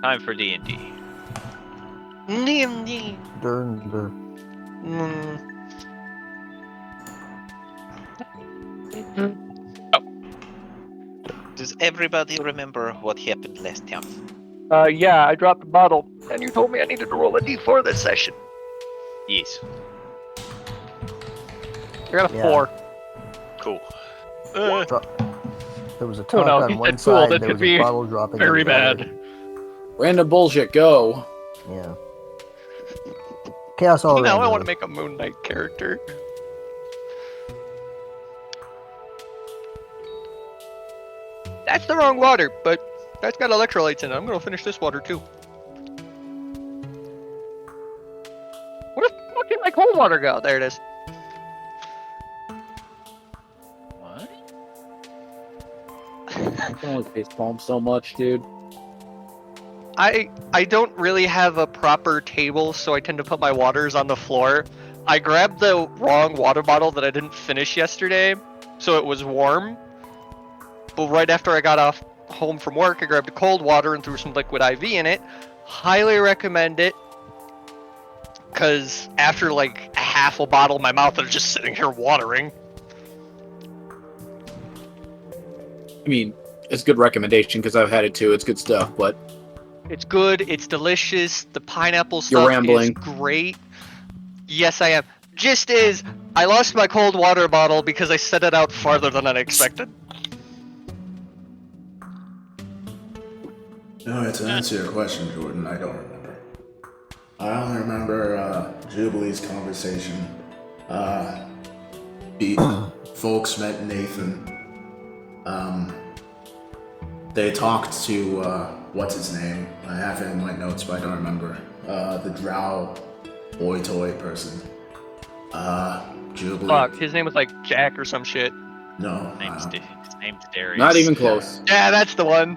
Time for D&D. D&D. Does everybody remember what happened last time? Yeah, I dropped the bottle, and you told me I needed to roll a d4 this session. Yes. I got a 4. Cool. There was a Oh talk no, on he one said cool, side, that there could was a be bottle dropping very in the other. bad. Random bullshit, go. Yeah. Chaos all Now around. I want to really. make a Moon Knight character. That's the wrong water, but that's got electrolytes in it. I'm gonna finish this water too. Where the fuck did my cold water go? There it is. What? I can only face palm so much, dude. I don't really have a proper table, so I tend to put my waters on the floor. I grabbed the wrong water bottle that I didn't finish yesterday, so it was warm. But right after I got home from work, I grabbed the cold water and threw some liquid IV in it. Highly recommend it. Because after like a half a bottle, my mouth is just sitting here watering. I mean, it's a good recommendation because I've had it too. It's good stuff, but It's good. It's delicious. The pineapple You're stuff is rambling. great. Yes, I am. Just is, I lost my cold water bottle because I set it out farther than I expected. No, to answer your question, Jordan, I don't remember. I only remember Jubilee's conversation. Folks met Nathan. They talked to, what's his name? I have it in my notes, but I don't remember. The drow boy toy person. Jubilee. Fuck, his name was like Jack or some shit. No. His name's Darius. not even close. Yeah, that's the one.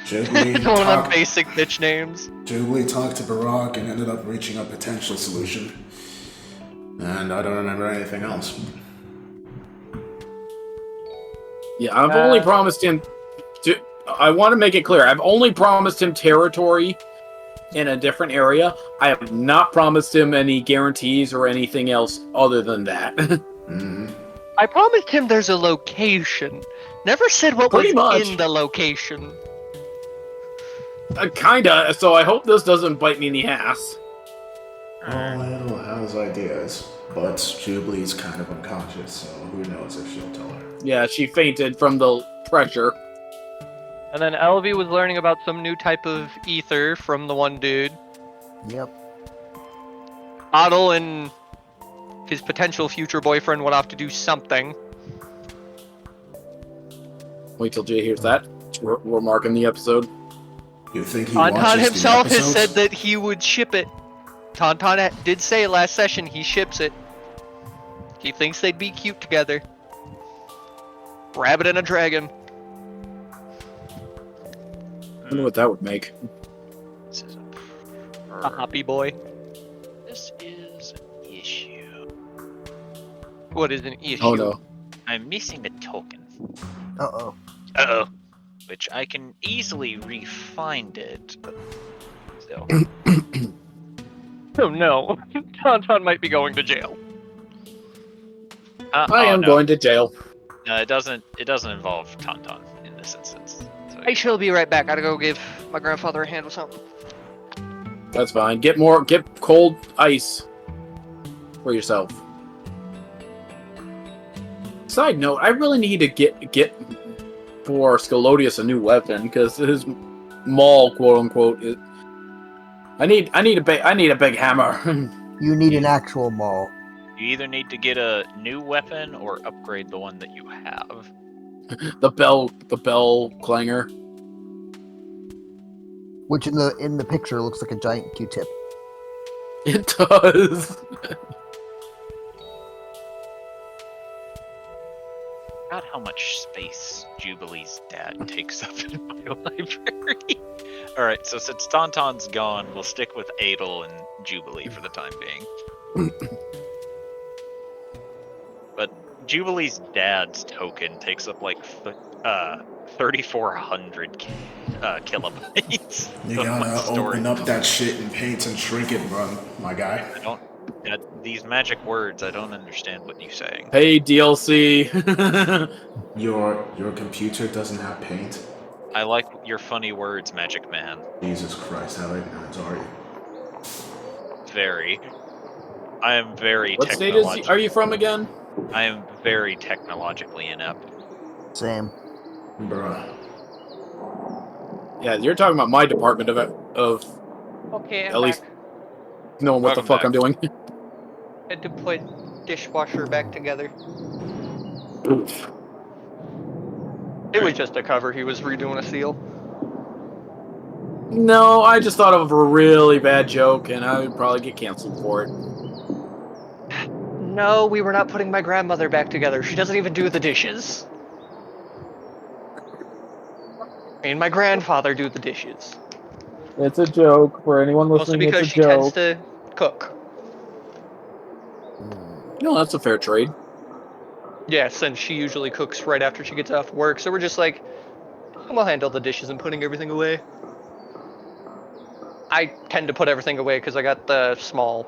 Jubilee It's one of them talked- basic bitch names. Jubilee talked to Barack and ended up reaching a potential solution. And I don't remember anything else. Yeah, I've only promised him. I want to make it clear. I've only promised him territory in a different area. I have not promised him any guarantees or anything else other than that. Mm-hmm. I promised him there's a location. Never said what Pretty was much. in the location. Kinda, so I hope this doesn't bite me in the ass. Well, has ideas, but Jubilee's kind of unconscious, so who knows if she'll tell her. Yeah, she fainted from the pressure. And then Elvie was learning about some new type of ether from the one dude. Yep. Otto and his potential future boyfriend went off to do something. Wait till Jay hears that. We're marking the episode. You think he Tauntaun watches the himself has episodes? said that he would ship it. Tauntaun did say last session he ships it. He thinks they'd be cute together. Rabbit and a dragon. I wonder what that would make. This is A hoppy boy. This is an issue. What is an issue? Oh no. I'm missing a token. Uh-oh. Uh-oh. Which I can easily re-find it, but still. Oh no. Tauntaun might be going to jail. I am no. going to jail. No, it doesn't involve Tauntaun in this instance. So I shall be right back. Gotta go give my grandfather a hand with something. That's fine. Get cold ice for yourself. Side note, I really need to get for Scalodius a new weapon because his maul, quote unquote, is. I need a big hammer. You need an actual maul. you either need to get a new weapon or upgrade the one that you have. the bell clanger. Which in the picture looks like a giant Q-tip. It does. Forgot how much space Jubilee's dad takes up in my library. Alright, so since Tauntaun's gone, we'll stick with Adel and Jubilee for the time being. But Jubilee's dad's token takes up like 3,400 kilobytes. You of my gotta storage. open up that shit in paint and shrink it, bro, my guy. I don't. These magic words, I don't understand what you're saying. Hey, DLC. Your computer doesn't have paint? I like your funny words, Magic Man. Jesus Christ, how ignorant are you? Very. I am very What state are you from again? I am very technologically inept. Same. Bruh. Yeah, you're talking about my department of Okay, I'm at least back. knowing what the Welcome fuck back. I'm doing. Had to put dishwasher back together. It was just a cover. He was redoing a seal. No, I just thought of a really bad joke, and I would probably get canceled for it. No, we were not putting my grandmother back together. She doesn't even do the dishes. Me and my grandfather do the dishes. It's a joke for anyone Mostly because she tends to cook. No, that's a fair trade. Yes, and she usually cooks right after she gets off work, so we're just like, we'll handle the dishes and putting everything away. I tend to put everything away because I got the small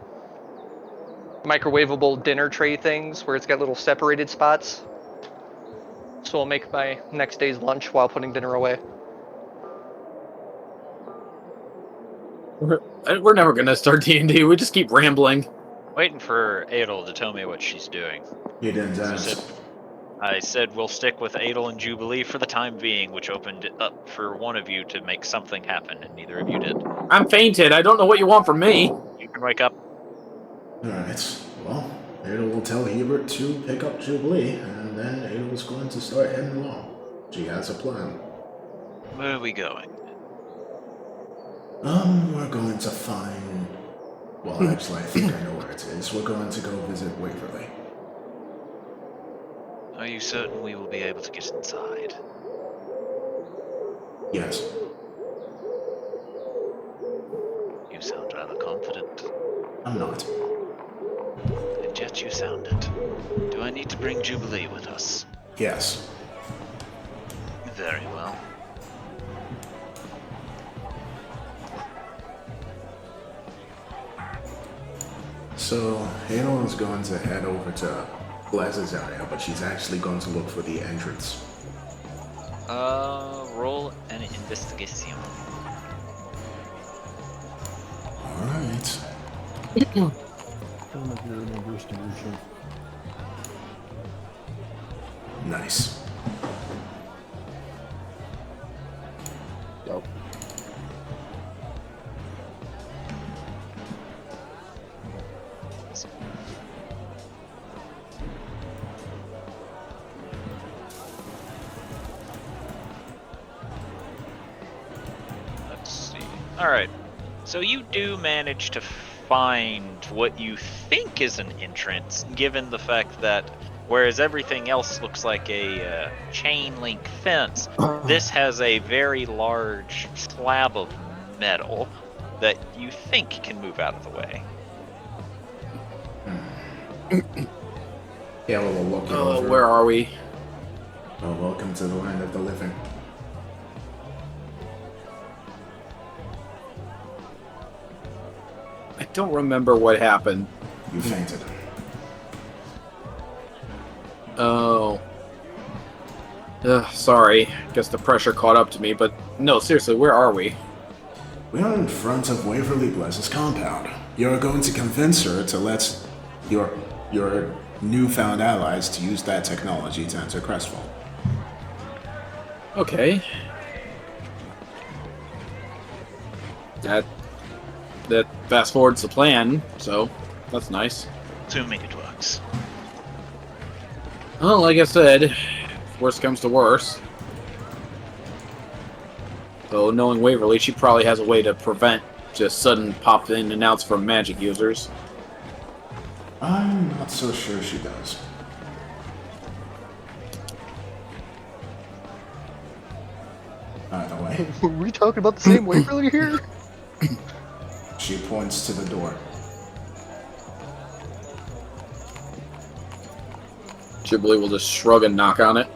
microwavable dinner tray things where it's got little separated spots. So I'll make my next day's lunch while putting dinner away. We're never gonna start D&D. We just keep rambling. Waiting for Adel to tell me what she's doing. You didn't So ask. I said we'll stick with Adel and Jubilee for the time being, which opened it up for one of you to make something happen, and neither of you did. I'm fainted. I don't know what you want from me. You can wake up. Alright, well, Adel will tell Hebert to pick up Jubilee, and then Adel's going to start heading along. She has a plan. Where are we going? We're going to find... Well, actually, I think I know where it is. We're going to go visit Waverly. Are you certain we will be able to get inside? Yes. You sound rather confident. I'm not. And yet you sound it. Do I need to bring Jubilee with us? Yes. Very well. So, Adel is going to head over to Blaz's area, but she's actually going to look for the entrance. Roll an investigation. Alright. Nice. Dope. Let's see. Alright. So you do manage to find what you think is an entrance, given the fact that whereas everything else looks like a chain link fence, this has a very large slab of metal that you think can move out of the way. Yeah, we'll look it Oh, over. where are we? Oh, welcome to the land of the living. I don't remember what happened. You fainted. Oh. Sorry. Guess the pressure caught up to me, but no, seriously, where are we? We are in front of Waverly Bless's compound. You're going to convince her to let your newfound allies to use that technology to enter Crestfall. Okay. That fast forwards the plan, so that's nice. Assuming it works. Well, like I said, if worst comes to worst. So knowing Waverly, she probably has a way to prevent just sudden pop in and outs from magic users. I'm not so sure she does. By the way, Were we talking about the same Waverly here? she points to the door. Jubilee will just shrug and knock on it.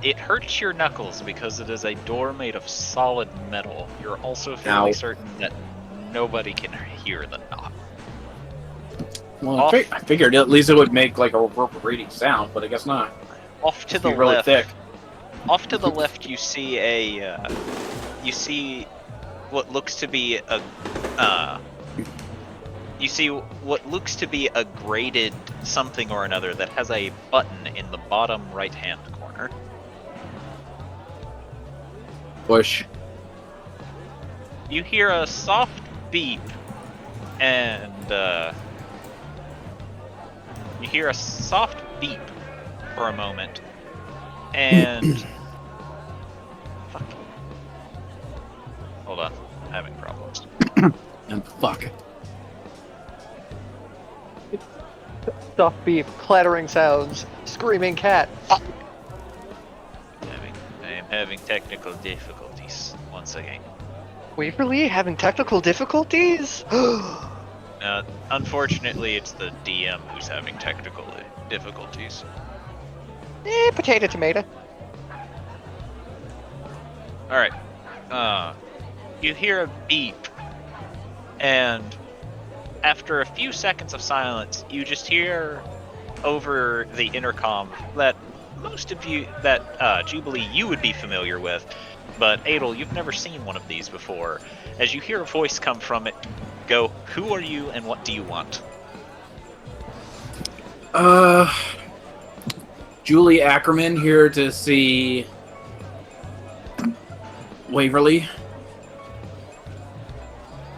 It hurts your knuckles because it is a door made of solid metal. You're also fairly Ow. certain that nobody can hear the knock. Well, I figured at least it would make like a reverberating sound, but I guess not. Off to It'd the be really left. thick. Off to the left, you see you see what looks to be a graded something or another that has a button in the bottom right-hand corner. Push. You hear a soft beep, and you hear a soft beep for a moment, and fuck. Hold on, I'm having problems. And fuck. Soft beef, clattering sounds, screaming cat. I am having technical difficulties once again. Waverly having technical difficulties? Unfortunately, it's the DM who's having technical difficulties. Potato tomato. Alright. You hear a beep, and after a few seconds of silence, you just hear over the intercom that most of you, that Jubilee you would be familiar with, but Adel, you've never seen one of these before. As you hear a voice come from it, go, "Who are you and what do you want?" Julie Ackerman here to see Waverly.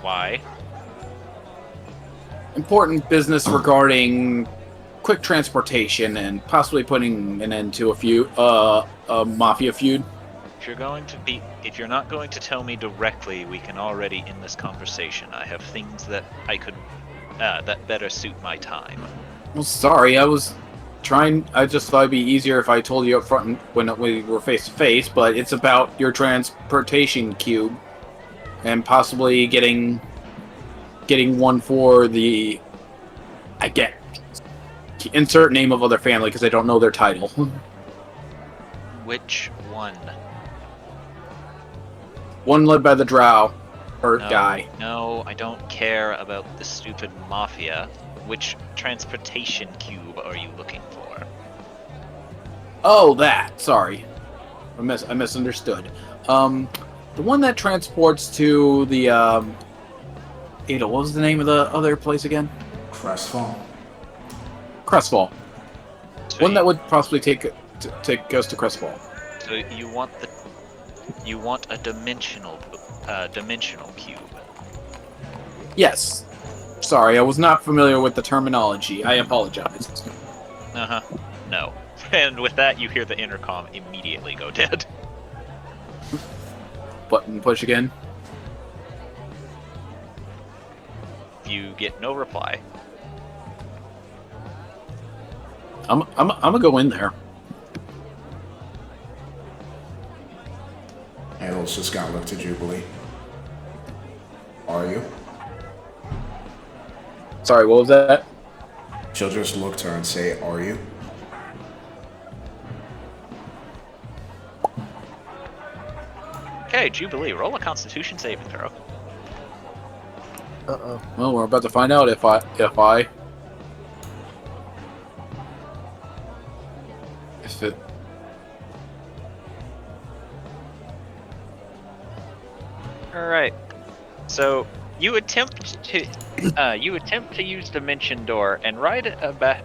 Why? Important business regarding quick transportation and possibly putting an end to a mafia feud. If you're not going to tell me directly, we can already end this conversation. I have things that I could, that better suit my time. Well, sorry, I just thought it'd be easier if I told you up front when we were face to face, but it's about your transportation cube and possibly getting one for the, insert name of other family because I don't know their title. Which one? One led by the drow, guy. No, I don't care about the stupid mafia. Which transportation cube are you looking for? Oh, that. Sorry, I misunderstood. The one that transports to the Ada. What was the name of the other place again? Crestfall. Crestfall. So One that would possibly take us to Crestfall. So you want a dimensional cube. Yes. Sorry, I was not familiar with the terminology. I apologize. No. And with that, you hear the intercom immediately go dead. Button push again. You get no reply. I'm gonna go in there. Adel's just gotta look to Jubilee. Are you? Sorry, what was that? She'll just look to her and say, "Are you?" Okay, Jubilee, roll a Constitution saving throw. Uh-oh. Well, we're about to find out if I. If it. All right. So you attempt to use Dimension Door, and right about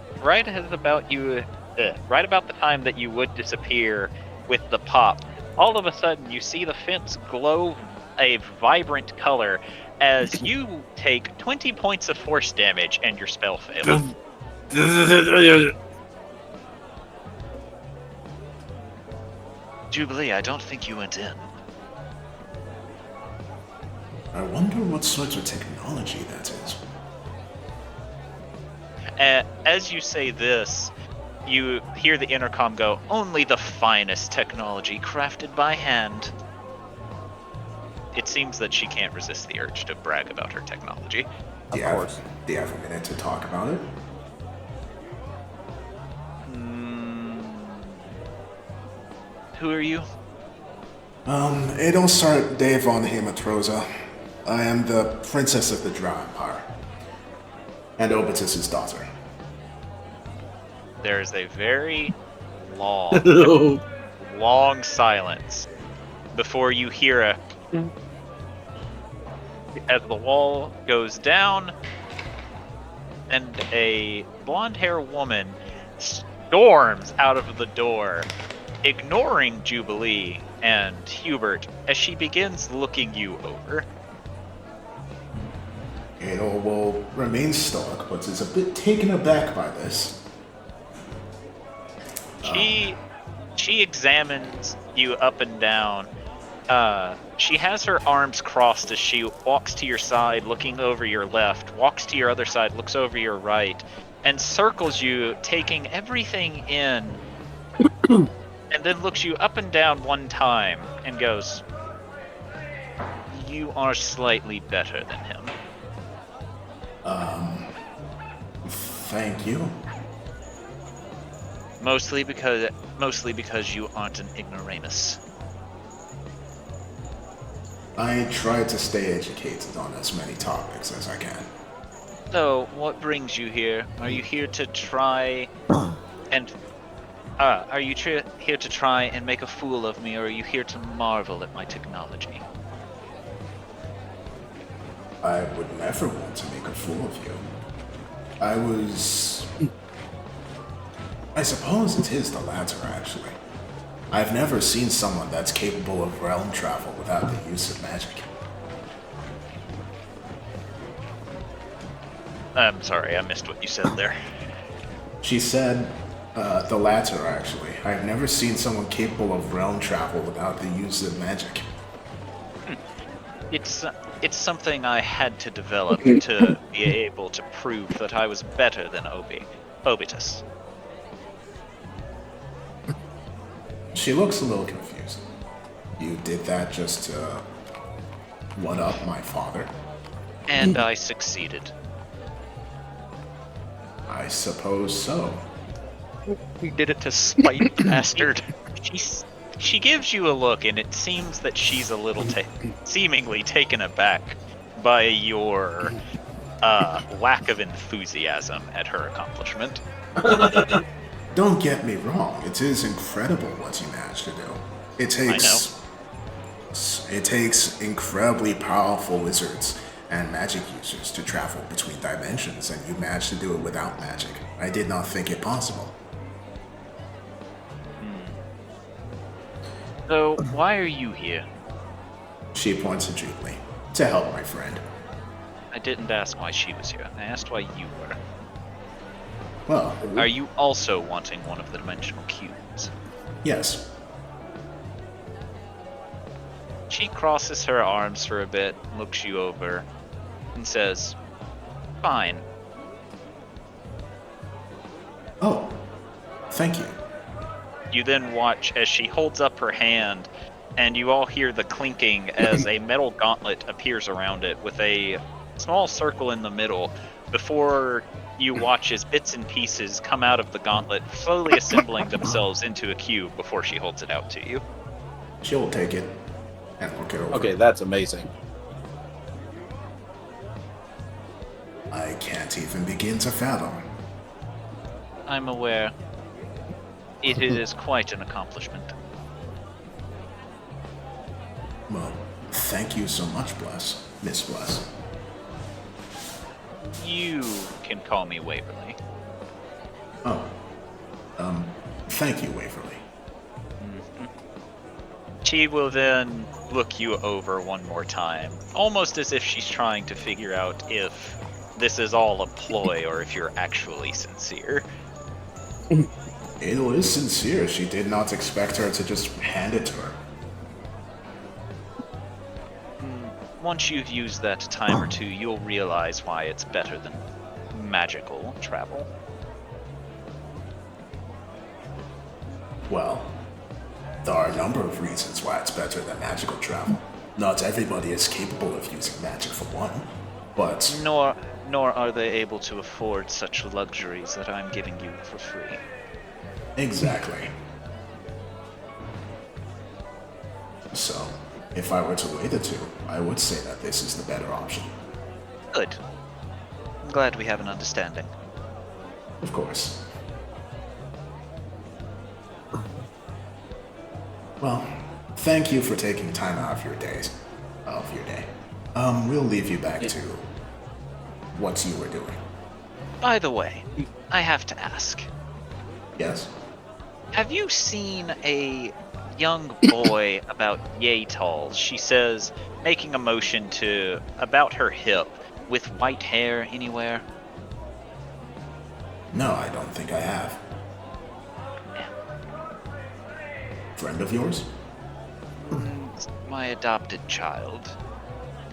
the time that you would disappear with the pop, all of a sudden you see the fence glow a vibrant color as you take 20 points of force damage and your spell fails. Jubilee, I don't think you went in. I wonder what sort of technology that is. As you say this, you hear the intercom go, "Only the finest technology crafted by hand." It seems that she can't resist the urge to brag about her technology. Do you have a minute to talk about it? Who are you? Adolsart de von Hematrosa. I am the Princess of the Drow Empire. And Obitus's daughter. There's a very long silence before you hear a... As the wall goes down, and a blonde-haired woman storms out of the door, ignoring Jubilee and Hubert as she begins looking you over. Adol will remain stoic, but is a bit taken aback by this. She examines you up and down. She has her arms crossed as she walks to your side, looking over your left, walks to your other side, looks over your right, and circles you, taking everything in, and then looks you up and down one time and goes, "You are slightly better than him." Thank you. Mostly because you aren't an ignoramus. I try to stay educated on as many topics as I can. So, what brings you here? Are you here to try and... here to try and make a fool of me, or are you here to marvel at my technology? I would never want to make a fool of you. I suppose it is the latter, actually. I've never seen someone that's capable of realm travel without the use of magic. I'm sorry, I missed what you said there. She said, the latter, actually. I've never seen someone capable of realm travel without the use of magic. It's something I had to develop to be able to prove that I was better than Obitus. She looks a little confused. You did that just to one-up my father? And I succeeded. I suppose so. We did it to spite the bastard. She gives you a look, and it seems that she's a little seemingly taken aback by your lack of enthusiasm at her accomplishment. Don't get me wrong, it is incredible what you managed to do. It takes incredibly powerful wizards and magic users to travel between dimensions, and you managed to do it without magic. I did not think it possible. So, why are you here? She points to Jubilee. To help my friend. I didn't ask why she was here. I asked why you were. Well, Are you also wanting one of the dimensional cubes? yes. She crosses her arms for a bit, looks you over, and says, "Fine." Oh, thank you. You then watch as she holds up her hand, and you all hear the clinking as a metal gauntlet appears around it with a small circle in the middle, before you watch as bits and pieces come out of the gauntlet, slowly assembling themselves into a cube before she holds it out to you. She'll take it and look it over. Okay, that's amazing. I can't even begin to fathom. I'm aware. It is quite an accomplishment. Well, thank you so much, Miss Bless. You can call me Waverly. Oh, thank you, Waverly. She will then look you over one more time, almost as if she's trying to figure out if this is all a ploy or if you're actually sincere. Adel is sincere. She did not expect her to just hand it to her. Once you've used that a time or two, you'll realize why it's better than magical travel. Well, there are a number of reasons why it's better than magical travel. Not everybody is capable of using magic for one, but... Nor are they able to afford such luxuries that I'm giving you for free. Exactly. So, if I were to weigh the two, I would say that this is the better option. Good. I'm glad we have an understanding. Of course. Well, thank you for taking time out of your day. We'll leave you back to what you were doing. By the way, I have to ask. Yes? Have you seen a young boy about yay tall, she says, making a motion to about her hip, with white hair anywhere? No, I don't think I have. Friend of yours? My adopted child.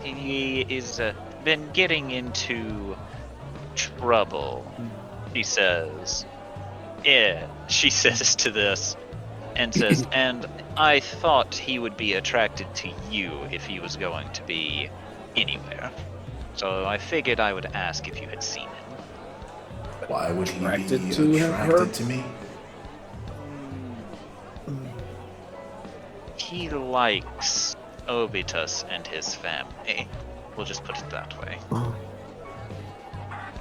He is been getting into trouble, she says. Yeah, she says to this, and says, and I thought he would be attracted to you if he was going to be anywhere. So I figured I would ask if you had seen him. Why would he Attracted be to attracted her? to me? He likes Obitus and his family. We'll just put it that way.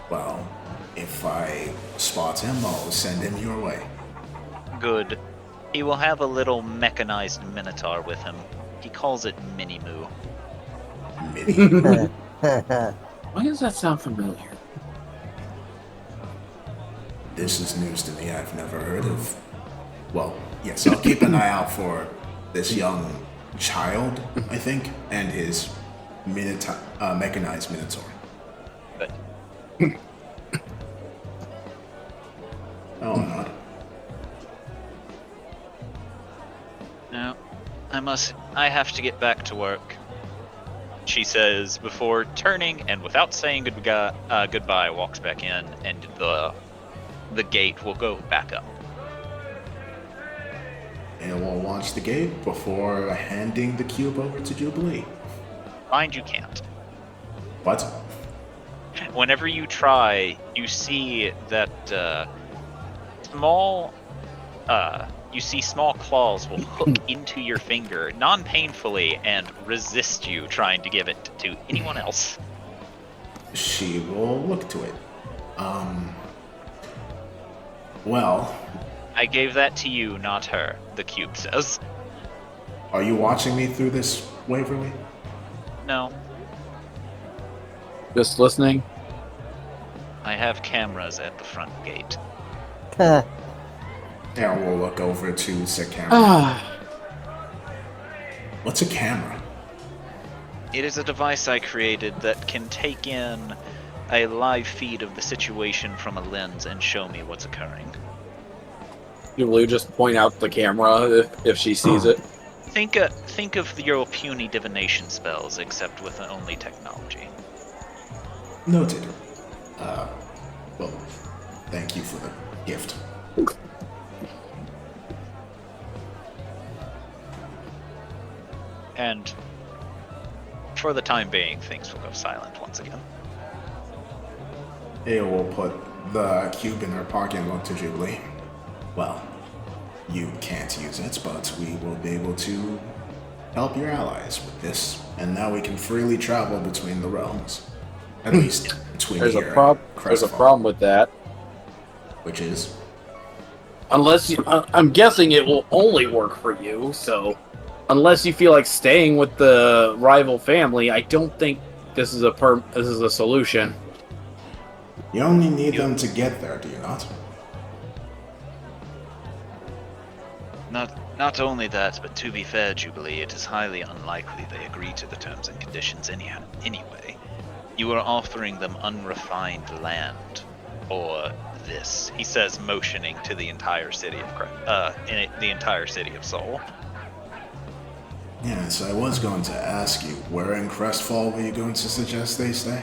Well, if I spot him, I'll send him your way. Good. He will have a little mechanized minotaur with him. He calls it Mini-Moo. Mini. Why does that sound familiar? This is news to me. I've never heard of. Well, yes, I'll keep an eye out for this young child, I think, and his mechanized minotaur. Good. Oh, not. No, I have to get back to work, she says before turning and without saying goodbye, walks back in, and the gate will go back up. And we'll launch the gate before handing the cube over to Jubilee. Mind you can't. What? Whenever you try, you see that small claws will hook into your finger non-painfully and resist you trying to give it to anyone else. She will look to it. Well, I gave that to you, not her, the cube says. are you watching me through this, Waverly? No, Just listening? I have cameras at the front gate. And we'll look over to said camera. Ah, What's a camera? It is a device I created that can take in a live feed of the situation from a lens and show me what's occurring. you will just point out the camera if she sees it. Think of your puny divination spells, except with only technology. Noted. Well, thank you for the gift. And for the time being, things will go silent once again. Aya will put the cube in her pocket and look to Jubilee. Well, you can't use it, but we will be able to help your allies with this, and now we can freely travel between the realms. At least between There's here a and There's a Crestfall, problem with that. which is Unless you, I'm guessing it will only work for you. So, unless you feel like staying with the rival family, I don't think this is a solution. you only need them to get there, do you not? Not only that, but to be fair, Jubilee, it is highly unlikely they agree to the terms and conditions anyway. You are offering them unrefined land, or this. He says, motioning to the entire city of the entire city of Seoul. Yes, I was going to ask you, where in Crestfall were you going to suggest they stay?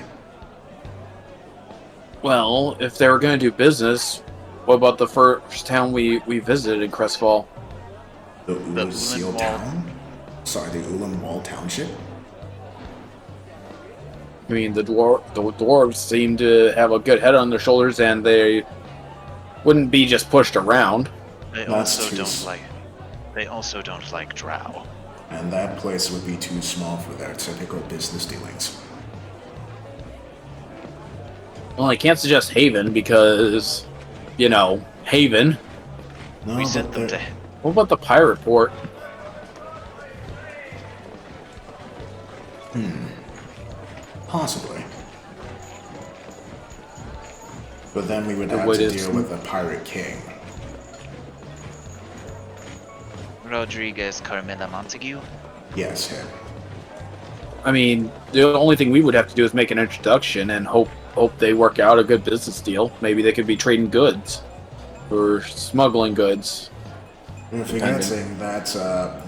Well, if they were going to do business, what about the first town we visited in Crestfall? The The Seal Ulan Wall. Town? Sorry, the Ulan Wall Township? I mean, the dwarves seem to have a good head on their shoulders, and they wouldn't be just pushed around. They That's also too don't like. They also don't like drow. And that place would be too small for their typical business dealings. Well, I can't suggest Haven because, Haven. No, We but sent them to. What about the pirate port? Possibly. But then we would The have way to it deal is- with the Pirate King. Rodriguez Carmela Montague. Yes, him. I mean, the only thing we would have to do is make an introduction and hope they work out a good business deal. Maybe they could be trading goods or smuggling goods. You're forgetting that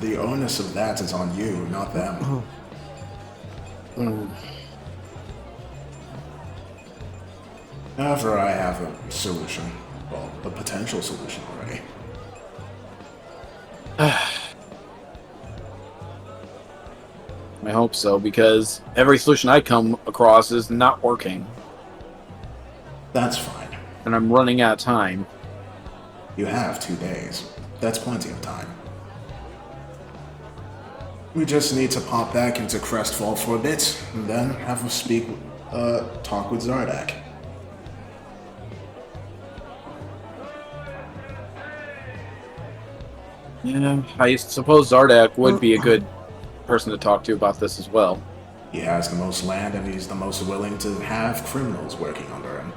the onus of that is on you, not them. However, I have a solution. Well, a potential solution already. I hope so, because every solution I come across is not working, That's fine. and I'm running out of time. You have 2 days. That's plenty of time. We just need to pop back into Crestfall for a bit, and then have a talk with Zardak. Yeah, I suppose Zardak would be a good person to talk to about this as well. He has the most land, and he's the most willing to have criminals working under him.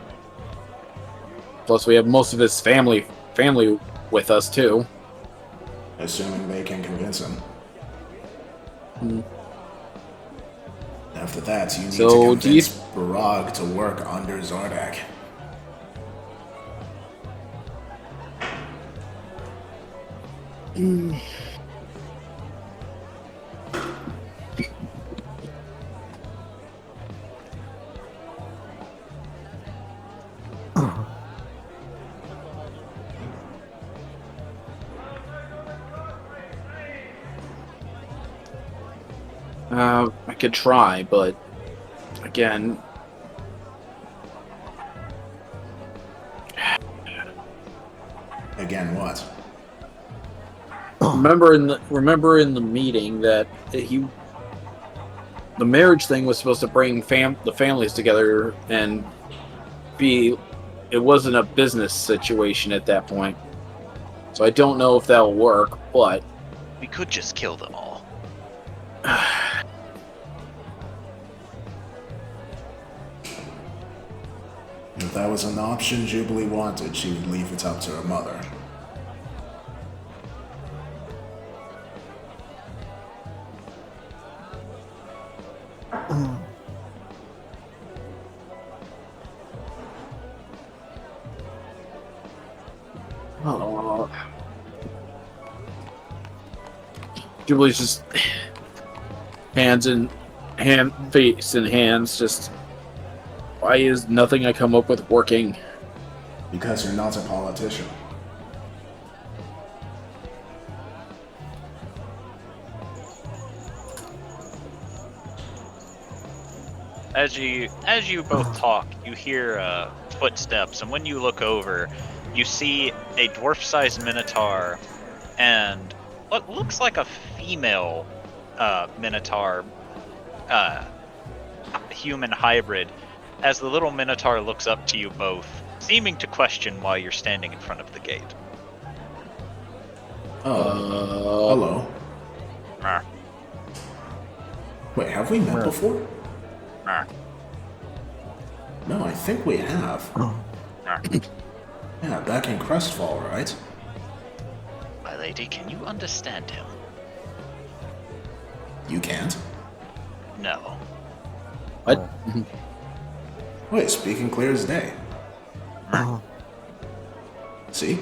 Plus, we have most of his family with us too. Assuming they can convince him. Hmm. After that, you need So, to do you- convince Barag to work under Zardak. I could try, but again, Again, what? remember in the meeting that the marriage thing was supposed to bring the families together and it wasn't a business situation at that point. So I don't know if that'll work, but We could just kill them all. If that was an option Jubilee wanted, she would leave it up to her mother. oh. Julie's just face in hands, just why is nothing I come up with working? Because you're not a politician. As you both talk, you hear footsteps, and when you look over, you see a dwarf-sized minotaur and what looks like a female minotaur, human hybrid. As the little minotaur looks up to you both, seeming to question why you're standing in front of the gate. Hello. Mer, Wait, have we met before? mer, No, I think we have. mer. Yeah, back in Crestfall, right? My lady, can you understand him? You can't? No. What? Wait, speaking clear as day. See?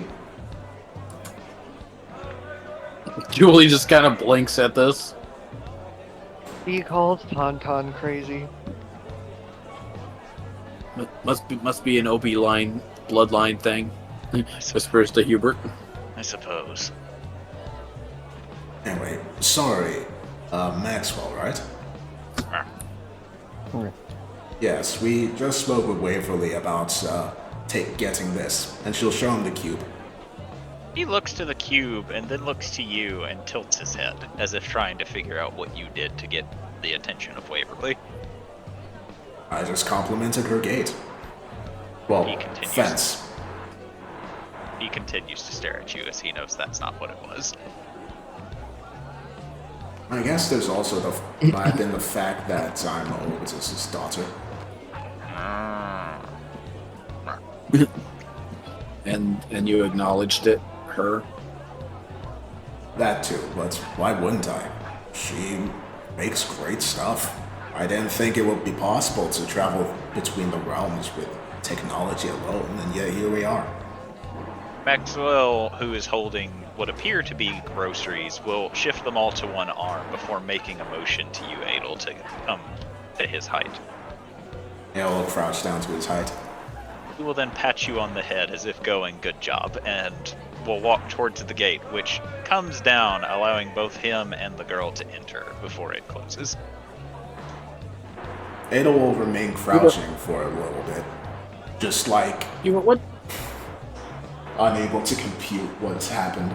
Julie just kind of blinks at this. He called Tauntaun crazy. Must be an OB line bloodline thing. Whispers to Hubert. I suppose. Anyway, sorry. Maxwell, right? Yes, we just spoke with Waverly about getting this, and she'll show him the cube. He looks to the cube and then looks to you and tilts his head, as if trying to figure out what you did to get the attention of Waverly. I just complimented her gate. Well, He continues. fence. He continues to stare at you as he knows that's not what it was. I guess there's also the might been the fact that I'm Otis's daughter. And you acknowledged it, her. That too, but why wouldn't I? She makes great stuff. I didn't think it would be possible to travel between the realms with technology alone, and yet here we are. Maxwell, who is holding what appear to be groceries, will shift them all to one arm before making a motion to you, Adel, to come to his height. Yeah, will crouch down to his height. He will then pat you on the head as if going, good job, and will walk towards the gate, which comes down, allowing both him and the girl to enter before it closes. Ada will remain crouching for a little bit. Just like You were what? unable to compute what's happened.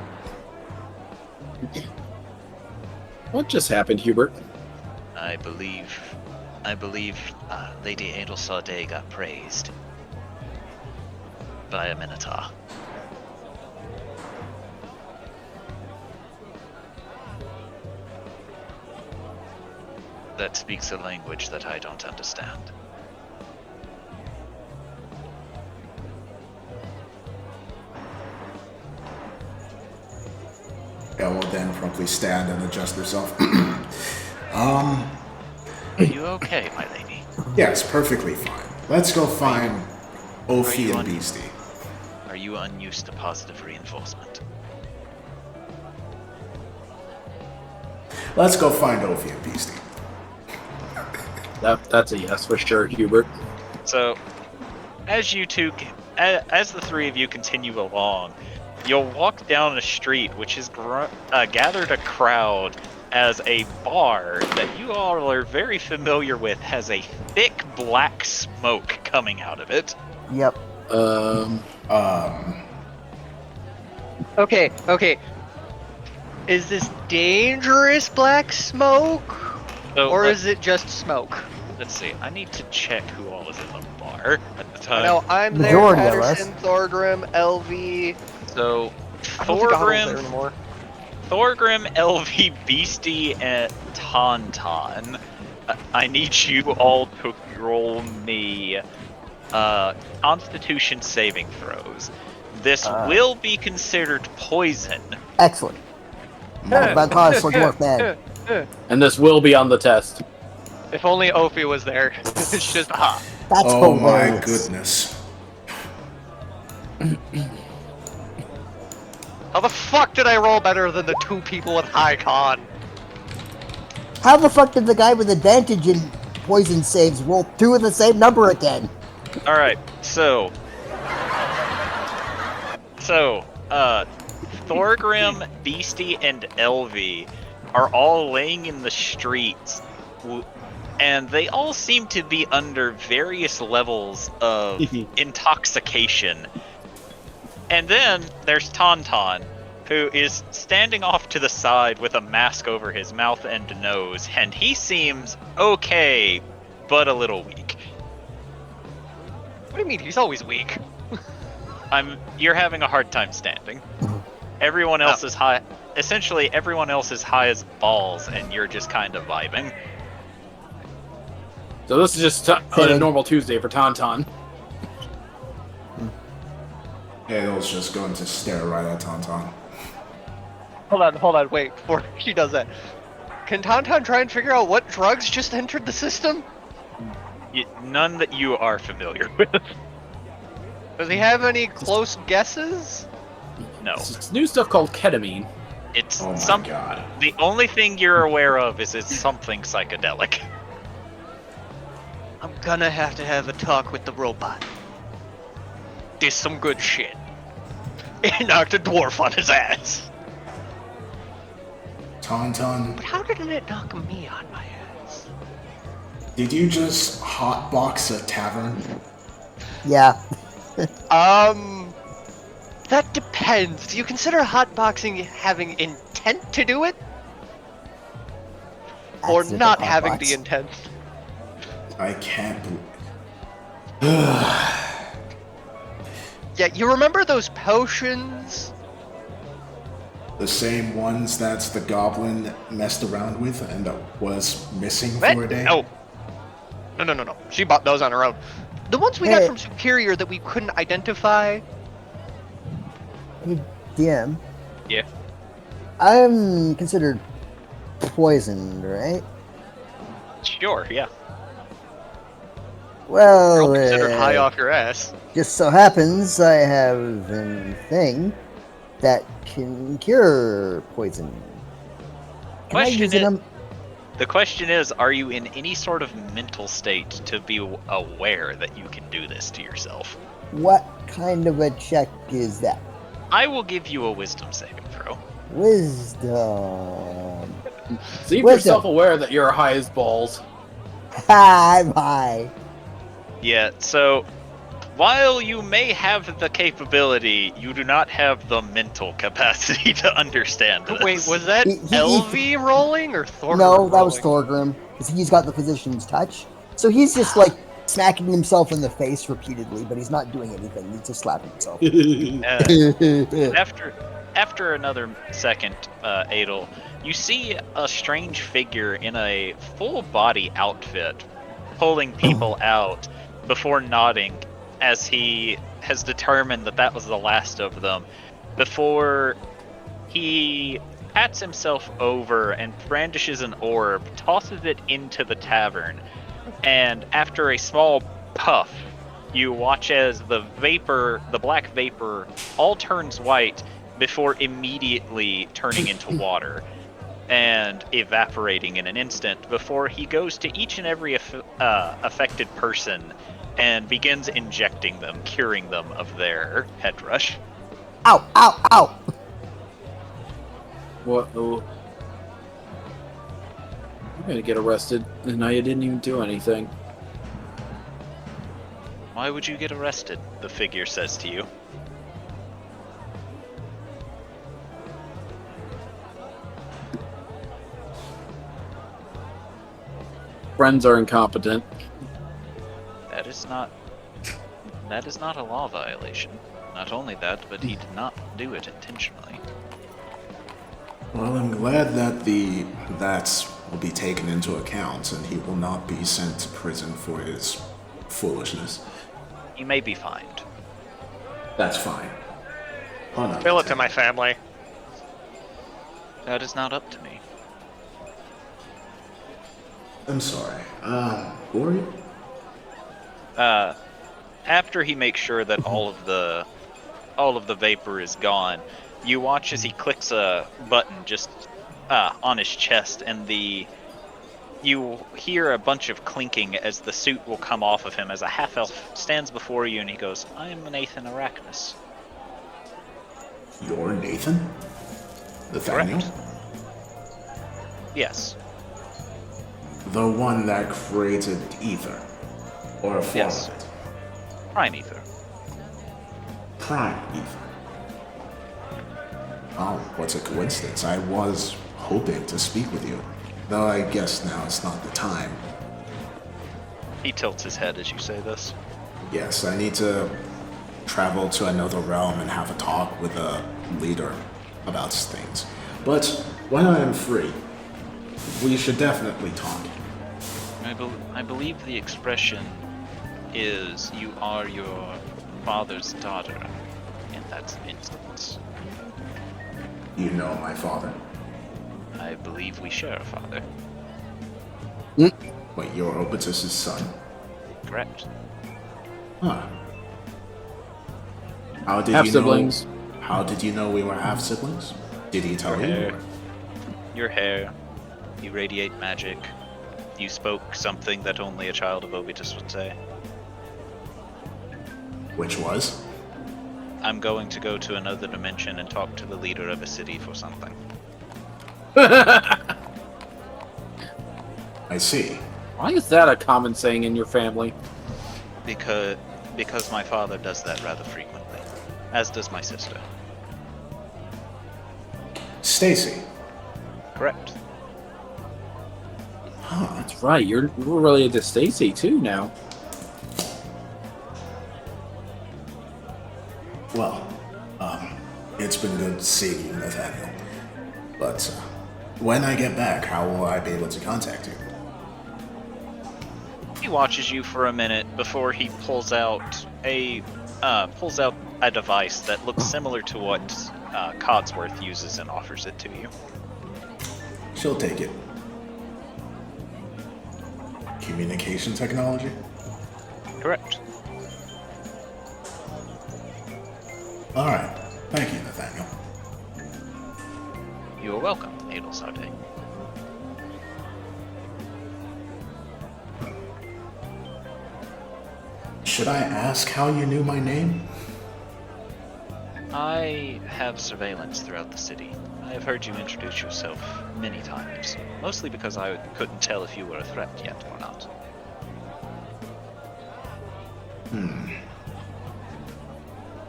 What just happened, Hubert? I believe Lady Adelsaudet got praised by a Minotaur. That speaks a language that I don't understand. Ella will then promptly stand and adjust herself. Are you okay, my lady? Yes, perfectly fine. Let's go find Ophi you and on- Beastie. Are you unused to positive reinforcement? Let's go find Ophi and Beastie. That's a yes for sure, Hubert. So, as you two, as the three of you continue along, you'll walk down a street which has gathered a crowd as a bar that you all are very familiar with has a thick black smoke coming out of it. Yep. Okay. Is this dangerous black smoke? So Or is it just smoke? let's see. I need to check who all is in the bar at the I time. know I'm there, Majority of us. Patterson, Thorgrim, LV. So, I don't think Otto's there Thorgrim, anymore. LV, Beastie, and Tauntaun. I need you all to roll me Constitution saving throws. This will be considered poison. Excellent. My cause was work bad. And this will be on the test. If only Ophi was there. It's just That's Oh my hilarious. goodness. How the fuck did I roll better than the two people with high con? How the fuck did the guy with advantage in poison saves roll two of the same number again? All right, so Thorgrim, Beastie, and LV are all laying in the streets, and they all seem to be under various levels of intoxication. And then there's Tauntaun, who is standing off to the side with a mask over his mouth and nose, and he seems okay, but a little weak. What do you mean? He's always weak. You're having a hard time standing. Everyone else is high. Essentially, everyone else is high as balls, and you're just kind of vibing. So this is just a normal Tuesday for Tauntaun. Adel's just going to stare right at Tauntaun. Hold on, wait, before she does that. Can Tauntaun try and figure out what drugs just entered the system? None that you are familiar with. Does he have any close guesses? No. It's new stuff called ketamine. It's Oh my some. god. The only thing you're aware of is it's something psychedelic. I'm gonna have to have a talk with the robot. Did some good shit. He knocked a dwarf on his ass. Tauntaun, But how did it knock me on my ass? did you just hotbox a tavern? Yeah. That depends. Do you consider hotboxing having intent to do it? Or Accidental not having hotbox. the intent? I can't believe. Yeah, you remember those potions? The same ones that the goblin messed around with and was missing What? for a day? No. No. She bought those on her own. The ones we got Hey. from Superior that we couldn't identify. Hey, DM. Yeah. I'm considered poisoned, right? Sure, yeah. Well, You're all considered high off your ass. just so happens I have a thing that can cure poison. Can I Question use it is- on- The question is, are you in any sort of mental state to be aware that you can do this to yourself? What kind of a check is that? I will give you a wisdom saving throw. Wisdom. See if Wisdom. you're self-aware that you're high as balls. I'm high. Yeah, so while you may have the capability, you do not have the mental capacity to understand this. Wait, was that He- LV rolling or Thor? No, that was rolling? Thorgrim, because he's got the physician's touch. So he's just like smacking himself in the face repeatedly, but he's not doing anything. He's just slapping himself. After another second, Adel, you see a strange figure in a full body outfit pulling people out before nodding as he has determined that that was the last of them, before he pats himself over and brandishes an orb, tosses it into the tavern, and after a small puff, you watch as the black vapor, all turns white before immediately turning into water and evaporating in an instant before he goes to each and every affected person and begins injecting them, curing them of their head rush. Ow, ow, ow! What? Oh. I'm gonna get arrested, and I didn't even do anything. Why would you get arrested? The figure says to you. Friends are incompetent. That is not a law violation. Not only that, but he did not do it intentionally. Well, I'm glad that that will be taken into account and he will not be sent to prison for his foolishness. He may be fined. That's fine. Hold on. Fill it to my family. That is not up to me. I'm sorry. Who are you? After he makes sure that all of the vapor is gone, you watch as he clicks a button just on his chest, and you hear a bunch of clinking as the suit will come off of him as a half-elf stands before you, and he goes, "I am Nathan Arachnus." You're Nathan? Nathaniel? Correct. Yes. The one that created ether. Or a form Yes. of it. Prime Ether. Prime ether. Oh, what's a coincidence. I was hoping to speak with you. Though I guess now it's not the time. He tilts his head as you say this. Yes, I need to travel to another realm and have a talk with a leader about things. But when I am free, we should definitely talk. I believe the expression is you are your father's daughter in that instance. You know my father. I believe we share a father. Wait, you're Obitus' son? Correct. Huh. How did Half you siblings. know? How did you know we were half siblings? Did he tell you? Your hair. You radiate magic. You spoke something that only a child of Obitus would say. Which was? I'm going to go to another dimension and talk to the leader of a city for something. I see. Why is that a common saying in your family? Because my father does that rather frequently. as does my sister. Stacy. Correct. Huh. That's right. You're related to Stacy too now. Well, it's been good seeing you, Nathaniel. But when I get back, how will I be able to contact you? He watches you for a minute before he pulls out a device that looks similar to what Codsworth uses and offers it to you. She'll take it. Communication technology? Correct. Alright. Thank you, Nathaniel. You are welcome, Adel Sarte. Should I ask how you knew my name? I have surveillance throughout the city. I have heard you introduce yourself many times, mostly because I couldn't tell if you were a threat yet or not.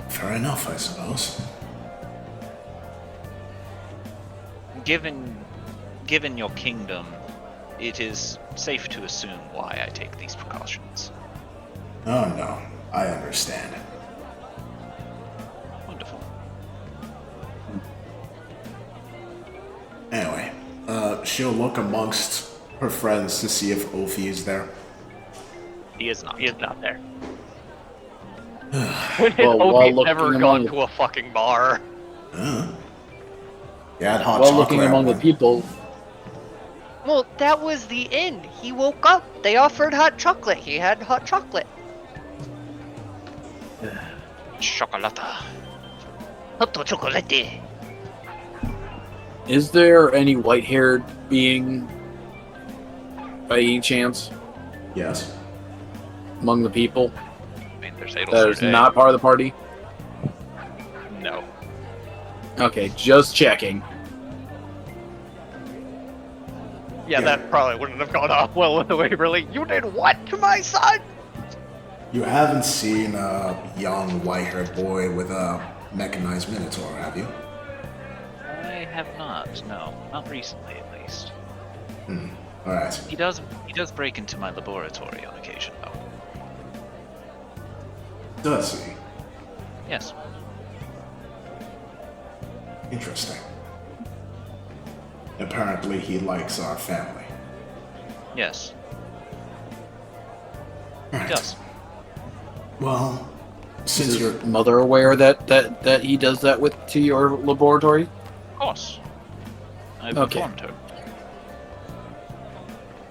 Fair enough, I suppose. Given your kingdom, it is safe to assume why I take these precautions. Oh no, I understand. Wonderful. Anyway, she'll look amongst her friends to see if Ophi is there. He is not. He is not there. When has Well, while Opie looking ever among gone the- to a fucking bar? Huh? You had hot While chocolate. looking among the one. people, Well, that was the end. He woke up. They offered hot chocolate. He had hot chocolate. Chocolata. Hot chocolate. is there any white-haired being, by any chance, Yes. among the people I mean, there's Adel that is Sarte. not part of the party? No. Okay, just checking. Yeah, that probably wouldn't have gone off well with the way really. You did what to my son? You haven't seen a young white-haired boy with a mechanized minotaur, have you? I have not. No, not recently, at least. Alright. He does break into my laboratory on occasion, though. Does he? Yes. Interesting. Apparently he likes our family. Yes. Alright. He does. Well, since Is you're... your mother aware that he does that to your laboratory? Of course. I've Okay. informed her.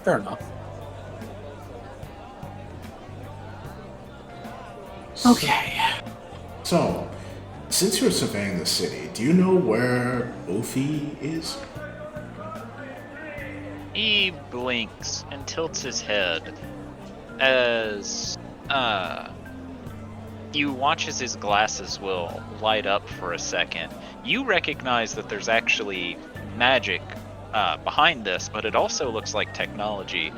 Fair enough. Okay. So, since you're surveying the city, do you know where Ophi is? He blinks and tilts his head as you watch as his glasses will light up for a second. You recognize that there's actually magic behind this, but it also looks like technology.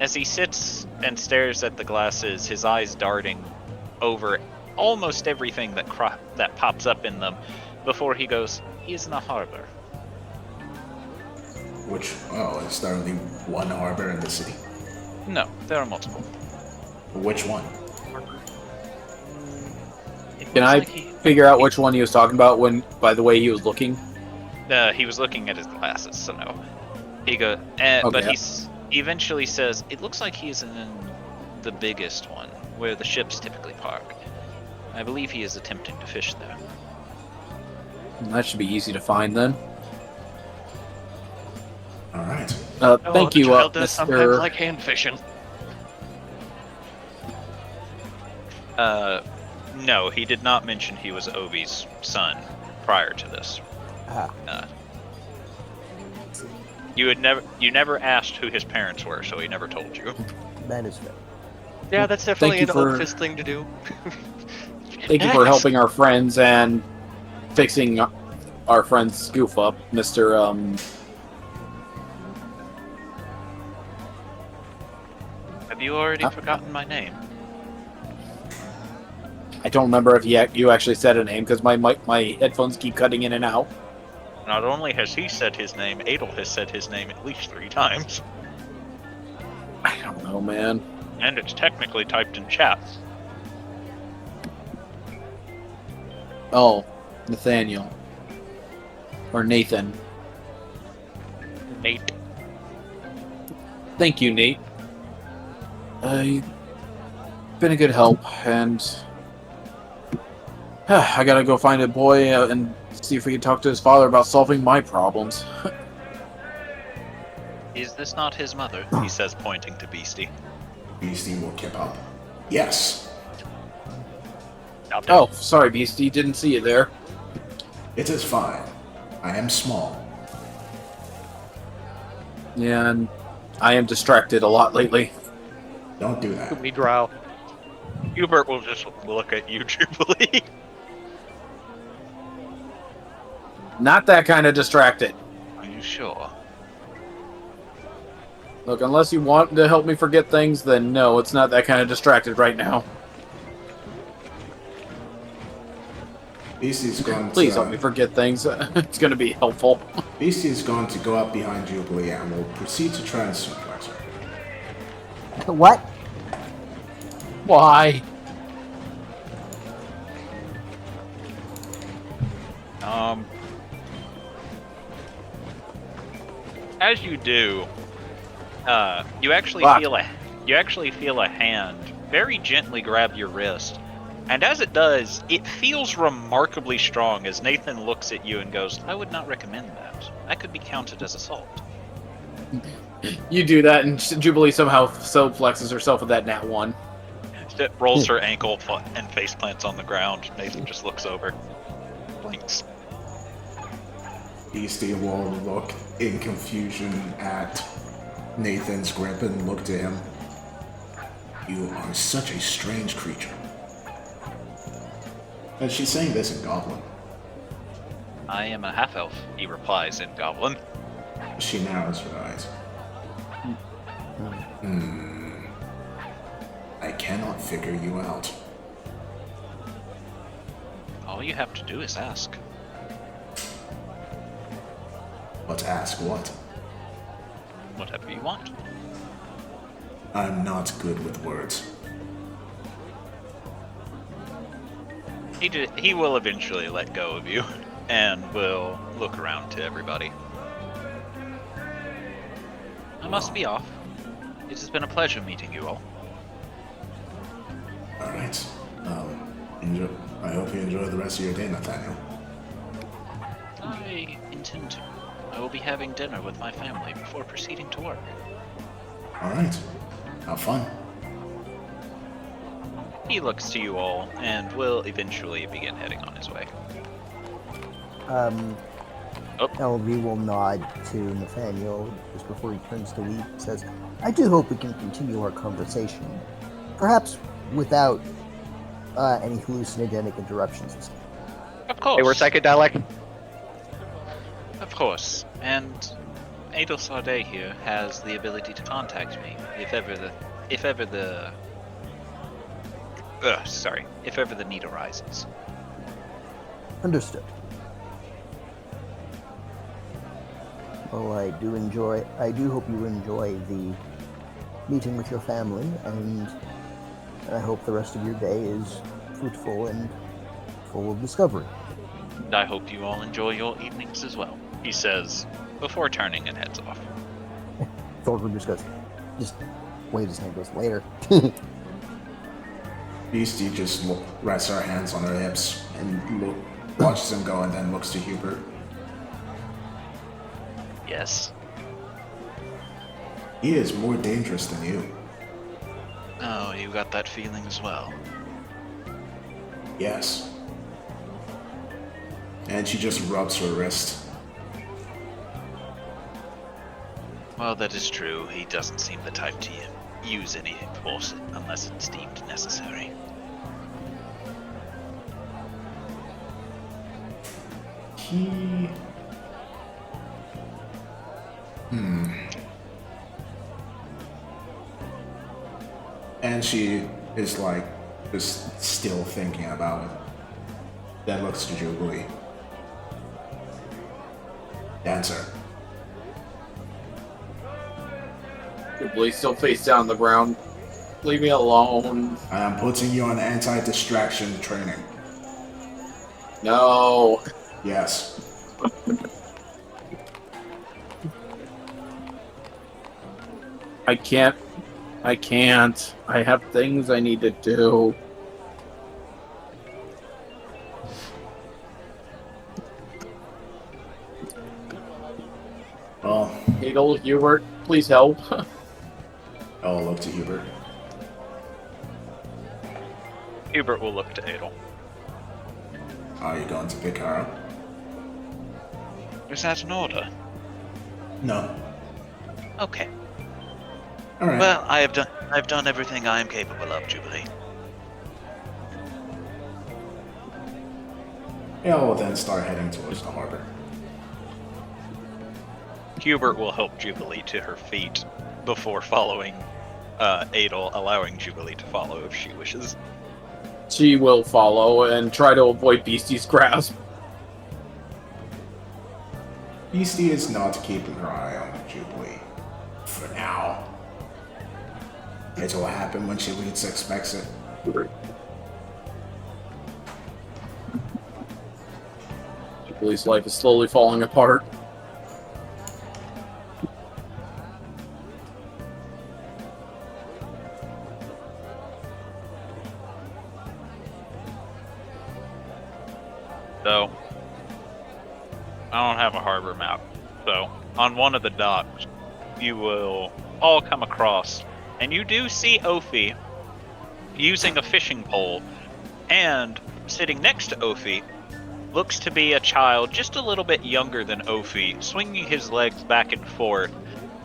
As he sits and stares at the glasses, his eyes darting over almost everything that pops up in them, before he goes, "He is in the harbor." Is there only one harbor in the city? No, there are multiple. Which one? It Can looks I like he figure out which one he was talking about by the way he was looking? He was looking at his glasses, so no. He go, but Okay. he eventually says, "It looks like he's in the biggest one, where the ships typically park. I believe he is attempting to fish there." That should be easy to find then. Alright. Thank the you, child does sometimes Mr. like hand fishing. No, he did not mention he was Obi's son prior to this. Ah, You never asked who his parents were, so he never told you. that is fair. Yeah, that's definitely Thank an you old for- fist thing to do. Thank you for helping our friends and fixing our friend's goof up, Mr. Have you already forgotten my name? I don't remember if you actually said a name because my headphones keep cutting in and out. Not only has he said his name, Adel has said his name at least 3 times. I don't know, man. And it's technically typed in chat. Oh, Nathaniel. Or Nathan. Nate. Thank you, Nate. You've been a good help, and I gotta go find a boy and see if we can talk to his father about solving my problems. Is this not his mother? He says, pointing to Beastie. Beastie will keep up. Yes, Oh, sorry, Beastie. Didn't see you there. it is fine. I am small. Yeah, and I am distracted a lot lately. Don't do that. We drow. Hubert will just look at you, Jubilee. Not that kind of distracted. Are you sure? Look, unless you want to help me forget things, then no, it's not that kind of distracted right now. Beastie's going Please to... help me forget things. It's going to be helpful. Beastie is going to go up behind Jubilee and will proceed to try and suplex her. What? Why? As you do, you actually Fuck. feel a hand very gently grab your wrist, and as it does, it feels remarkably strong. As Nathan looks at you and goes, "I would not recommend that. That could be counted as assault." You do that, and Jubilee somehow so flexes herself with that nat 1. It rolls her ankle and face plants on the ground. Nathan just looks over, blinks. Beastie will look in confusion at Nathan's grip and look to him. You are such a strange creature. And she's saying this in Goblin. "I am a half-elf," he replies in Goblin. She narrows her eyes. I cannot figure you out. All you have to do is ask. But ask what? Whatever you want. I'm not good with words. He will eventually let go of you, and will look around to everybody. I must be off. It has been a pleasure meeting you all. Alright. Enjoy. I hope you enjoy the rest of your day, Nathaniel. I intend to. I will be having dinner with my family before proceeding to work. Alright. Have fun. He looks to you all, and will eventually begin heading on his way. LV will nod to Nathaniel just before he turns to leave and says, "I do hope we can continue our conversation. Perhaps without any hallucinogenic interruptions this time." Of course. Hey, we're psychedelic. Of course. And Adel Sade here has the ability to contact me if ever the need arises. Understood. Well, I do hope you enjoy the meeting with your family, and I hope the rest of your day is fruitful and full of discovery. And I hope you all enjoy your evenings as well, he says, before turning and heads off. Thorgrim just waves his hand, goes, "Later." Beastie just rests her hands on her hips and watches him go and then looks to Hubert. Yes. He is more dangerous than you. Oh, you got that feeling as well. Yes. And she just rubs her wrist. Well, that is true. He doesn't seem the type to use any force unless it's deemed necessary. And she is like just still thinking about it. Then looks to Jubilee. Dancer. Jubilee still face down on the ground. Leave me alone. I am putting you on anti-distraction training. No. Yes. I can't. I have things I need to do. Well, Adel, Hubert, please help. I'll look to Hubert. Hubert will look to Adel. Are you going to pick her up? Is that an order? No. Okay. Alright. Well, I've done everything I am capable of, Jubilee. Yeah, we'll then start heading towards the harbor. Hubert will help Jubilee to her feet before following Adel, allowing Jubilee to follow if she wishes. She will follow and try to avoid Beastie's grasp. Beastie is not keeping her eye on Jubilee. For now. It will happen when she least expects it. Jubilee's life is slowly falling apart. So, I don't have a harbor map. So, on one of the docks, you will all come across, and you do see Ophi using a fishing pole, and sitting next to Ophi looks to be a child just a little bit younger than Ophi, swinging his legs back and forth,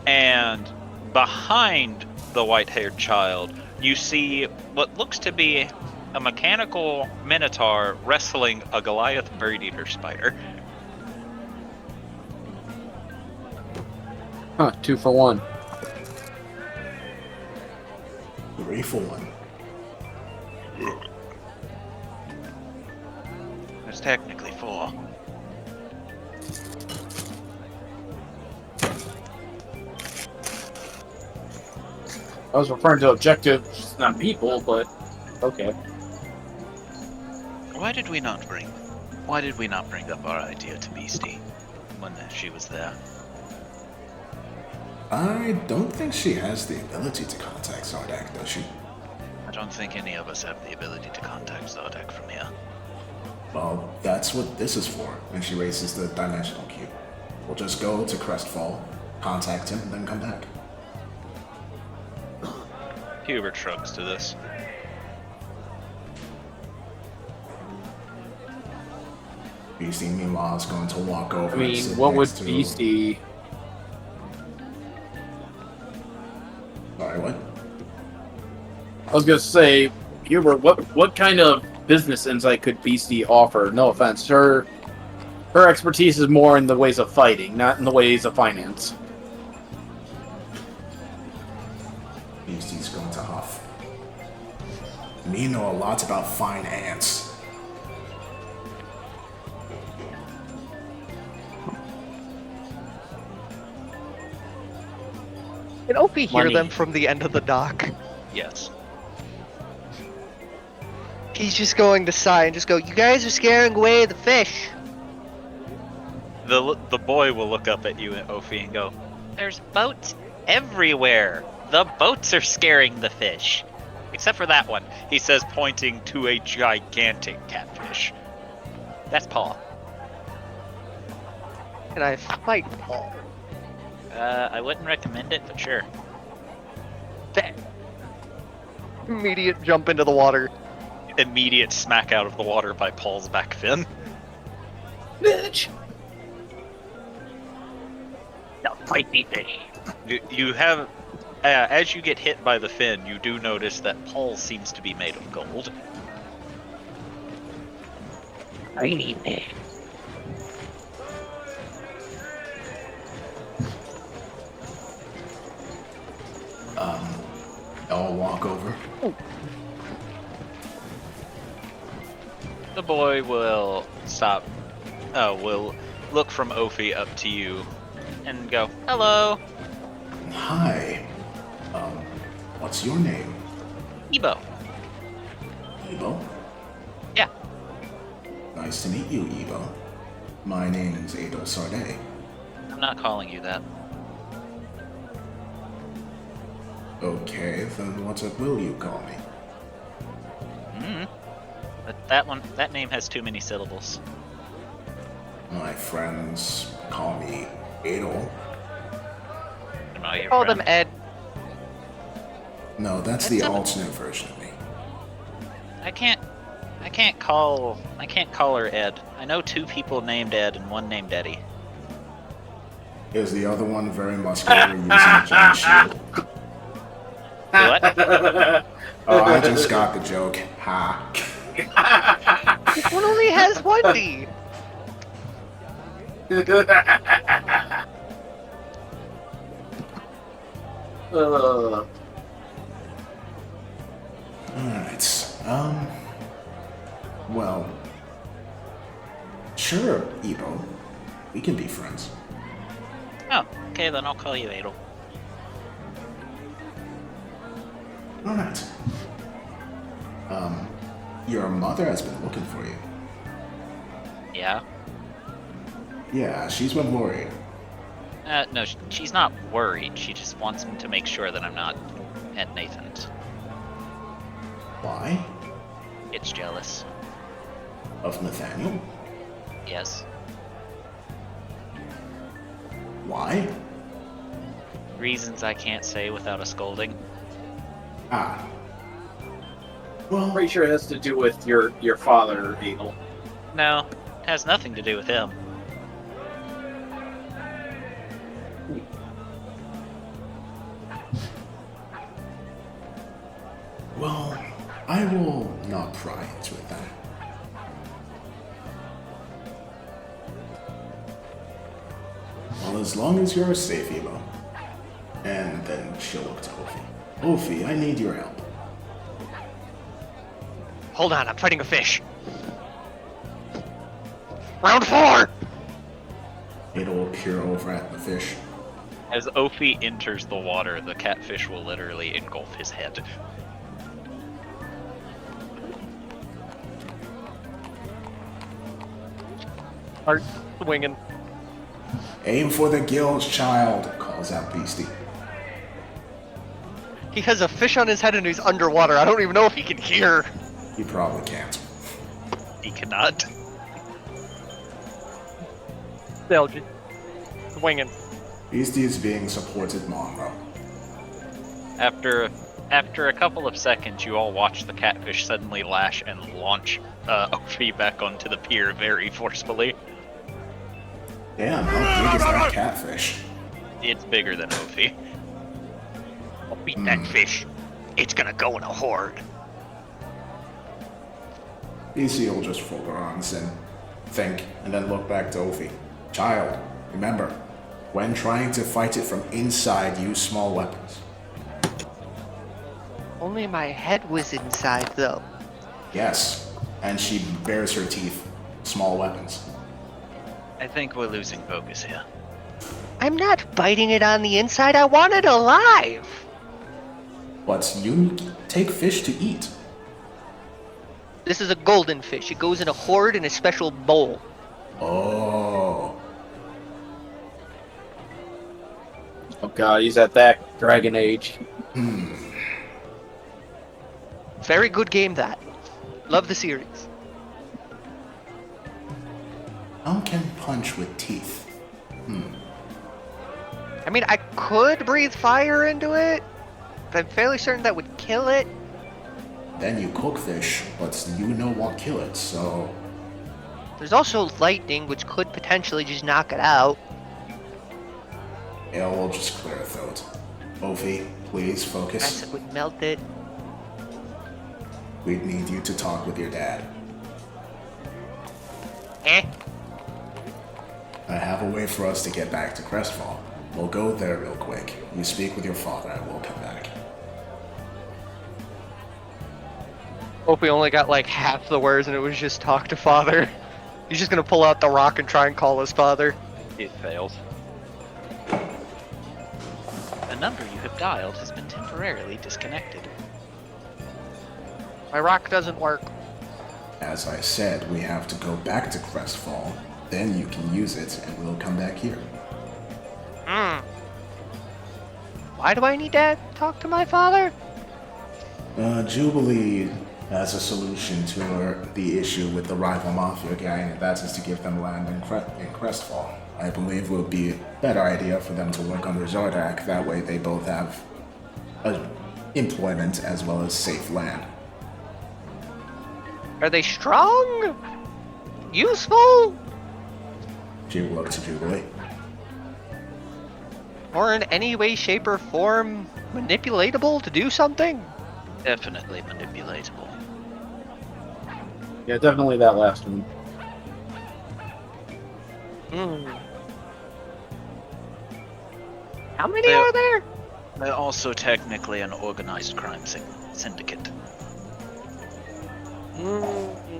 and behind the white-haired child, you see what looks to be a mechanical minotaur wrestling a Goliath bird-eater spider. Huh, 2 for 1. 3 for 1. There's technically 4. I was referring to objectives, not people, but okay. Why did we not bring up our idea to Beastie when she was there? I don't think she has the ability to contact Zardak, does she? I don't think any of us have the ability to contact Zardak from here. Well, that's what this is for. And she raises the dimensional cube. We'll just go to Crestfall, contact him, and then come back. Hubert shrugs to this. Beastie, meanwhile, is going to walk over. I and mean, sit what would next to- Beastie... Sorry, what? I was gonna say, Hubert, what kind of business insight could Beastie offer? No offense, her expertise is more in the ways of fighting, not in the ways of finance. Beastie's going to huff. Me know a lot about fine ants. Can Opie hear Money. them from the end of the dock? Yes. He's just going to sigh and just go, "You guys are scaring away the fish." The boy will look up at you, Ophi, and go, "There's boats everywhere. The boats are scaring the fish. Except for that one," he says, pointing to a gigantic catfish. That's Paul. And I fight Paul. I wouldn't recommend it, but sure. Immediate jump into the water. Immediate smack out of the water by Paul's back fin. Bitch! Don't fight me, fish. You have, as you get hit by the fin, you do notice that Paul seems to be made of gold. Tiny fish. I'll walk over. The boy will stop. Will look from Ophi up to you and go, "Hello, Hi. What's your name? Ebo." Ebo? Yeah. Nice to meet you, Ebo. My name's Adol Sarday. I'm not calling you that. Okay, then what will you call me? But that name has too many syllables. My friends call me Adol. Am I your Call friend? them Ed. No, that's the alternate version of me. I can't call her Ed. I know 2 people named Ed and 1 named Eddie. Is the other one very muscular using a giant shield? What? Oh, I just got the joke. Ha. This one only has 1D. Alright, well, sure, Ebo. We can be friends. Oh, okay, then I'll call you Adel. Alright. Your mother has been looking for you. Yeah? Yeah, she's been worried. No, she's not worried. She just wants me to make sure that I'm not at Nathan's. Why? It's jealous. Of Nathaniel? Yes. Why? Reasons I can't say without a scolding. Ah. Well, Pretty sure it has to do with your father, Adol. No, it has nothing to do with him. well, I will not pry into it then. Well, as long as you're safe, Ebo. And then she'll look to Ophi. Ophi, I need your help. Hold on, I'm fighting a fish. Round 4! It'll peer over at the fish. As Ophi enters the water, the catfish will literally engulf his head. Start swinging. Aim for the gills, child, calls out Beastie. He has a fish on his head and he's underwater. I don't even know if he can hear. He probably can't. He cannot. Still, just swinging. Beastie is being supported Monroe. After a couple of seconds, you all watch the catfish suddenly lash and launch Ophi back onto the pier very forcefully. Damn, how big is that catfish? It's bigger than Ophi. I'll beat that fish. It's gonna go in a horde. Beastie will just fold her arms and think, and then look back to Ophi. Child, remember, when trying to fight it from inside, use small weapons. Only my head was inside, though. Yes, and she bares her teeth. Small weapons. I think we're losing focus here. I'm not biting it on the inside. I want it alive. But you take fish to eat. This is a golden fish. It goes in a horde in a special bowl. Oh. Oh god, he's at that Dragon Age. Very good game, that. Love the series. How can punch with teeth? I mean, I could breathe fire into it, but I'm fairly certain that would kill it. Then you cook fish, but you know what kill it, so... There's also lightning, which could potentially just knock it out. Ale will just clear a throat. Ophi, please focus. Acid would melt it. We need you to talk with your dad. Eh? I have a way for us to get back to Crestfall. We'll go there real quick. You speak with your father, I will come back. Hope we only got like half the words and it was just talk to father. He's just gonna pull out the rock and try and call his father. It fails. The number you have dialed has been temporarily disconnected. My rock doesn't work. As I said, we have to go back to Crestfall. Then you can use it, and we'll come back here. Why do I need to talk to my father? Jubilee has a solution to the issue with the rival Mafia gang, and that is to give them land in Crestfall. I believe it would be a better idea for them to work under Zardak. That way they both have employment as well as safe land. Are they strong? Useful? She will look to Jubilee. Or in any way, shape, or form manipulatable to do something? Definitely manipulatable. Yeah, definitely that last one. How many are there? They're also technically an organized crime syndicate.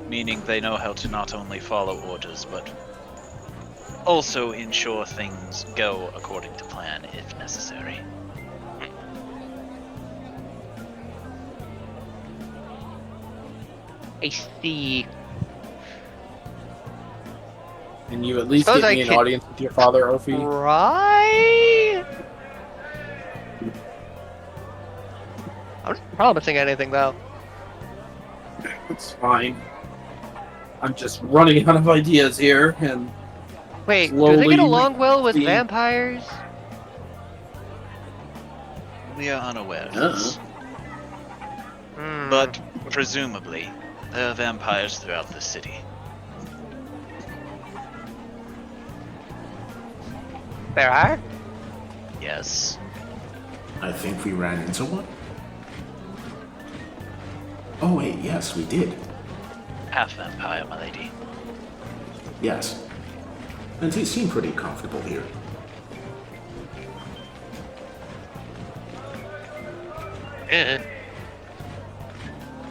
Meaning they know how to not only follow orders, but also ensure things go according to plan if necessary. I see. Can you at least Suppose get I me an could- audience with your father, Ophi? Right? I'm not promising anything though. It's fine. I'm just running out of ideas here, and Wait, do they get slowly along well with see- vampires? We are unaware of Uh-huh. this, Hmm. but presumably there are vampires throughout the city. There are? Yes. I think we ran into one. Oh wait, yes, we did. Half vampire, my lady. Yes. And he seemed pretty comfortable here.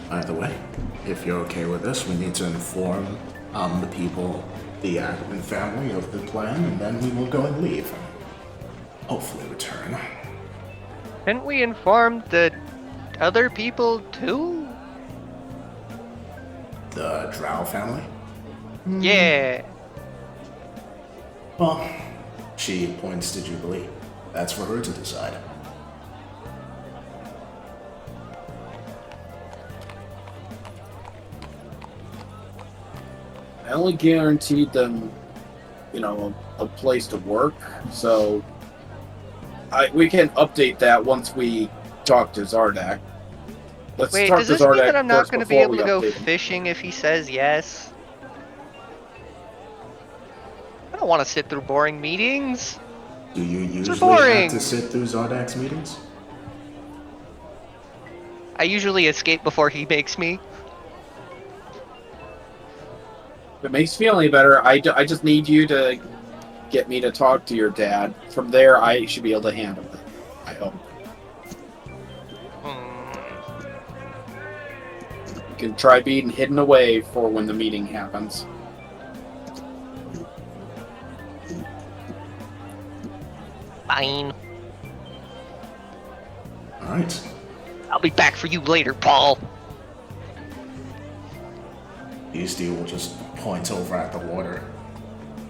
Either way, if you're okay with this, we need to inform the people, the admin family of the plan, and then we will go and leave. Hopefully return. Didn't we inform the other people too? The Drow family? Yeah. Well, she points to Jubilee. That's for her to decide. I only guaranteed them, a place to work. So we can update that once we talk to Zardak. Let's Wait, talk does to this mean Zardak that I'm not first going to be before able we to go update him. fishing if he says yes? I don't want to sit through boring meetings. Do you usually boring. have to sit through Zardak's meetings? I usually escape before he makes me. If it makes you feel any better, I just need you to get me to talk to your dad. From there, I should be able to handle it. I hope. You can try being hidden away for when the meeting happens. Fine. Alright. I'll be back for you later, Paul. Beastie will just point over at the water,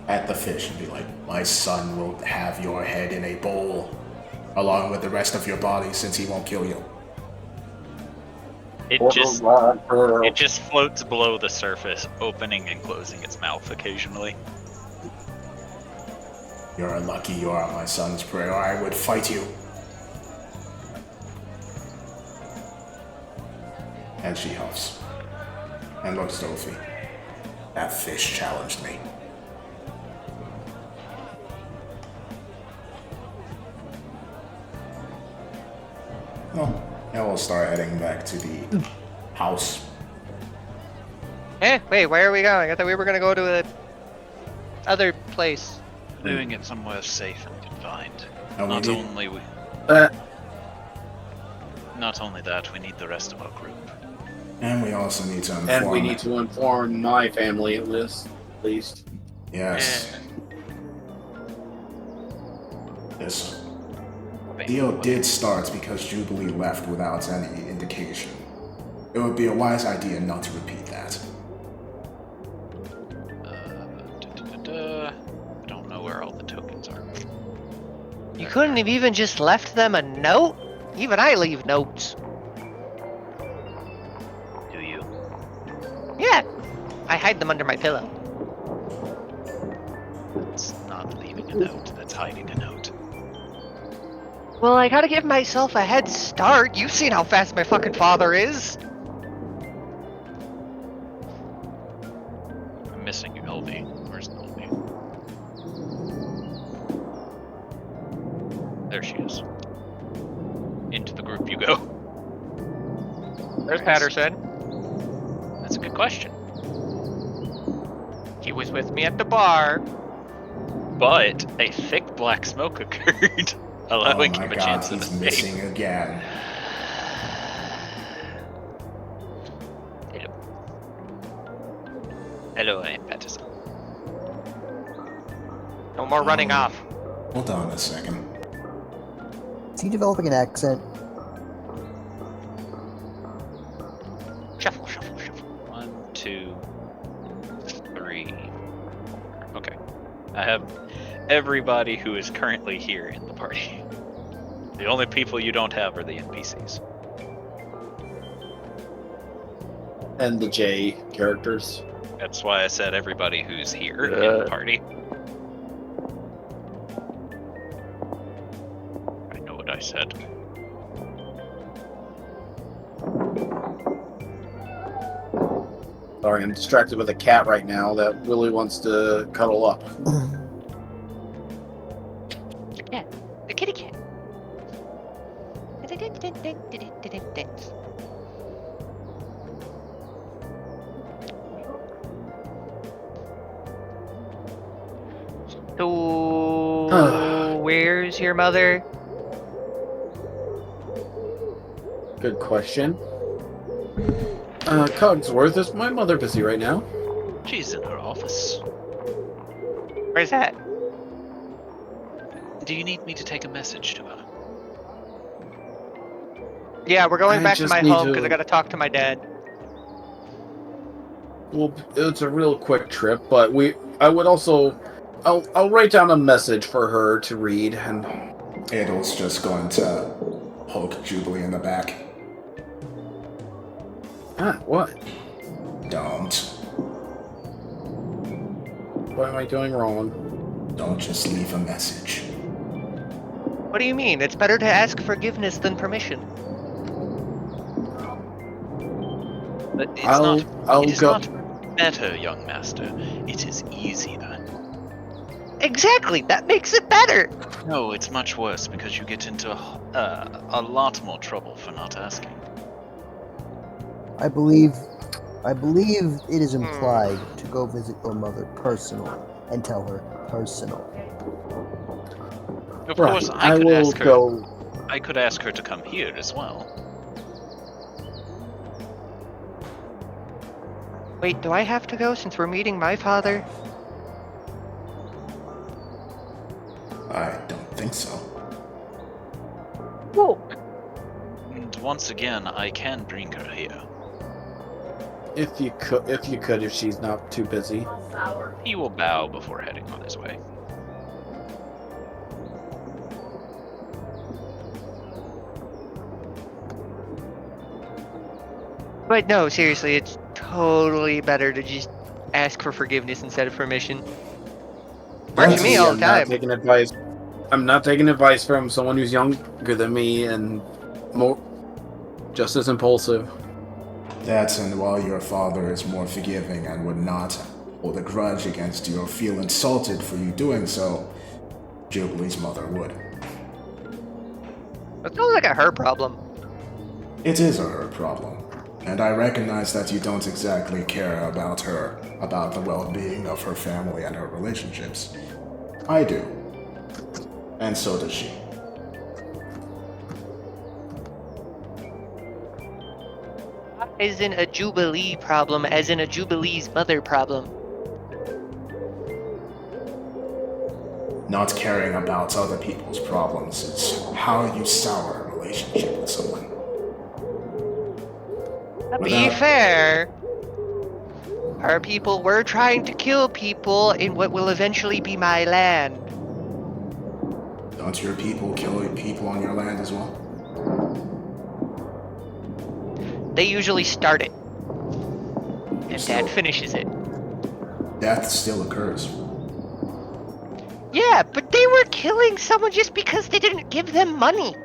at the fish, and be like, my son will have your head in a bowl, along with the rest of your body, since he won't kill you. It just floats below the surface, opening and closing its mouth occasionally. You're lucky you are my son's prey, or I would fight you. And she huffs. And looks to Ophi. That fish challenged me. Well, now we'll start heading back to the house. Wait, where are we going? I thought we were gonna go to the other place. Doing it somewhere safe and confined. And Not we need- only Not only that, we need the rest of our group. And we also need to inform. And we need to inform my family of this, at least. Yes. This deal did start because Jubilee left without any indication. It would be a wise idea not to repeat that. I don't know where all the tokens are. You couldn't have even just left them a note? Even I leave notes. Do you? Yeah. I hide them under my pillow. That's not leaving a note. That's hiding a note. Well, I gotta give myself a head start. You've seen how fast my fucking father is. I'm missing LV. Where's LV? There she is. Into the group you go. There's Patterson. That's a good question. He was with me at the bar. But a thick black smoke occurred, allowing Oh my him a god, chance of he's escape. missing again. Hello. Hello, I'm Patterson. No more running off. Hold on a second. Is he developing an accent? Shuffle, shuffle, shuffle. 1, 2, 3. Okay. I have everybody who is currently here in the party. The only people you don't have are the NPCs. And the J characters. That's why I said everybody who's here in the party. I know what I said. Sorry, I'm distracted with a cat right now that really wants to cuddle up. The cat. The kitty cat. So, where's your mother? Good question. Cogsworth, is my mother busy right now? She's in her office. Where's that? Do you need me to take a message to her? Yeah, we're going I back to just my need home to- because I gotta talk to my dad. Well, it's a real quick trip, but I would also... I'll write down a message for her to read, and... Adel's just going to poke Jubilee in the back. What? Don't. What am I doing wrong? Don't just leave a message. What do you mean? It's better to ask forgiveness than permission. But it's I'll it is go... not better, young master. It is easier. Exactly, that makes it better. No, it's much worse because you get into a lot more trouble for not asking. I believe it is implied to go visit your mother personally and tell her personally. Of Right, course, I will go... I could ask her to come here as well. Wait, do I have to go since we're meeting my father? I don't think so. Whoa. And once again, I can bring her here. If you could, if she's not too busy. He will bow before heading on his way. But no, seriously, it's totally better to just ask for forgiveness instead of permission. Works for me all the I'm not time. taking advice. I'm not taking advice from someone who's younger than me and more just as impulsive. That's and while your father is more forgiving and would not hold a grudge against you or feel insulted for you doing so, Jubilee's mother would. It sounds like a her problem. It is a her problem, and I recognize that you don't exactly care about her, about the well-being of her family and her relationships. I do. And so does she. Isn't a Jubilee problem, as in a Jubilee's mother problem. Not caring about other people's problems is how you sour a relationship with someone. To be Without- fair, our people were trying to kill people in what will eventually be my land. Don't your people kill people on your land as well? They usually start it, and Still- Dad finishes it. Death still occurs. Yeah, but they were killing someone just because they didn't give them money.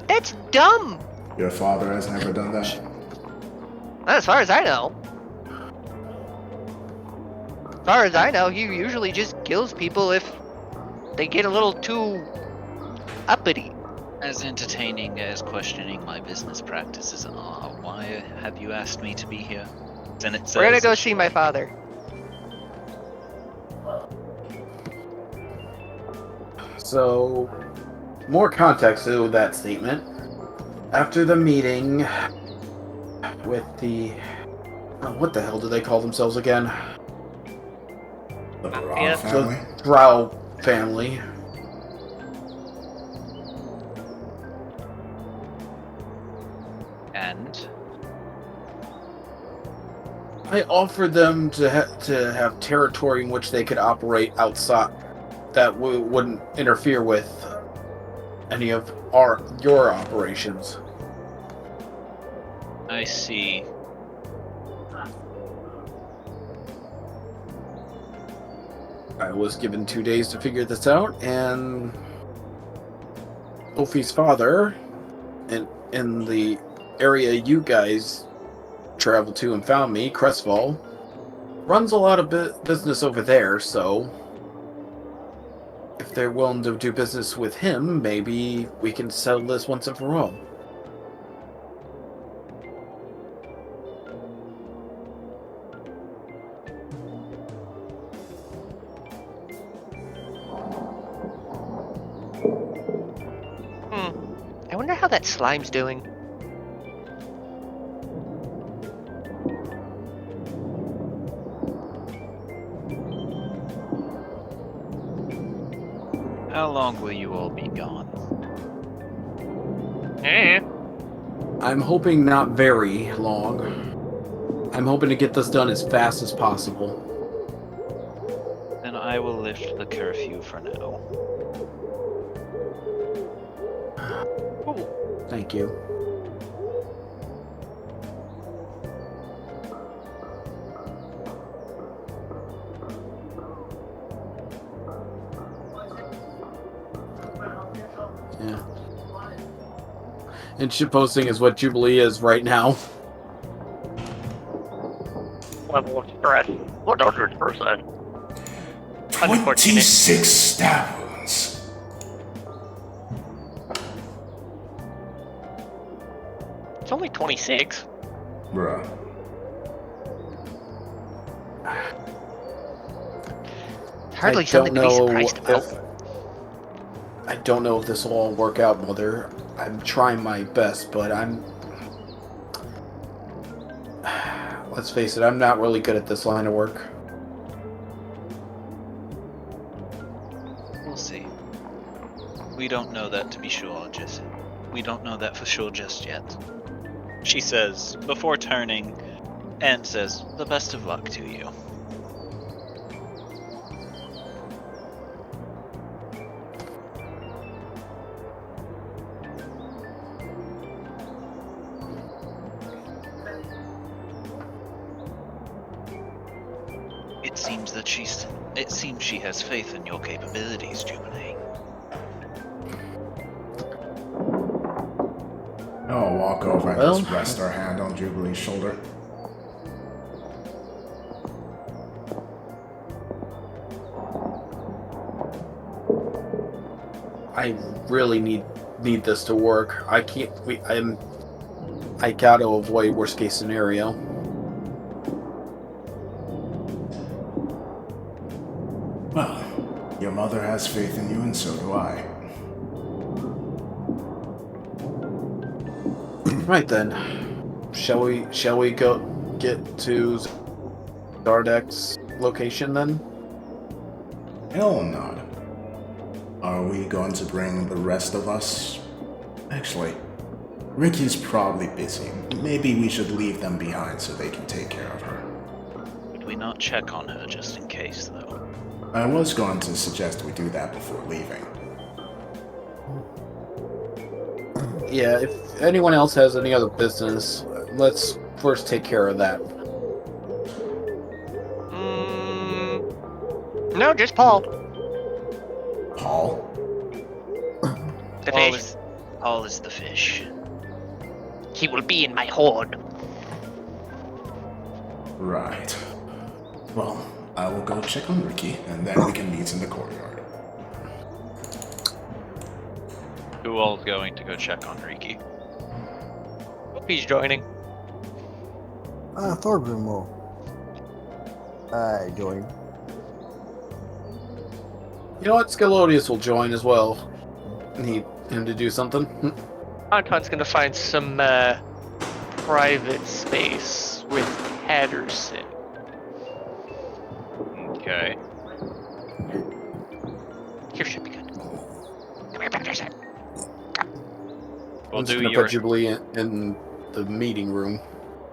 That's dumb. Your father has never done that. As far as I know. As far as I know, he usually just kills people if they get a little too uppity. As entertaining as questioning my business practices are, why have you asked me to be here? And it We're gonna says go that see you- my father. So, more context to that statement. After the meeting with the... what the hell do they call themselves again? The Baron Yeah. family? Drow family. And I offered them to have territory in which they could operate outside that wouldn't interfere with any of your operations. I see. I was given 2 days to figure this out, and Ophi's father, in the area you guys traveled to and found me, Crestfall, runs a lot of business over there, so if they're willing to do business with him, maybe we can settle this once and for all. I wonder how that slime's doing. How long will you all be gone? I'm hoping not very long. I'm hoping to get this done as fast as possible. Then I will lift the curfew for now. Thank you. Yeah. And shitposting is what Jubilee is right now. Level of stress, 100%. 26 stab wounds. It's only 26. Bruh. Hardly something to be surprised about. I don't know if this will all work out, Mother. I'm trying my best, but let's face it, I'm not really good at this line of work. We'll see. We don't know that to be sure, just we don't know that for sure just yet. She says before turning and says, "The best of luck to you." It seems she has faith in your capabilities, Jubilee. I'll walk over and Well- just rest our hand on Jubilee's shoulder. I really need this to work. I can't. I gotta avoid worst case scenario. Well, your mother has faith in you, and so do I. Right then. Shall we go get to Zardek's location then? Hell no. Are we going to bring the rest of us? Actually, Ricky's probably busy. Maybe we should leave them behind so they can take care of her. Would we not check on her just in case, though? I was going to suggest we do that before leaving. Yeah, if anyone else has any other business, let's first take care of that. No, just Paul. Paul? The Paul fish. Paul is the fish. He will be in my hoard. Right. Well, I will go check on Ricky, and then we can meet in the courtyard. Who all's going to go check on Riki? Hope he's joining. Thorgrim will join. You know what? Scalodius will join as well. Need him to do something. Anton's gonna find some private space with Patterson. Okay. Here should be good. Come here, Patterson. We'll I'm just do gonna your put Jubilee in the meeting room.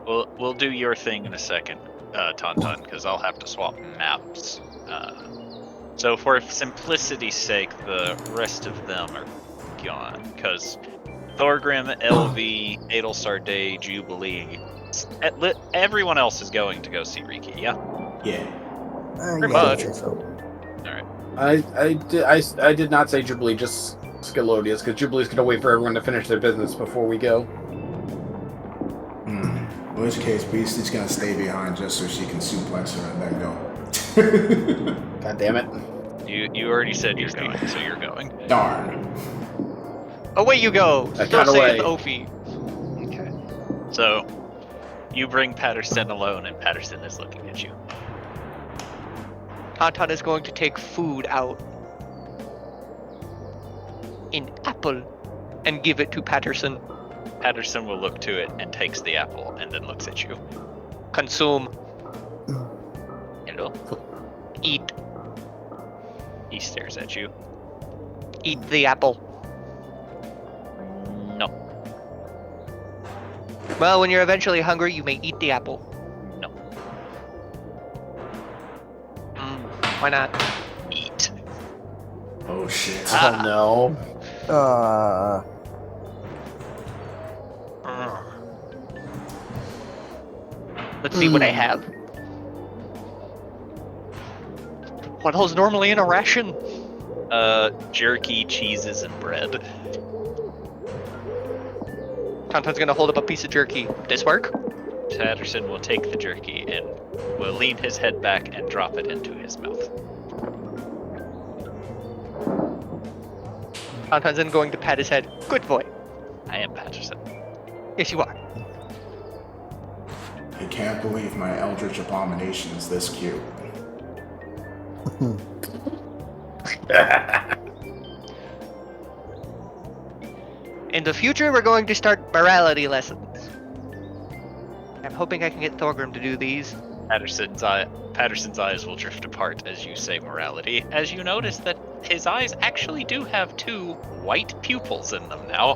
we'll do your thing in a second, Tauntaun, because I'll have to swap maps. So for simplicity's sake, the rest of them are gone, because Thorgrim, LV, Adelsar Day, Jubilee, everyone else is going to go see Riki, yeah? Yeah. Pretty Yeah, much. I'd say so. I did not say Jubilee, just Scalodius, because Jubilee's gonna wait for everyone to finish their business before we go. In which case, Beastie's gonna stay behind just so she can suplex her and then go. God damn it. You already said you're going, so you're going. Darn. Away you go. That Still kinda saying way. Ophi. Okay. So, you bring Patterson alone, and Patterson is looking at you. Tauntaun is going to take food out. An apple. And give it to Patterson. Patterson will look to it and takes the apple, and then looks at you. Consume. Hello? Eat. He stares at you. Eat the apple. No. Well, when you're eventually hungry, you may eat the apple. No. Why not? Eat. Oh shit. Oh no. Let's see what I have. What else normally in a ration? Jerky, cheeses, and bread. Tauntaun's gonna hold up a piece of jerky. This work? Patterson will take the jerky and will lean his head back and drop it into his mouth. Tauntaun's then going to pat his head. Good boy. I am Patterson. Yes, you are. I can't believe my Eldritch Abomination is this cute. In the future, we're going to start morality lessons. I'm hoping I can get Thorgrim to do these. Patterson's eyes will drift apart as you say morality, as you notice that his eyes actually do have 2 white pupils in them now.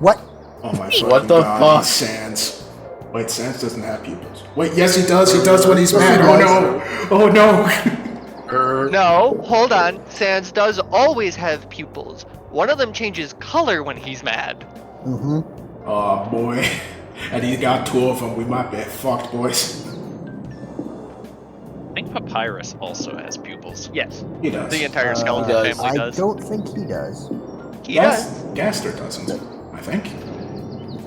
What? Oh my fucking What the god, fuck? Sans. Wait, Sans doesn't have pupils. Wait, yes he does. He does when he's Yes, mad. he Oh does. no. Oh no. No, hold on. Sans does always have pupils. One of them changes color when he's mad. Mm-hmm. Oh boy. And he's got 2 of them. We might be fucked, boys. I think Papyrus also has pupils. Yes, He does. the entire skeleton does. family I does. don't think he does. He does. Gaster doesn't, I think.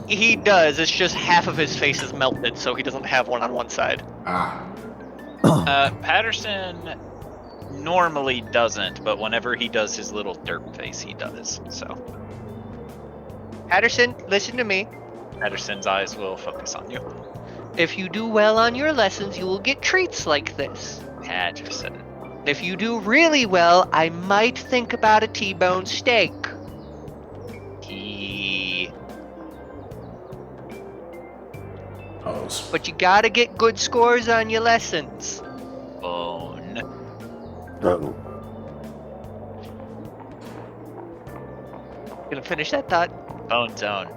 He does. It's just half of his face is melted, so he doesn't have one on one side. Ah. Patterson normally doesn't, but whenever he does his little derp face, he does. So Patterson, listen to me. Patterson's eyes will focus on you. If you do well on your lessons, you will get treats like this. Patterson. If you do really well, I might think about a T-bone steak. He Hose. But you gotta get good scores on your lessons. Bone. Oh. Gonna finish that thought. Bone zone.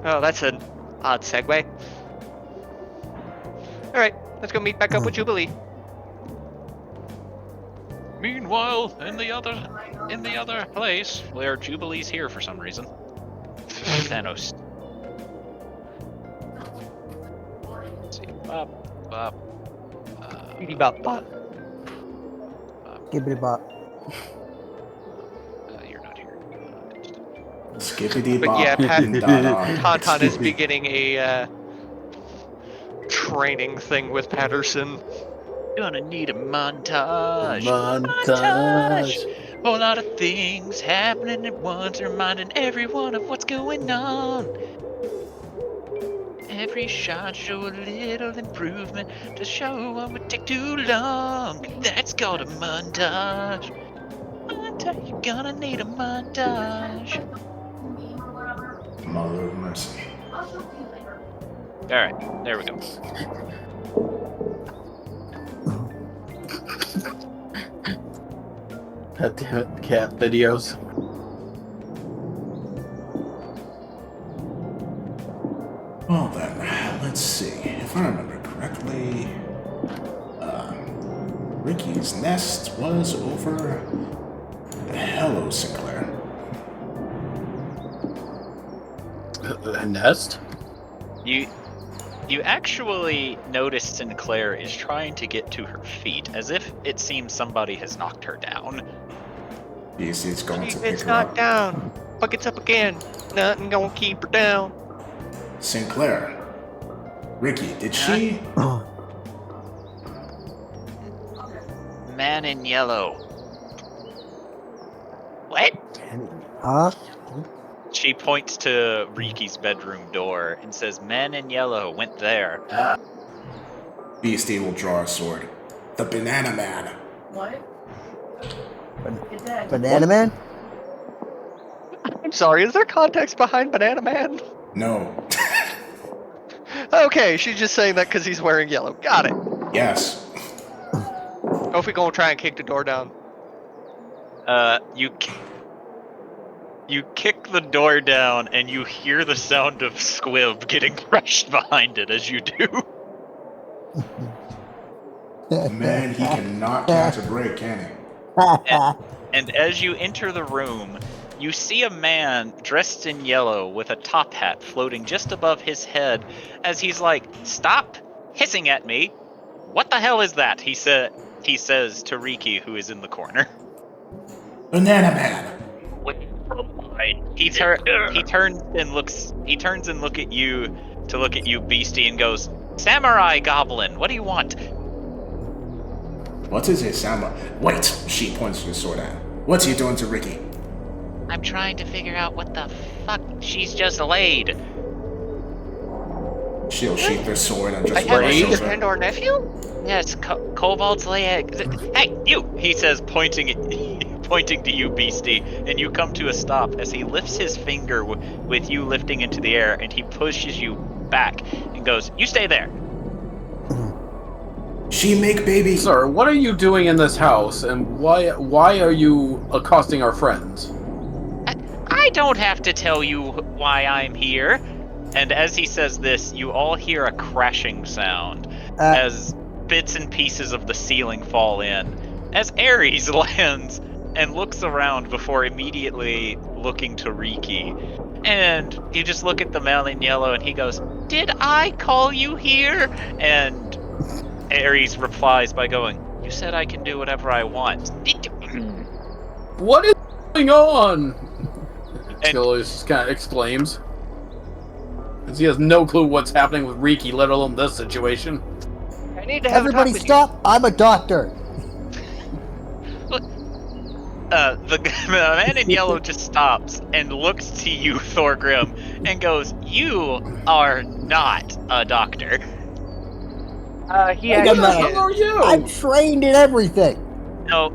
Oh, that's an odd segue. Alright, let's go meet back up with Jubilee. Meanwhile, in the other place, where Jubilee's here for some reason. Thanos. Let's see. Bop, bop. Beady bop bop. Gibbity bop. You're not here. Skippity But bop. yeah, Pat- Dada. Tauntaun is beginning a training thing with Patterson. Gonna need a montage. Montage. Whole lot of things happening at once, reminding everyone of what's going on. Every shot show a little improvement to show what would take too long. That's called a montage. Montage, you're gonna need a montage. Mother of mercy. Alright, there we go. God damn it, cat videos. Well then, let's see. If I remember correctly, Ricky's nest was over. Hello, Sinclair. A nest? You actually notice Sinclair is trying to get to her feet, as if it seems somebody has knocked her down. He's going to pick It's her knocked up. down. Buckets up again. Nothing gonna keep her down. Sinclair. Ricky, did she? Man in yellow. What? Huh? She points to Riki's bedroom door and says, "Man in yellow went there." Beastie will draw a sword. The Banana Man. Banana Man? I'm sorry, is there context behind Banana Man? No. Okay, she's just saying that because he's wearing yellow. Got it. Yes. Kofi gonna try and kick the door down. You kick the door down and you hear the sound of Squib getting crushed behind it as you do. Man, he cannot catch a break, can he? And as you enter the room, you see a man dressed in yellow with a top hat floating just above his head as he's like, "Stop hissing at me. What the hell is that?" He says to Riki, who is in the corner. Banana Man. He turns and looks at you, Beastie, and goes, "Samurai Goblin, what do you want?" What is a samba? Wait! She points her sword at him. What's he doing to Ricky? I'm trying to figure out what the fuck she's just laid. She'll sheath her sword and I just have rush a over. friend or nephew? Yes, Kobold's lay eggs. "Hey, you!" he says, pointing to you, Beastie, and you come to a stop as he lifts his finger with you lifting into the air, and he pushes you back and goes, "You stay there." She make baby. Sir, what are you doing in this house, and why are you accosting our friends? I don't have to tell you why I'm here. And as he says this, you all hear a crashing sound as bits and pieces of the ceiling fall in, as Ares lands and looks around before immediately looking to Riki. And you just look at the man in yellow and he goes, "Did I call you here?" And Ares replies by going, "You said I can do whatever I want." What is going on? And- Achilles just kind of exclaims. Because he has no clue what's happening with Riki, let alone this situation. I need to have Everybody a talk with stop! I'm a doctor! The man in yellow just stops and looks to you, Thorgrim, and goes, "You are not a doctor." you. He Wait a actually minute. Who is. are you? I'm trained in everything! No.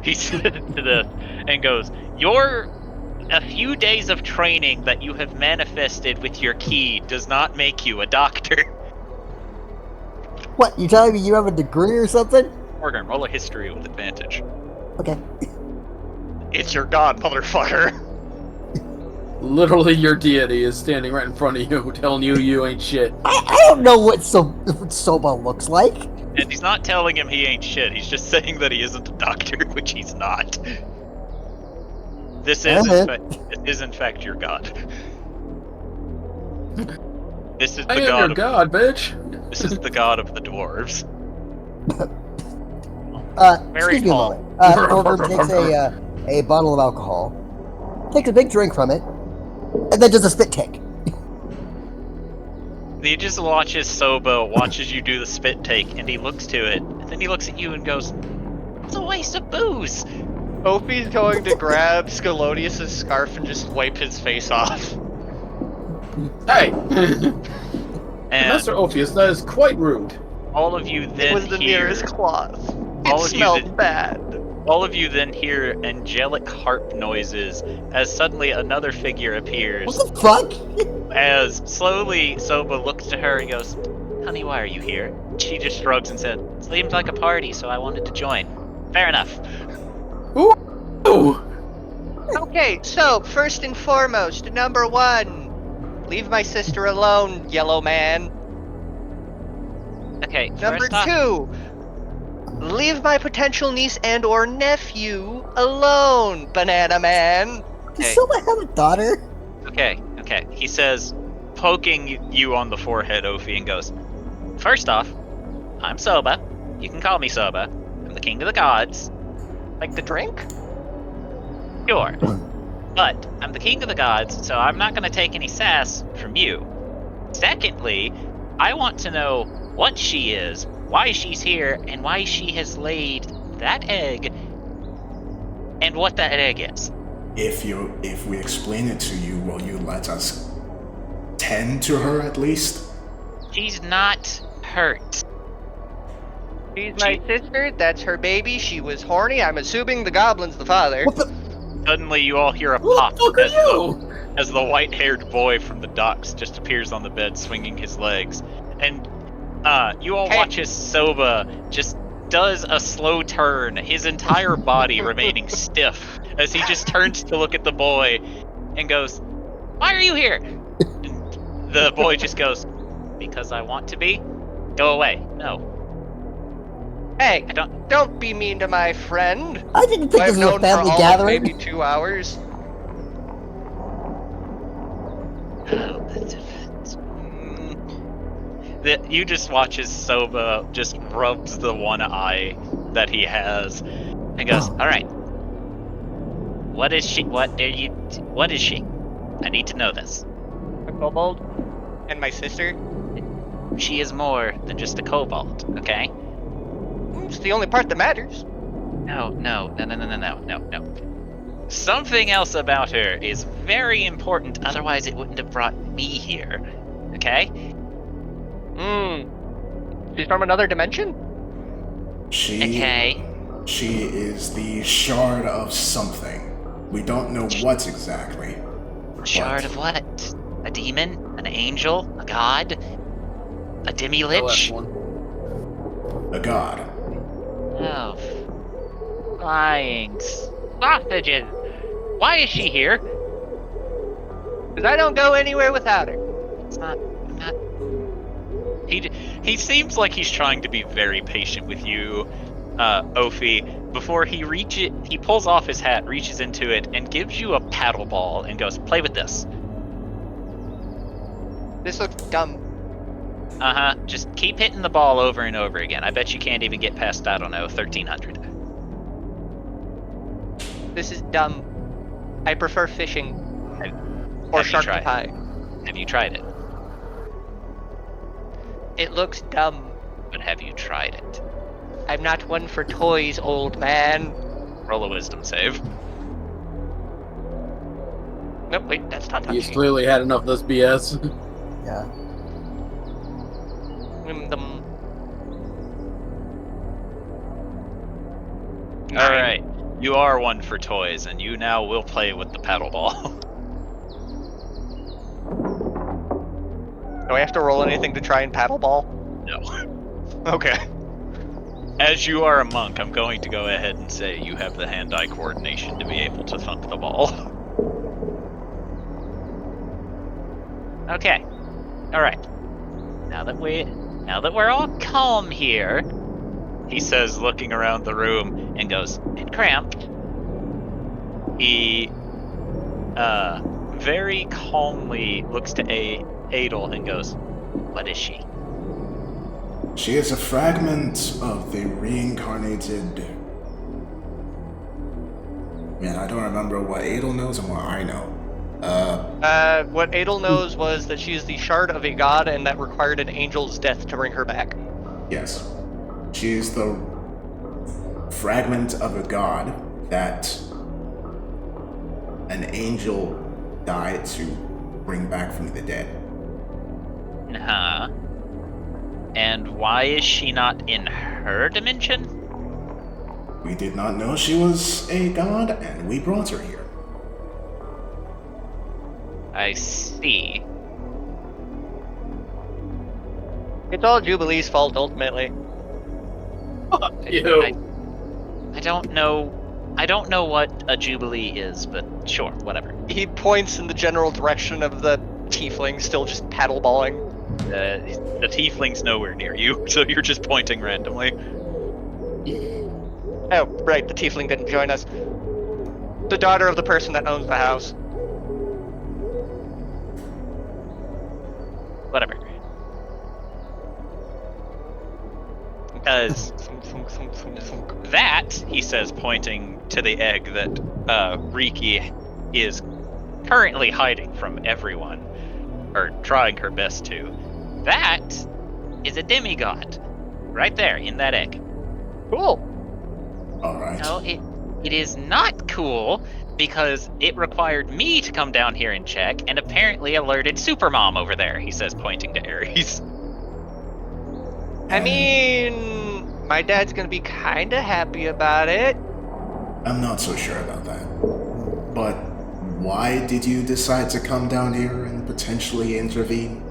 He said to this and goes, "You're A few days of training that you have manifested with your key does not make you a doctor. What, you telling me you have a degree or something? Morgan, roll a history with advantage. Okay. It's your god, motherfucker. Literally, your deity is standing right in front of you, telling you you ain't shit. I don't know what Soba looks like. And he's not telling him he ain't shit. He's just saying that he isn't a doctor, which he's not. This is in fact your god. This is the I am god your of god, bitch. This is the god of the dwarves. Very Excuse me a tall. moment. Orgrim takes a bottle of alcohol, takes a big drink from it, and then does a spit take. He just watches Soba, watches you do the spit take, and he looks to it, and then he looks at you and goes, "It's a waste of booze." Opie's going to grab Scalonius' scarf and just wipe his face off. Hey, And Master Ophius, that is quite rude. all of you It then was the hear, nearest cloth. all It of you smelled then- bad. all of you then hear angelic harp noises as suddenly another figure appears. What the fuck? As slowly Soba looks to her and goes, "Honey, why are you here?" She just shrugs and said, "It seemed like a party, so I wanted to join." Fair enough. Ooh. Okay, so first and foremost, number one, leave my sister alone, yellow man. Okay, Number first off, two, leave my potential niece and or nephew alone, banana man. Does Hey. Soba have a daughter? Okay. He says, poking you on the forehead, Ophi, and goes, "First off, I'm Soba. You can call me Soba. I'm the king of the gods. Like the drink? Sure. But I'm the king of the gods, so I'm not going to take any sass from you. Secondly, I want to know what she is, why she's here, and why she has laid that egg, and what that egg is." If we explain it to you, will you let us tend to her at least? She's not hurt. She's my sister, that's her baby, she was horny, I'm assuming the goblin's the father. What the? Suddenly, you all hear a Who pop the fuck are you? as the white-haired boy from the docks just appears on the bed, swinging his legs, and you all Hey. watch as Soba just does a slow turn, his entire body remaining stiff, as he just turns to look at the boy and goes, "Why are you here?" And the boy just goes, "Because I want to be. Go away. No, Hey, I don't." don't be mean to my friend. I didn't think I've this was a known for family all of gathering. maybe 2 hours. You just watch as Soba just rubs the one eye that he has and goes, Oh. "All right. What is she? What is she? I need to know this. A kobold? And my sister? She is more than just a kobold, okay? It's the only part that matters. No. Something else about her is very important, otherwise it wouldn't have brought me here, okay? She's from another dimension? Okay. She is the shard of something. We don't know what exactly. Shard of what? A demon? An angel? A god? A demi-lich? A god. Oh, flying sausages! Why is she here? Because I don't go anywhere without her. It's not. I'm not. He seems like he's trying to be very patient with you, Ophi. Before he pulls off his hat, reaches into it, and gives you a paddle ball and goes, "Play with this." This looks dumb. Just keep hitting the ball over and over again. I bet you can't even get past, I don't know, 1300. This is dumb. I prefer fishing. Or Have you shark tried? pie. Have you tried it? It looks dumb. But have you tried it? I'm not one for toys, old man. Roll a wisdom save. Nope, wait, that's not He's touching. clearly had enough of this BS. Yeah. Alright. You are one for toys, and you now will play with the paddle ball. Do I have to roll anything to try and paddle ball? No. Okay. As you are a monk, I'm going to go ahead and say you have the hand-eye coordination to be able to thunk the ball. Okay. All right. Now that we're all calm here, He says, looking around the room, and goes, and cramped. he very calmly looks to Adel and goes, What is she? She is a fragment of the reincarnated. Man, I don't remember what Adel knows and what I know. What Adel knows was that she is the shard of a god, and that required an angel's death to bring her back. Yes. She is the fragment of a god that an angel died to bring back from the dead. Huh? And why is she not in her dimension? We did not know she was a god, and we brought her here. I see. It's all Jubilee's fault, ultimately. You. I don't know. I don't know what a jubilee is, but sure, whatever. He points in the general direction of the tiefling, still just paddleballing. the tiefling's nowhere near you, so you're just pointing randomly. Oh, right, the tiefling didn't join us. The daughter of the person that owns the house. Whatever. As that, he says, pointing to the egg that Riki is currently hiding from everyone, or trying her best to. That is a demigod. Right there, in that egg. Cool. Alright. No, it is not cool, because it required me to come down here and check, and apparently alerted Supermom over there, he says, pointing to Aries. I mean, my dad's gonna be kinda happy about it. I'm not so sure about that. But why did you decide to come down here and potentially intervene?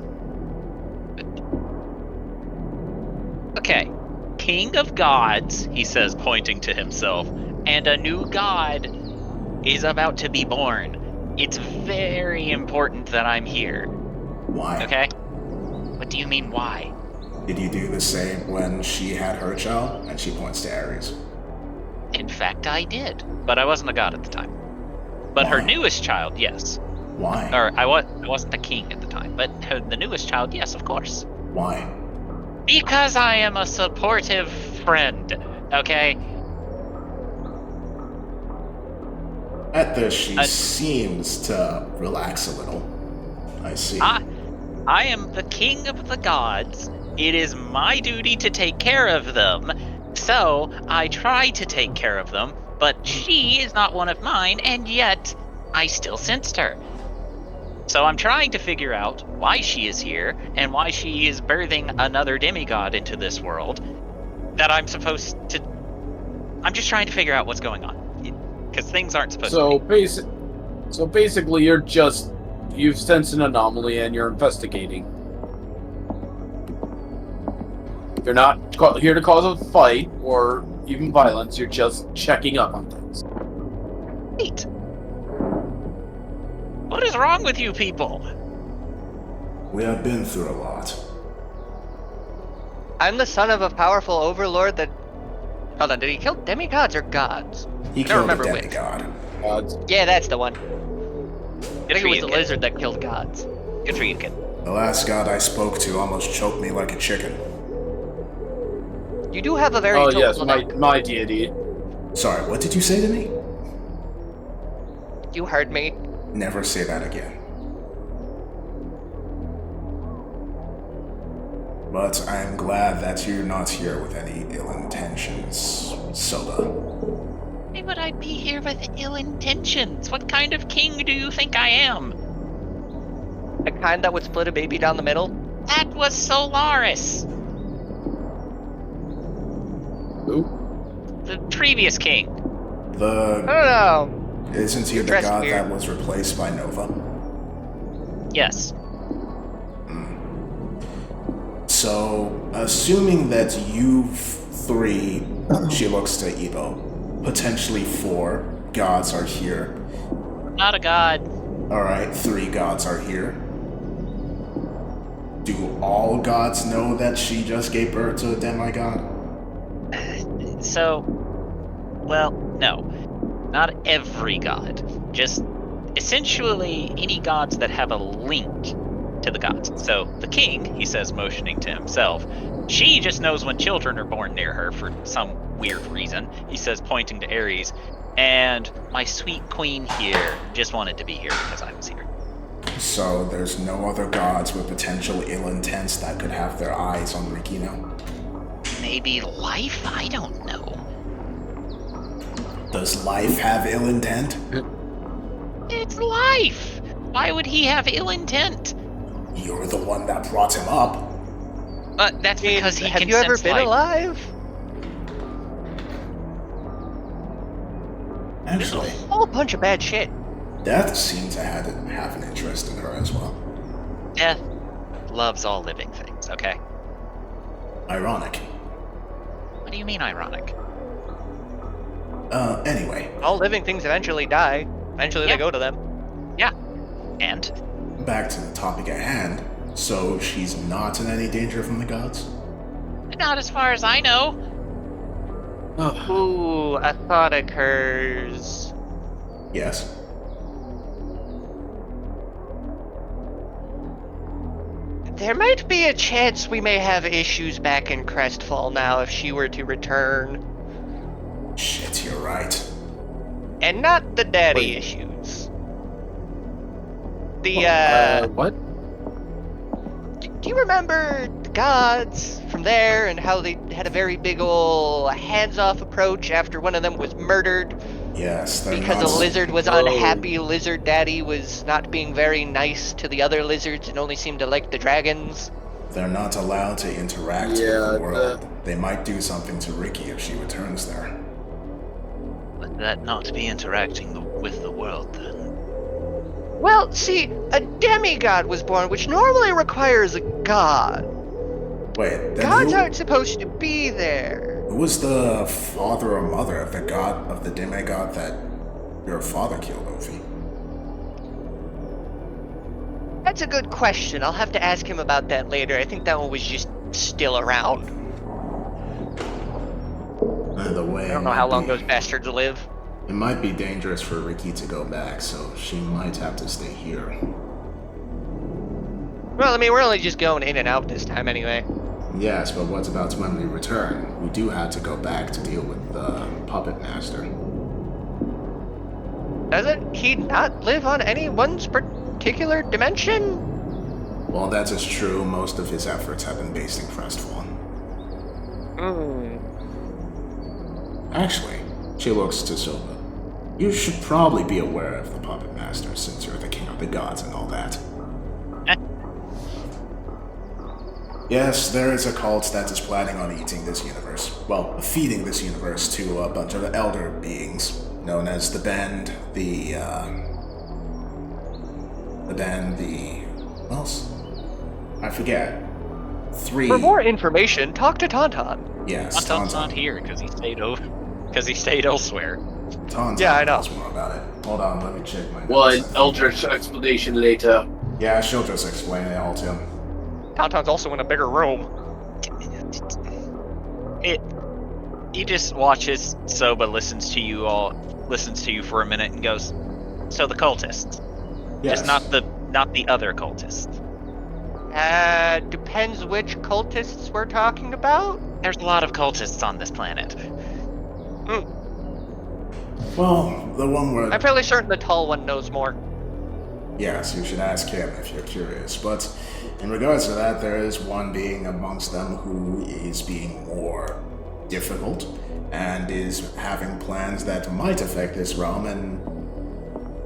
Okay, King of Gods, he says, pointing to himself, and a new god is about to be born. It's very important that I'm here, Why? okay? What do you mean, why? Did you do the same when she had her child? And she points to Ares. In fact, I did, but I wasn't a god at the time. But her Why? newest child, yes. Why? Or I wasn't a king at the time, but the newest child, yes, of course. Why? Because I am a supportive friend, okay? At this, she seems to relax a little. I see. I am the king of the gods. It is my duty to take care of them. So I try to take care of them, but she is not one of mine, and yet I still sensed her. So I'm trying to figure out why she is here and why she is birthing another demigod into this world that I'm supposed to... I'm just trying to figure out what's going on. Because things aren't supposed to be. So basically, you've sensed an anomaly and you're investigating. You're not here to cause a fight or even violence. You're just checking up on things. Wait. What is wrong with you people? We have been through a lot. I'm the son of a powerful overlord that... Hold on, did he kill demigods or gods? He I don't killed a remember which. demigod. Yeah, that's the one. I Good think for it was you, the kid. lizard that killed gods. Good for you, kid. The last god I spoke to almost choked me like a chicken. You do have a very Oh tall yes, neck. my deity. Sorry, what did you say to me? You heard me. Never say that again. But I'm glad that you're not here with any ill intentions, Soda. Why would I be here with ill intentions? What kind of king do you think I am? The kind that would split a baby down the middle. That was Solaris, Who? the previous king. I don't know. Isn't he You're the dressed god weird. that was replaced by Nova? Yes. So, assuming that you three, she looks to Ebo, potentially 4 gods are here. Not a god. Alright, 3 gods are here. Do all gods know that she just gave birth to a demigod? So, well, no. Not every god. Just essentially any gods that have a link to the gods. So the king, he says, motioning to himself, she just knows when children are born near her for some weird reason. He says, pointing to Ares, and my sweet queen here just wanted to be here because I was here. So there's no other gods with potential ill intents that could have their eyes on Rikino? Maybe life? I don't know. Does life have ill intent? It's life! Why would he have ill intent? You're the one that brought him up. But that's because he Have can you ever sense been life. alive? Actually, A whole bunch of bad shit. Death seems to have an interest in her as well. Death loves all living things, okay? Ironic. What do you mean ironic? Anyway, All living things eventually die. Eventually Yeah. they go to them. And? back to the topic at hand. So she's not in any danger from the gods? Not as far as I know. Ooh, a thought occurs. Yes. There might be a chance we may have issues back in Crestfall now if she were to return. Shit, you're right. And not the daddy Wait. issues. The, What? do you remember the gods from there and how they had a very big ol' hands-off approach after one of them was murdered Yes, they're because not. a lizard was Oh. unhappy? Lizard daddy was not being very nice to the other lizards and only seemed to like the dragons. They're not allowed to interact with Yeah, the world. They might do something to Ricky if she returns there. Would that not be interacting with the world then? Well, see, a demigod was born, which normally requires a god. Wait, then Gods who aren't supposed to be there. was the father or mother of the god of the demigod that your father killed, Ovi? That's a good question. I'll have to ask him about that later. I think that one was just still around. By the way, I don't know how long those bastards live. It might be dangerous for Ricky to go back, so she might have to stay here. Well, I mean, we're only just going in and out this time anyway. Yes, but what about when we return? We do have to go back to deal with the puppet master. Doesn't he not live on any one's particular dimension? While that is true, most of his efforts have been based in Crestfall. Actually, she looks to Silva. You should probably be aware of the puppet master since you're the king of the gods and all that. Yes, there is a cult that is planning on eating this universe. Well, feeding this universe to a bunch of elder beings known as the Bend, what else? I forget. 3. For more information, talk to Tauntaun. Yes, Tauntaun's Tauntaun. not here because he stayed over. Because he stayed elsewhere. Tauntaun Yeah, I know. knows more about it. Hold on, let me check my Well, an notes. eldritch explanation later. Yeah, she'll just explain it all to him. Tauntaun's also in a bigger room. He just watches Soba, listens to you for a minute and goes, so the cultists. Yes. Just not the other cultists. Depends which cultists we're talking about. There's a lot of cultists on this planet. Well, the one where... I'm fairly certain the tall one knows more. Yes, you should ask him if you're curious. But in regards to that, there is one being amongst them who is being more difficult and is having plans that might affect this realm and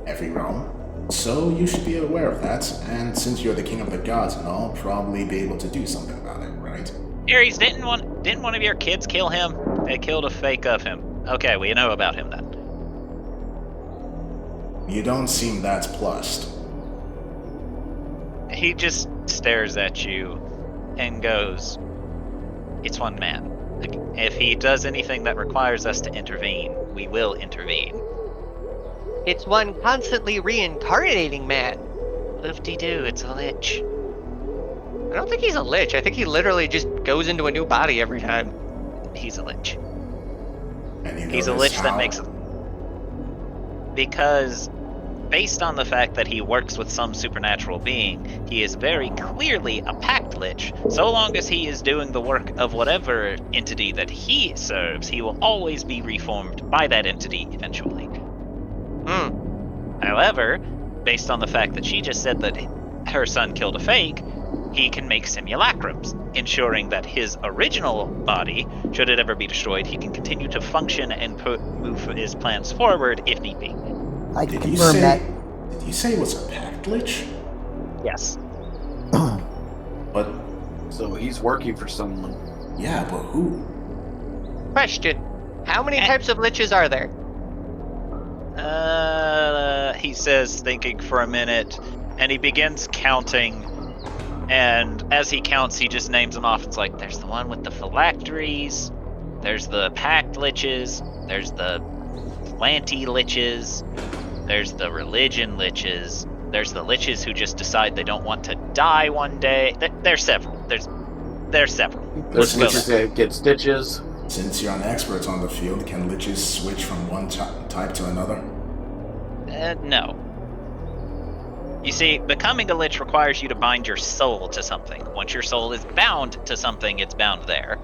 every realm. So you should be aware of that, and since you're the king of the gods and all, probably be able to do something about it, right? Ares, didn't one of your kids kill him? They killed a fake of him. Okay, we know about him then. You don't seem that plussed. He just stares at you and goes, "It's one man. Like, if he does anything that requires us to intervene, we will intervene." It's one constantly reincarnating man. Whoop-de-doo, it's a lich. I don't think he's a lich. I think he literally just goes into a new body every time. He's a lich. And you He's a notice lich that how- makes... Because, based on the fact that he works with some supernatural being, he is very clearly a pact lich. So long as he is doing the work of whatever entity that he serves, he will always be reformed by that entity eventually. However, based on the fact that she just said that her son killed a fake, he can make simulacrums, ensuring that his original body, should it ever be destroyed, he can continue to function and move his plans forward if need be. I can Did you confirm that. say it was a pact lich? Yes. But So he's working for someone. yeah, but who? Question. How many types of liches are there? He says, thinking for a minute, and he begins counting. And as he counts, he just names them off. It's like, there's the one with the phylacteries, there's the pact liches, there's the planty liches, there's the religion liches, there's the liches who just decide they don't want to die one day. There's several. There's several. There's Let's go liches that get stitches. Since you're an expert on the field, can liches switch from one type to another? No. You see, becoming a lich requires you to bind your soul to something. Once your soul is bound to something, it's bound there.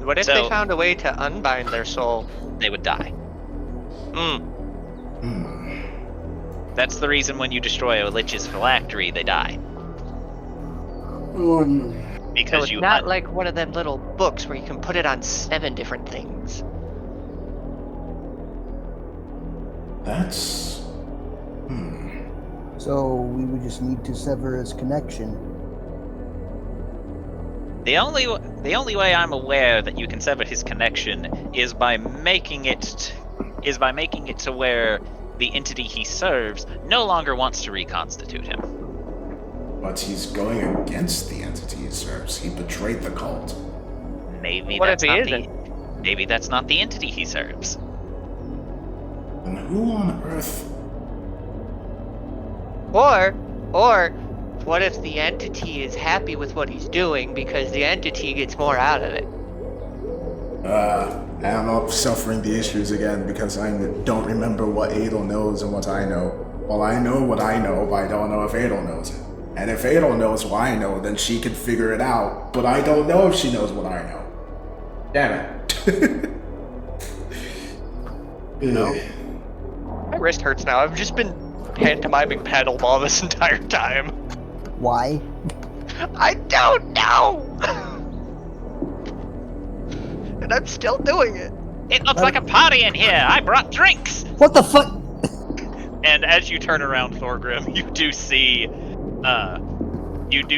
What if So- they found a way to unbind their soul? They would die. That's the reason when you destroy a lich's phylactery, they die. So Because it's you not like one of them little books where you can put it on 7 different things. That's... So we would just need to sever his connection. The only way I'm aware that you can sever his connection is by making it to where the entity he serves no longer wants to reconstitute him. But he's going against the entity he serves. He betrayed the cult. Maybe What that's if he not isn't? maybe that's not the entity he serves. And who on earth... Or, what if the entity is happy with what he's doing because the entity gets more out of it? I'm up suffering the issues again because I don't remember what Adel knows and what I know. Well, I know what I know, but I don't know if Adel knows it. And if Adel knows what I know, then she could figure it out, but I don't know if she knows what I know. Damn it. No. My wrist hurts now. I've just been pantomiming paddleball this entire time. Why? I don't know! And I'm still doing it. It looks like a party in here. I brought drinks. What the fuck? And as you turn around, Thorgrim, you do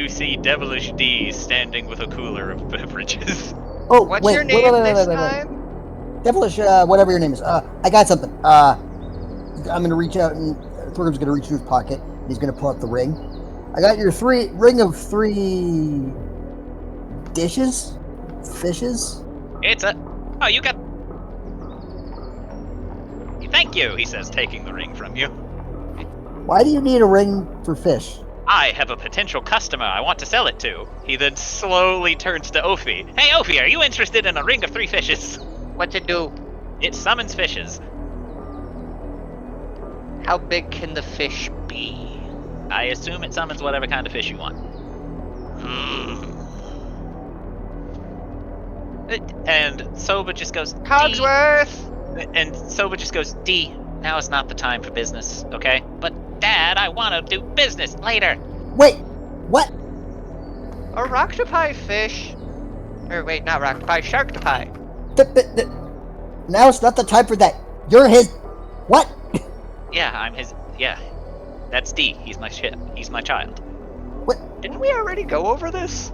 see Devilish D standing with a cooler of beverages. Oh, What's wait, your wait, name wait, this wait, wait, wait. time? Devilish, whatever your name is. I got something. I'm gonna reach out and Thorgrim's gonna reach into his pocket and he's gonna pull out the ring. I got your ring of 3 dishes? Fishes? It's a... Oh, you got... Thank you, he says, taking the ring from you. Why do you need a ring for fish? I have a potential customer I want to sell it to. He then slowly turns to Ophi. Hey, Ophi, are you interested in a ring of 3 fishes? What's it do? It summons fishes. How big can the fish be? I assume it summons whatever kind of fish you want. And Soba just goes, Cogsworth! And Soba just goes, D, now is not the time for business, okay? But Dad, I want to do business later. Wait, what? A rocktopie fish. Or wait, not rocktopie, sharktopie. Now it's not the time for that. You're his... What? Yeah, I'm his, yeah. That's D, he's my ship, he's my child. Didn't we already go over this?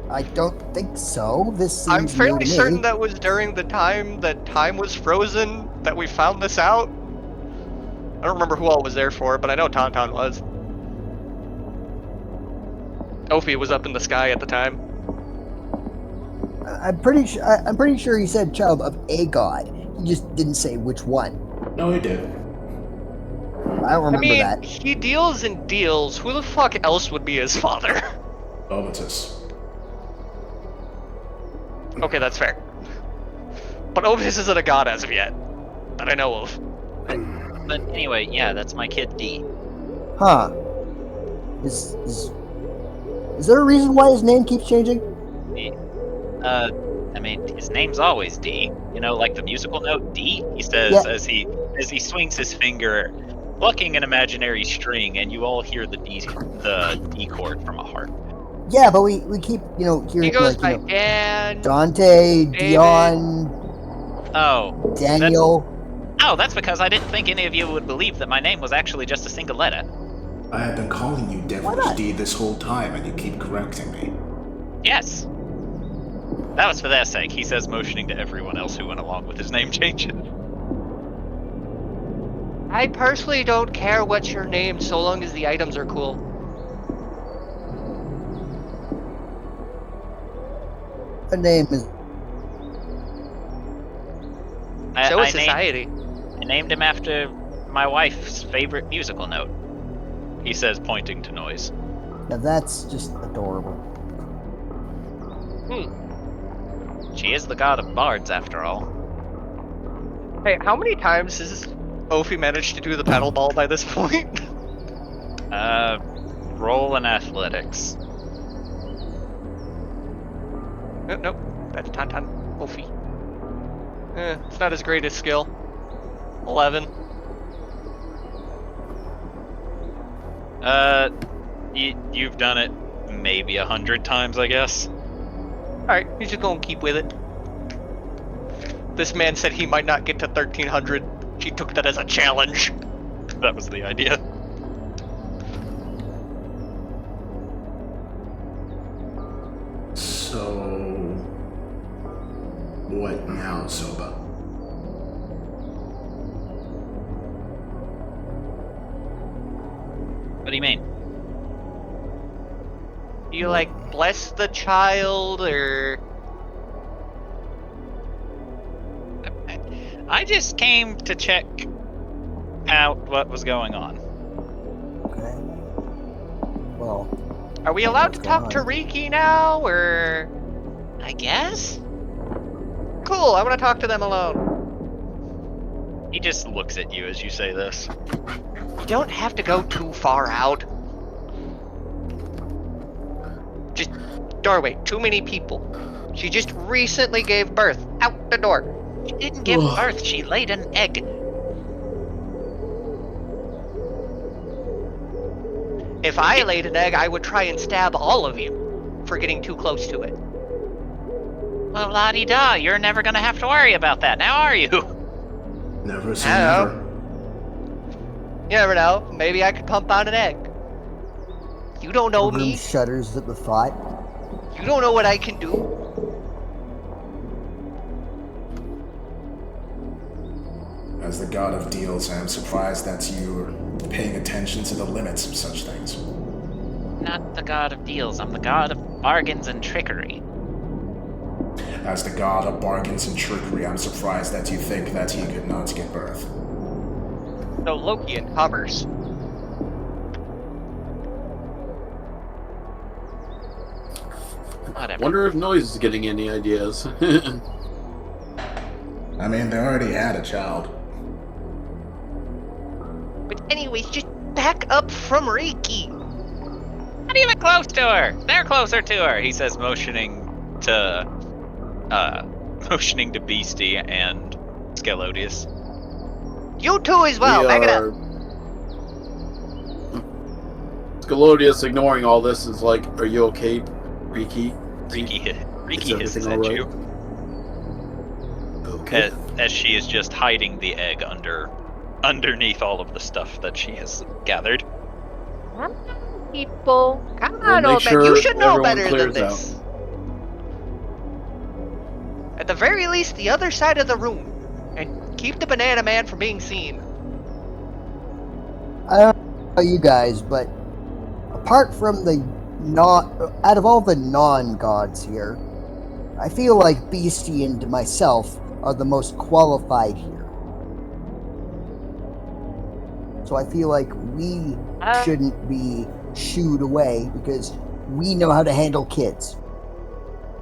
I don't think so. This seems I'm new fairly to me. certain that was during the time that time was frozen that we found this out. I don't remember who all was there for it, but I know Tauntaun was. Ophi was up in the sky at the time. I'm pretty sure he said child of a god. He just didn't say which one. No, he did. I don't remember I mean, that. he deals and deals. Who the fuck else would be his father? Ovitus. Okay, that's fair. But Ovitus isn't a god as of yet, that I know of. But anyway, yeah, that's my kid D. Huh. Is there a reason why his name keeps changing? I mean, his name's always D. You know, like the musical note D. He says Yeah. as he swings his finger, plucking an imaginary string, and you all hear the D chord from a harp. Yeah, but we keep, hearing He goes by like, Dan. Dante, David. Dion, Oh, Daniel. that's because I didn't think any of you would believe that my name was actually just a single letter. I have been calling you Devilish not? D this whole time, and you keep correcting me. Yes. That was for their sake, he says, motioning to everyone else who went along with his name changes. I personally don't care what your name, so long as the items are cool. Her name is. So I is society. named him after my wife's favorite musical note. He says, pointing to noise. Now that's just adorable. She is the god of bards, after all. Hey, how many times has Ophi managed to do the paddle ball by this point? Roll in athletics. Nope, that's Tauntaun Ophi. It's not his greatest skill. 11. You've done it maybe 100 times, I guess. Alright, he's just gonna keep with it. This man said he might not get to 1300. She took that as a challenge. That was the idea. So, what now, Soba? What do you mean? You like bless the child or I just came to check out what was going on. Okay. Well, are we allowed to What's talk going to on? Riki now or I guess? cool, I wanna talk to them alone. He just looks at you as you say this. You don't have to go too far out. Just doorway, too many people. She just recently gave birth. Out the door. She didn't give birth, she laid an egg. If I laid an egg, I would try and stab all of you for getting too close to it. Well, la-di-da, you're never gonna have to worry about that, now are you? Never say Hello? never. You never know. Maybe I could pump out an egg. You don't know the room me. shudders at the thought. You don't know what I can do. As the god of deals, I am surprised that you're paying attention to the limits of such things. Not the god of deals, I'm the god of bargains and trickery. As the god of bargains and trickery, I'm surprised that you think that he could not give birth. No, Loki and commerce. Whatever. Wonder if Noise is getting any ideas. I mean, they already had a child. But anyways, just back up from Riki. Not even close to her! They're closer to her, he says, motioning to Beastie and Skelodius. You too as well. Back it up. Skelodius, ignoring all this, is like, "Are you okay, Riki? Riki Is hisses everything at all you Okay." as she is just hiding the egg underneath all of the stuff that she has gathered. People, come We'll on, make old man. sure You should know everyone better than clears this. At the very least, the other side of the room, and keep the banana man from being seen. I don't know about you guys, but apart from out of all the non-gods here, I feel like Beastie and myself are the most qualified here. So I feel like we shouldn't be shooed away because we know how to handle kids.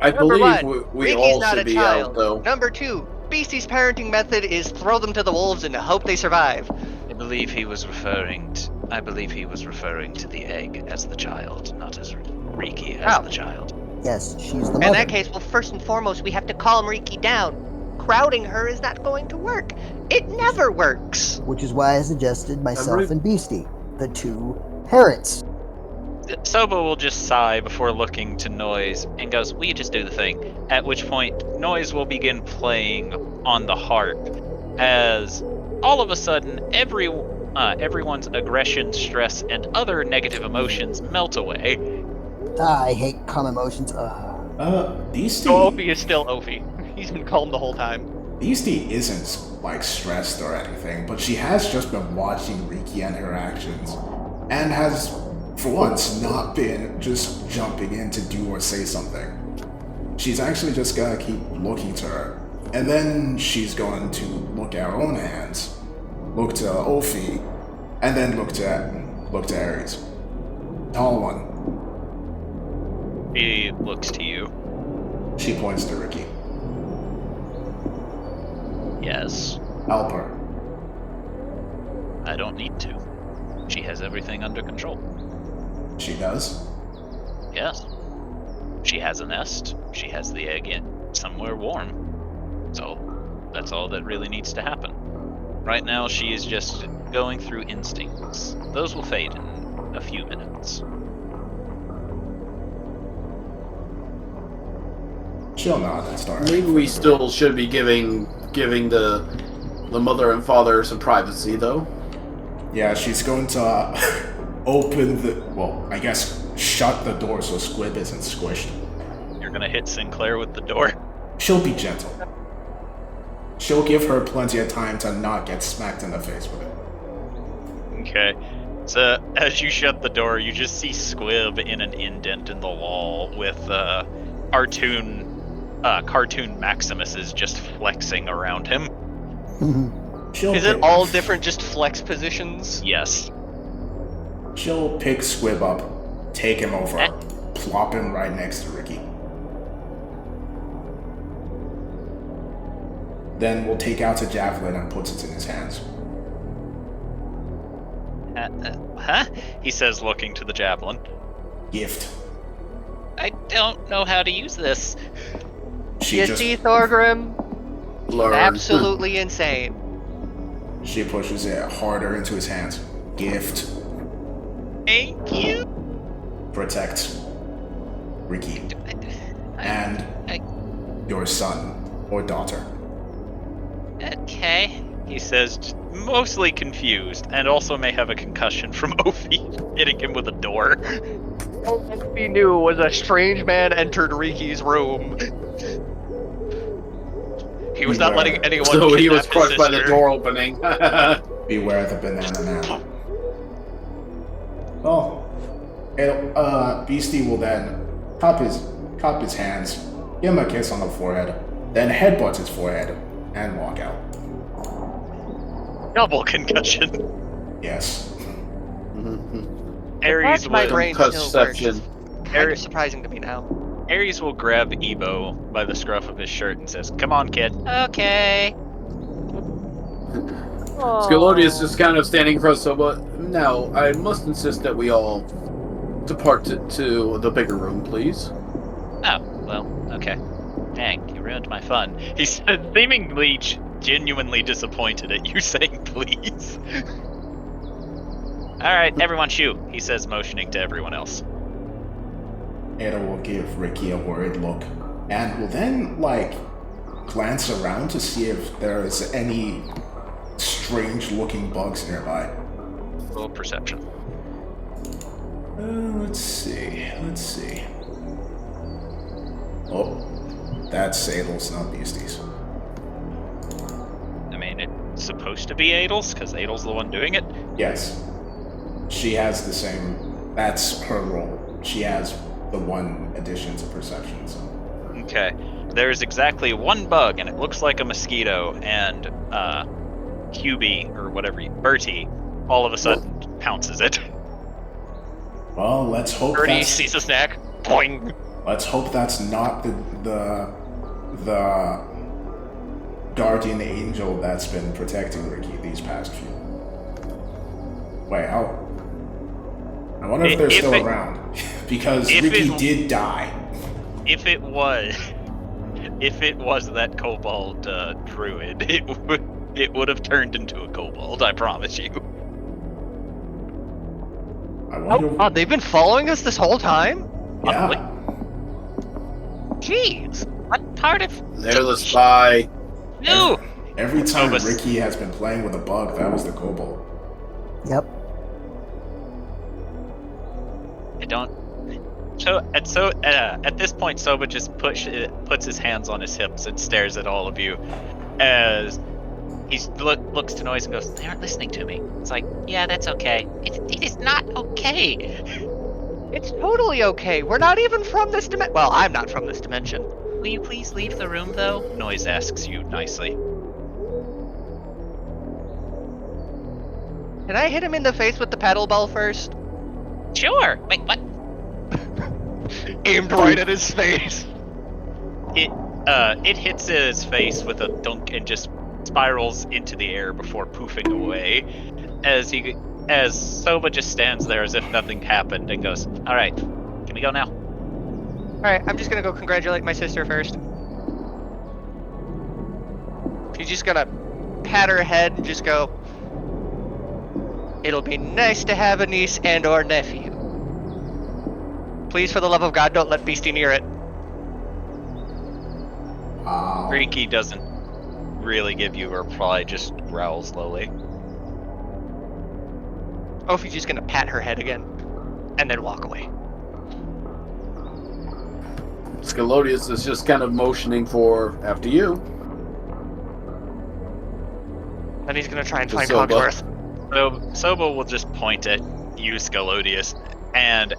I Number believe one, we Ricky's all not should a be child. out, though. Number 2, Beastie's parenting method is throw them to the wolves and hope they survive. I believe he was referring to the egg as the child, not as Riki as the child. Yes, she's the mother. In that case, well, first and foremost, we have to calm Riki down. Crowding her is not going to work. It never works. Which is why I suggested myself and Beastie, the two parents. Sobo will just sigh before looking to Noise and goes, "Will you just do the thing?" At which point, Noise will begin playing on the harp as all of a sudden everyone's aggression, stress, and other negative emotions melt away. I hate calm emotions. Beastie. So Opie is still Opie. He's been calm the whole time. Beastie isn't, like, stressed or anything, but she has just been watching Riki and her actions, and has, for once, not been just jumping in to do or say something. She's actually just gonna keep looking to her, and then she's going to look at her own hands, look to Ophi, and then look to Aries. Tall one. He looks to you. She points to Riki. Yes. Help her. I don't need to. She has everything under control. She does? Yes. She has a nest. She has the egg in somewhere warm. So that's all that really needs to happen. Right now she is just going through instincts. Those will fade in a few minutes. She'll nod and start. Maybe we still should be giving the mother and father some privacy, though. Yeah, she's going to open the, well, I guess shut the door so Squib isn't squished. You're gonna hit Sinclair with the door. She'll be gentle. She'll give her plenty of time to not get smacked in the face with it. Okay. So as you shut the door, you just see Squib in an indent in the wall with cartoon Maximus is just flexing around him. Is it all different just flex positions? Yes. She'll pick Squib up, take him over, plop him right next to Riki. Then we'll take out a javelin and put it in his hands. Huh? He says, looking to the javelin. Gift. I don't know how to use this. You see, Thorgrim? Learn. Absolutely insane. She pushes it harder into his hands. Gift. Thank you. Protect. Riki. And your son or daughter. Okay. He says, mostly confused, and also may have a concussion from Ophi hitting him with a door. All he knew was a strange man entered Riki's room. He was not letting anyone. So he was kidnap his crushed by the sister. door opening. Beware the banana man. Beastie will then cup his hands, give him a kiss on the forehead, then headbutt his forehead, and walk out. Double concussion. Yes. Ares My will, brain still works. Conception. Kind of surprising to me now. Ares will grab Ebo by the scruff of his shirt and says, "Come on, kid." Okay. Scalodius is kind of standing across so, but now I must insist that we all depart to the bigger room, please. Oh, well, okay. Dang, you ruined my fun. He said, seemingly genuinely disappointed at you saying please. Alright, everyone shoot, he says, motioning to everyone else. Ada will give Riki a worried look, and will then, glance around to see if there's any strange-looking bugs nearby. Roll perception. Let's see. Oh, that's Sadel's, not Beastie's. I mean, it's supposed to be Adel's, because Adel's the one doing it. Yes. She has the same. That's her role. She has the one addition to perception. So. Okay. There's exactly one bug, and it looks like a mosquito, and QB, or whatever, Bertie, all of a sudden pounces it. Well, let's hope Birdie that's. sees a snack. Boing. Let's hope that's not the guardian angel that's been protecting Ricky these past few. Wait, I wonder if they're still around because Ricky did die. If it was that kobold druid, it would have turned into a kobold. I promise you. I wonder. Oh God, they've been following us this whole time? Yeah. Jeez. What part of? They're the spy. No. Every time but- Ricky has been playing with a bug, that was the kobold. Yep. I don't. At this point, Soba just puts his hands on his hips and stares at all of you, as he looks to Noise and goes, "They aren't listening to me." It's like, yeah, that's okay. It is not okay. It's totally okay. We're not even from this dimension. Well, I'm not from this dimension. Will you please leave the room, though? Noise asks you nicely. Can I hit him in the face with the paddle ball first? Sure. Wait, what? Aimed right at his face. It hits his face with a dunk and just spirals into the air before poofing away, as Soba just stands there as if nothing happened and goes, "All right, can we go now?" Alright, I'm just gonna go congratulate my sister first. She's just gonna pat her head and just go, "It'll be nice to have a niece and or nephew. Please, for the love of God, don't let Beastie near it." Ricky doesn't really give you a reply, just growls slowly. Ophi's just gonna pat her head again, and then walk away. Scalodius is just kind of motioning for after you. Then he's gonna try and find Soba. Cogsworth. So Soba will just point at you, Scalodius, and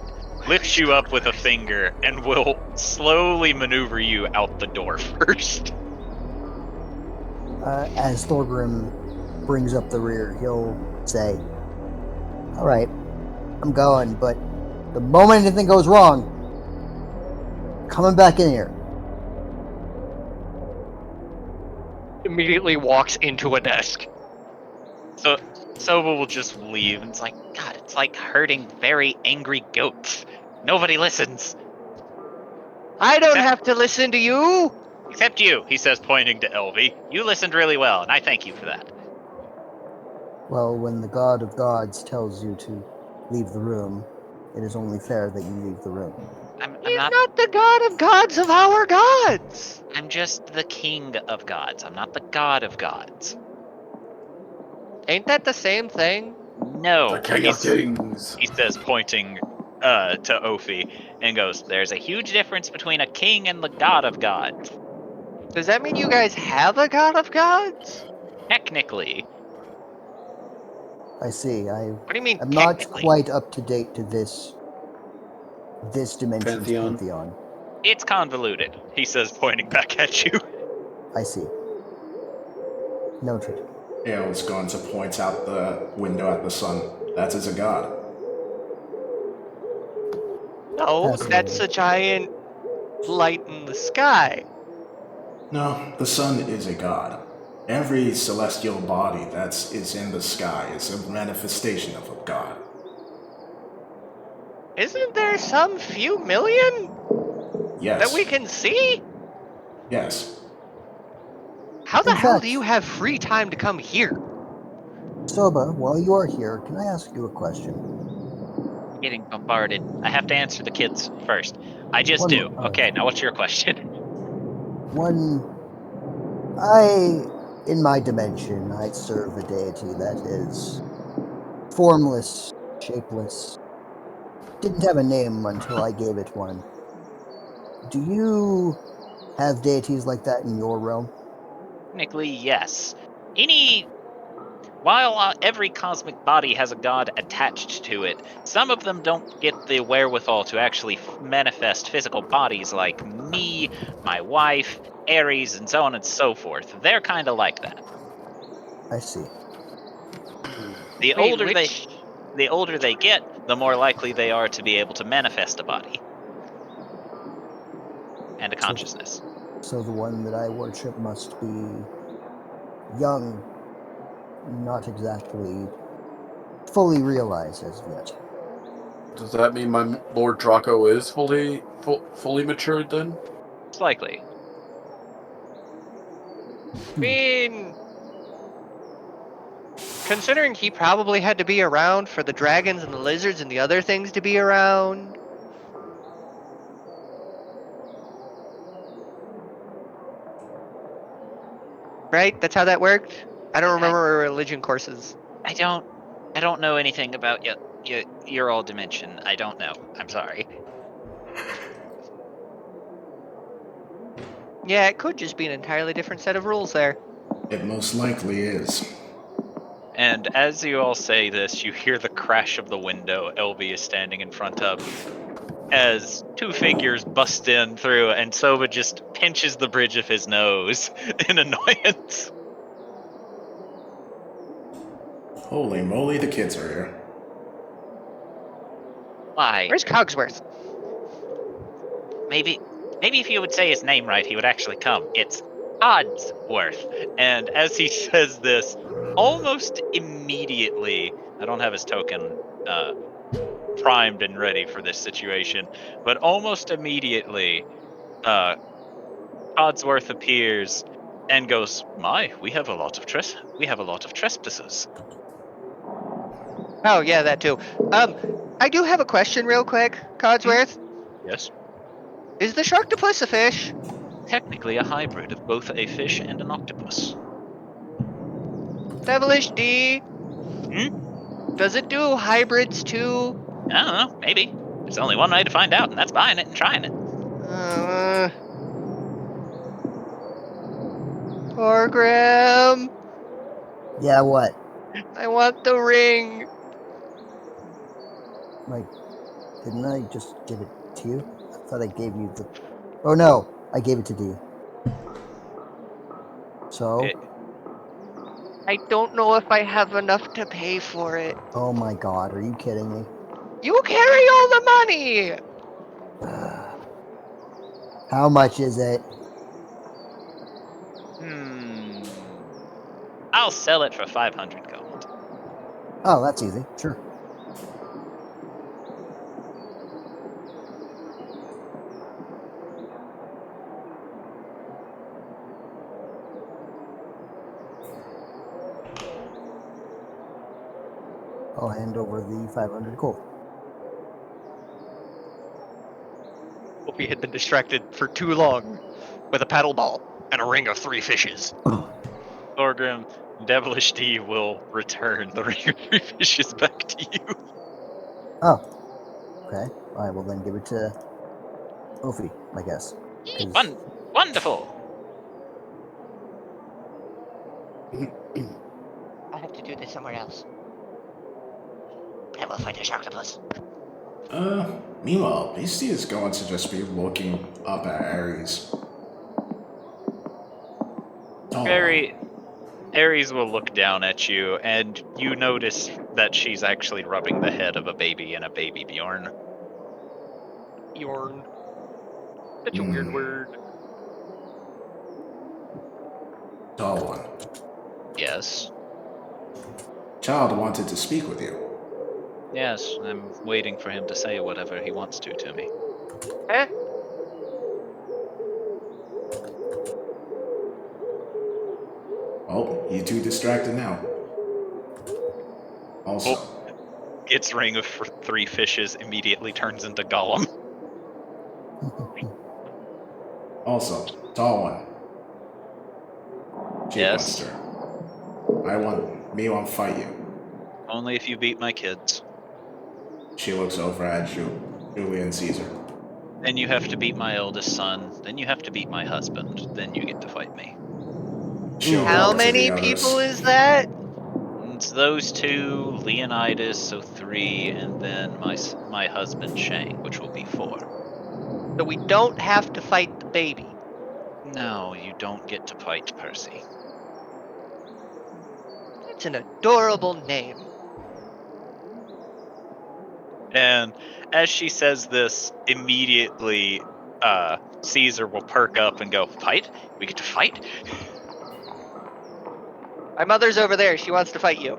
lifts you up with a finger and will slowly maneuver you out the door first. As Thorgrim brings up the rear, he'll say, "All right, I'm going, but the moment anything goes wrong, coming back in here." Immediately walks into a desk. So Soba will just leave, and it's like, God, it's like herding very angry goats. Nobody listens. I don't Except- have to listen to you! Except you, he says, pointing to Elvie. You listened really well, and I thank you for that. Well, when the God of Gods tells you to leave the room, it is only fair that you leave the room. I'm He's not. not the God of Gods of our gods! I'm just the king of gods. I'm not the god of gods. Ain't that the same thing? No, The king of kings. he says, pointing to Ophi, and goes, "There's a huge difference between a king and the god of gods. Does that mean you guys have a God of Gods? Technically, I see. What do you mean, I'm not technically? quite up to date to this dimension's Pantheon. pantheon. it's convoluted," he says, pointing back at you. I see. Noted. Hale's going to point out the window at the sun. That is a god. No, Fascinating. that's a giant light in the sky. No, the sun is a god. Every celestial body that is in the sky is a manifestation of a god. Isn't there some few million Yes. that we can see? Yes. How the In hell fact- do you have free time to come here? Soba, while you are here, can I ask you a question? Getting bombarded. I have to answer the kids first. I just One do. more. Okay, now what's your question? In my dimension, I serve a deity that is formless, shapeless. Didn't have a name until I gave it one. Do you have deities like that in your realm? Technically, yes. while every cosmic body has a god attached to it, some of them don't get the wherewithal to actually manifest physical bodies like me, my wife, Ares, and so on and so forth. They're kind of like that. I see. The Wait, older they which? the older they get, the more likely they are to be able to manifest a body and a consciousness. So the one that I worship must be young, not exactly fully realized as of yet. Does that mean my Lord Draco is fully matured then? It's likely. I mean, considering he probably had to be around for the dragons and the lizards and the other things to be around. Right? That's how that worked? I don't remember our religion courses. I don't know anything about your old dimension. I don't know. I'm sorry. Yeah, it could just be an entirely different set of rules there. It most likely is. And as you all say this, you hear the crash of the window LV is standing in front of as two figures bust in through, and Sova just pinches the bridge of his nose in annoyance. Holy moly, the kids are here. Why? Where's Cogsworth? Maybe if you would say his name right, he would actually come. It's Oddsworth. And as he says this, almost immediately, I don't have his token primed and ready for this situation, but almost immediately, Oddsworth appears and goes, "My, we have a lot of trespassers." Oh, yeah, that too. I do have a question real quick, Codsworth. Yes. Is the sharktopus a fish? Technically a hybrid of both a fish and an octopus. Devilish D. Hmm? Does it do hybrids too? I don't know, maybe. There's only one way to find out, and that's buying it and trying it. Torgrim, Yeah, what? I want the ring. Like, didn't I just give it to you? I thought I gave you the. Oh no, I gave it to D. So, It- I don't know if I have enough to pay for it. oh my god, are you kidding me? You carry all the money. How much is it? I'll sell it for 500 gold. Oh, that's easy. Sure. I'll hand over the 500 gold. Opie had been distracted for too long with a paddle ball and a ring of 3 fishes. Thorgrim, Devilish D will return the ring of 3 fishes back to you. Oh. Okay. I will then give it to Ophi, I guess. 'Cause- Wonderful. I have to do this somewhere else. I will find a sharktopus. Meanwhile, Beastie is going to just be looking up at Ares. Oh, Ares will look down at you, and you notice that she's actually rubbing the head of a baby in a baby Bjorn. Bjorn. Such a weird word. tall one. Yes. Child wanted to speak with you. Yes, I'm waiting for him to say whatever he wants to me. Eh? Oh, you too distracted now. Also, Its ring of 3 fishes immediately turns into Gollum. tall one. Chief Yes. Buster. Me want fight you. Only if you beat my kids. She looks over at Julian Caesar. Then you have to beat my eldest son. Then you have to beat my husband. Then you get to fight me. She'll How look to many the people others. is that? it's those two, Leonidas, so 3, and then my husband Shang, which will be 4. So we don't have to fight the baby. No, you don't get to fight Percy. That's an adorable name. And as she says this, immediately Caesar will perk up and go, "Fight? We get to fight?" My mother's over there. She wants to fight you.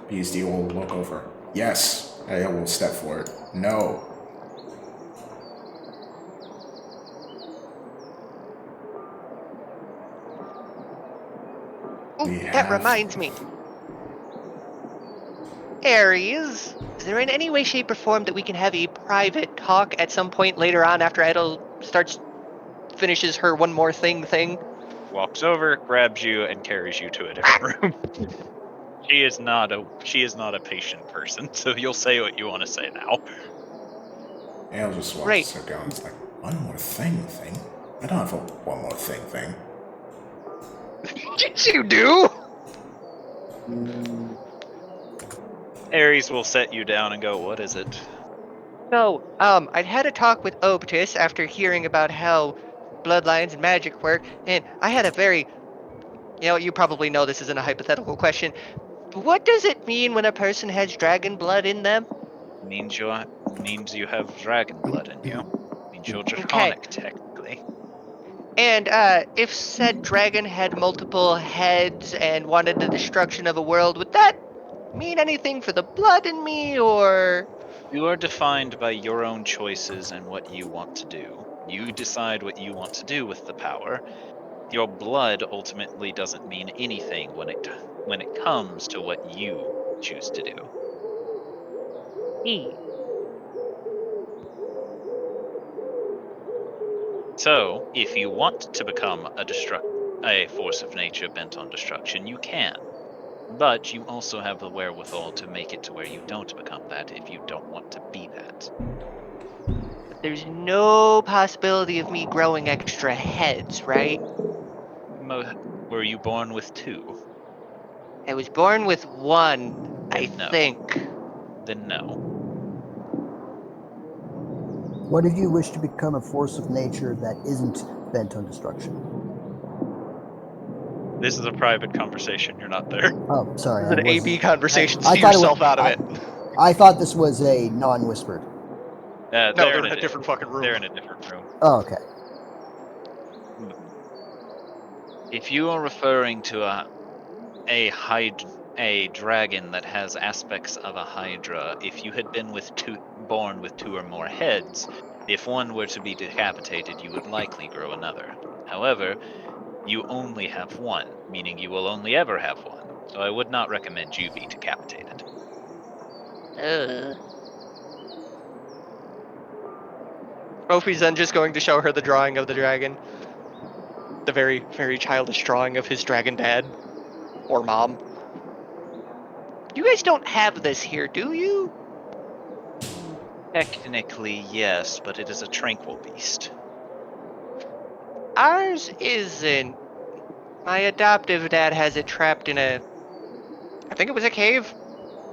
Beastie will look over. Yes, I will step forward. No. Ooh, We that have- reminds me. Aries, is there in any way, shape, or form that we can have a private talk at some point later on after Idle finishes her one more thing? Walks over, grabs you, and carries you to a different room. She is not a patient person, so you'll say what you want to say now. I'll just watch Right. this go. It's like, one more thing. I don't have a one more thing. Yes, you do. Ares will set you down and go, "What is it?" No, I'd had a talk with Obtus after hearing about how bloodlines and magic work, and I had a very, you probably know this isn't a hypothetical question. What does it mean when a person has dragon blood in them? Means you have dragon blood in you. Means you're Okay. draconic, technically. And if said dragon had multiple heads and wanted the destruction of a world, would that mean anything for the blood in me, or? You are defined by your own choices and what you want to do. You decide what you want to do with the power. Your blood ultimately doesn't mean anything when it comes to what you choose to do. So, if you want to become a force of nature bent on destruction, you can. But you also have the wherewithal to make it to where you don't become that if you don't want to be that. But there's no possibility of me growing extra heads, right? Were you born with 2? I was born with one, I Then no. think. Then no. What if you wish to become a force of nature that isn't bent on destruction? This is a private conversation. You're not there. Oh, sorry. This is an AB conversation. I See thought it yourself was- out of it. I thought this was a non-whispered. No, They're they're in a different fucking room. They're in a different room. Oh, okay. If you are referring to a dragon that has aspects of a hydra, if you had been born with 2 or more heads, if one were to be decapitated, you would likely grow another. However, you only have 1, meaning you will only ever have 1. So I would not recommend you be decapitated. Ophi's then just going to show her the drawing of the dragon. The very, very childish drawing of his dragon dad. Or mom. You guys don't have this here, do you? Technically, yes, but it is a tranquil beast. Ours isn't. My adoptive dad has it trapped in I think it was a cave?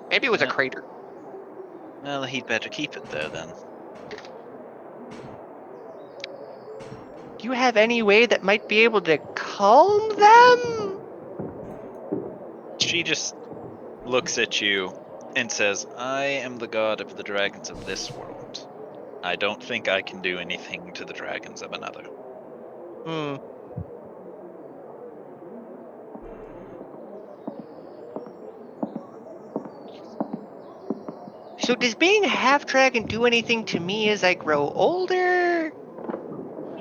Maybe it was a Yeah. crater. Well, he'd better keep it there then. Do you have any way that might be able to calm them? She just looks at you and says, "I am the god of the dragons of this world. I don't think I can do anything to the dragons of another." So does being a half dragon do anything to me as I grow older?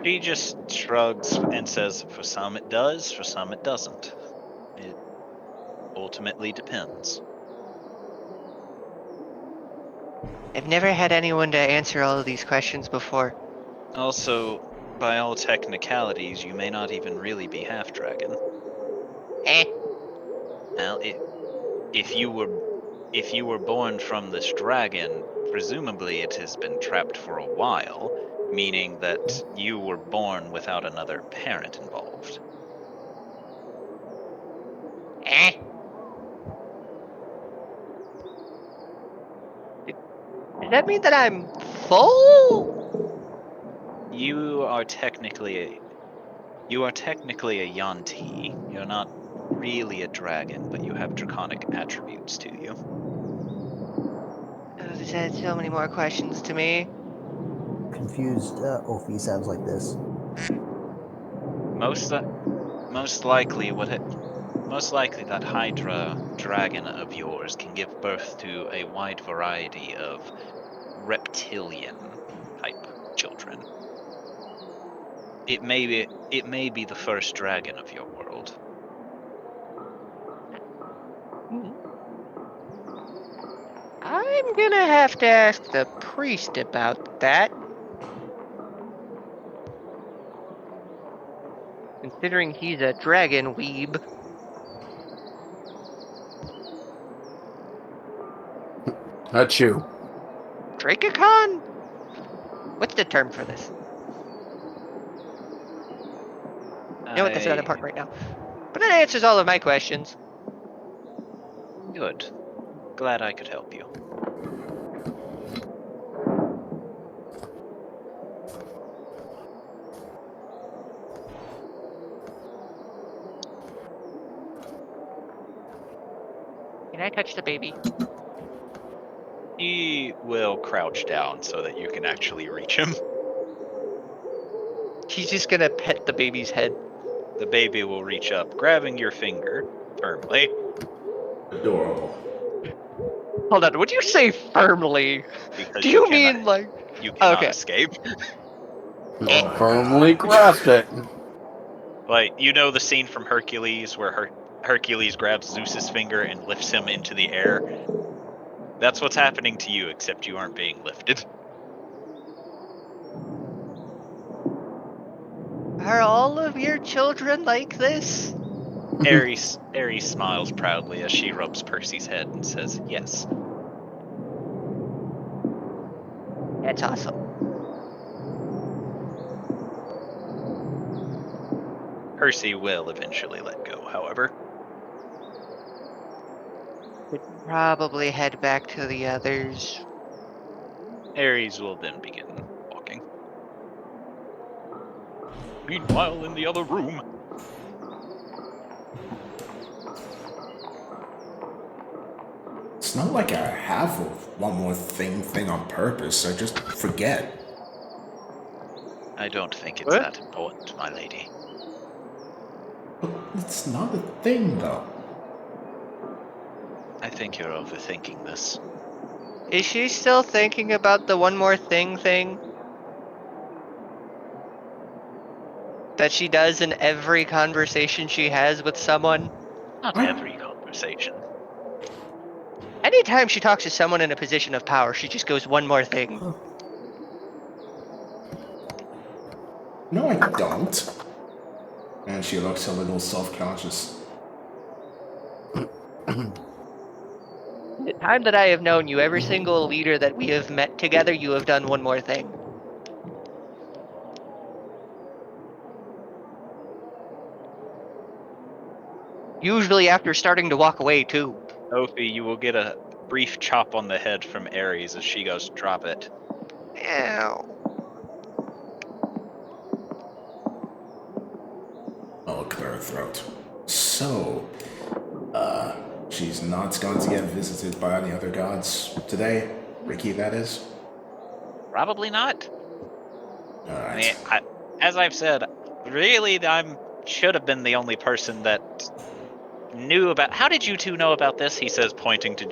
She just shrugs and says, "For some it does, for some it doesn't. It ultimately depends." I've never had anyone to answer all of these questions before. Also, by all technicalities, you may not even really be half dragon. Now, if you were born from this dragon, presumably it has been trapped for a while, meaning that you were born without another parent involved. Does that mean that I'm full? You are technically a Yanti. You're not really a dragon, but you have draconic attributes to you. Oh, this adds so many more questions to me. Confused Ophi sounds like this. Most likely that Hydra dragon of yours can give birth to a wide variety of reptilian type children. It may be the first dragon of your world. I'm gonna have to ask the priest about that. Considering he's a dragon weeb. That's you. Dracocon? What's the term for this? You know what? That's not important right now. But that answers all of my questions. Good. Glad I could help you. Can I touch the baby? He will crouch down so that you can actually reach him. He's just gonna pet the baby's head. The baby will reach up, grabbing your finger firmly. Adorable. Hold on, would you say firmly? Because Do you mean like... you cannot Okay. escape. Oh my Firmly grasped it. Like, you know the scene from Hercules where Hercules grabs Zeus's finger and lifts him into the air? That's what's happening to you, except you aren't being lifted. Are all of your children like this? Ares smiles proudly as she rubs Percy's head and says, "Yes." That's awesome. Percy will eventually let go, however. Should probably head back to the others. Ares will then begin walking. Meanwhile, in the other room, It's not like I have a one more thing on purpose. I just forget. I don't think it's What? that important, my lady. But it's not a thing, though. I think you're overthinking this. Is she still thinking about the one more thing that she does in every conversation she has with someone? Not I- every conversation. Anytime she talks to someone in a position of power, she just goes one more thing. No, I don't. And she looks a little self-conscious. The time that I have known you, every single leader that we have met together, you have done one more thing. Usually after starting to walk away, too. Ophi, you will get a brief chop on the head from Ares as she goes, "Drop it." Ew. I'll clear her throat. So, she's not going to get visited by any other gods today? Ricky, that is? Probably not. I mean, Alright. as I've said, really, should have been the only person that knew about. How did you two know about this? He says, pointing to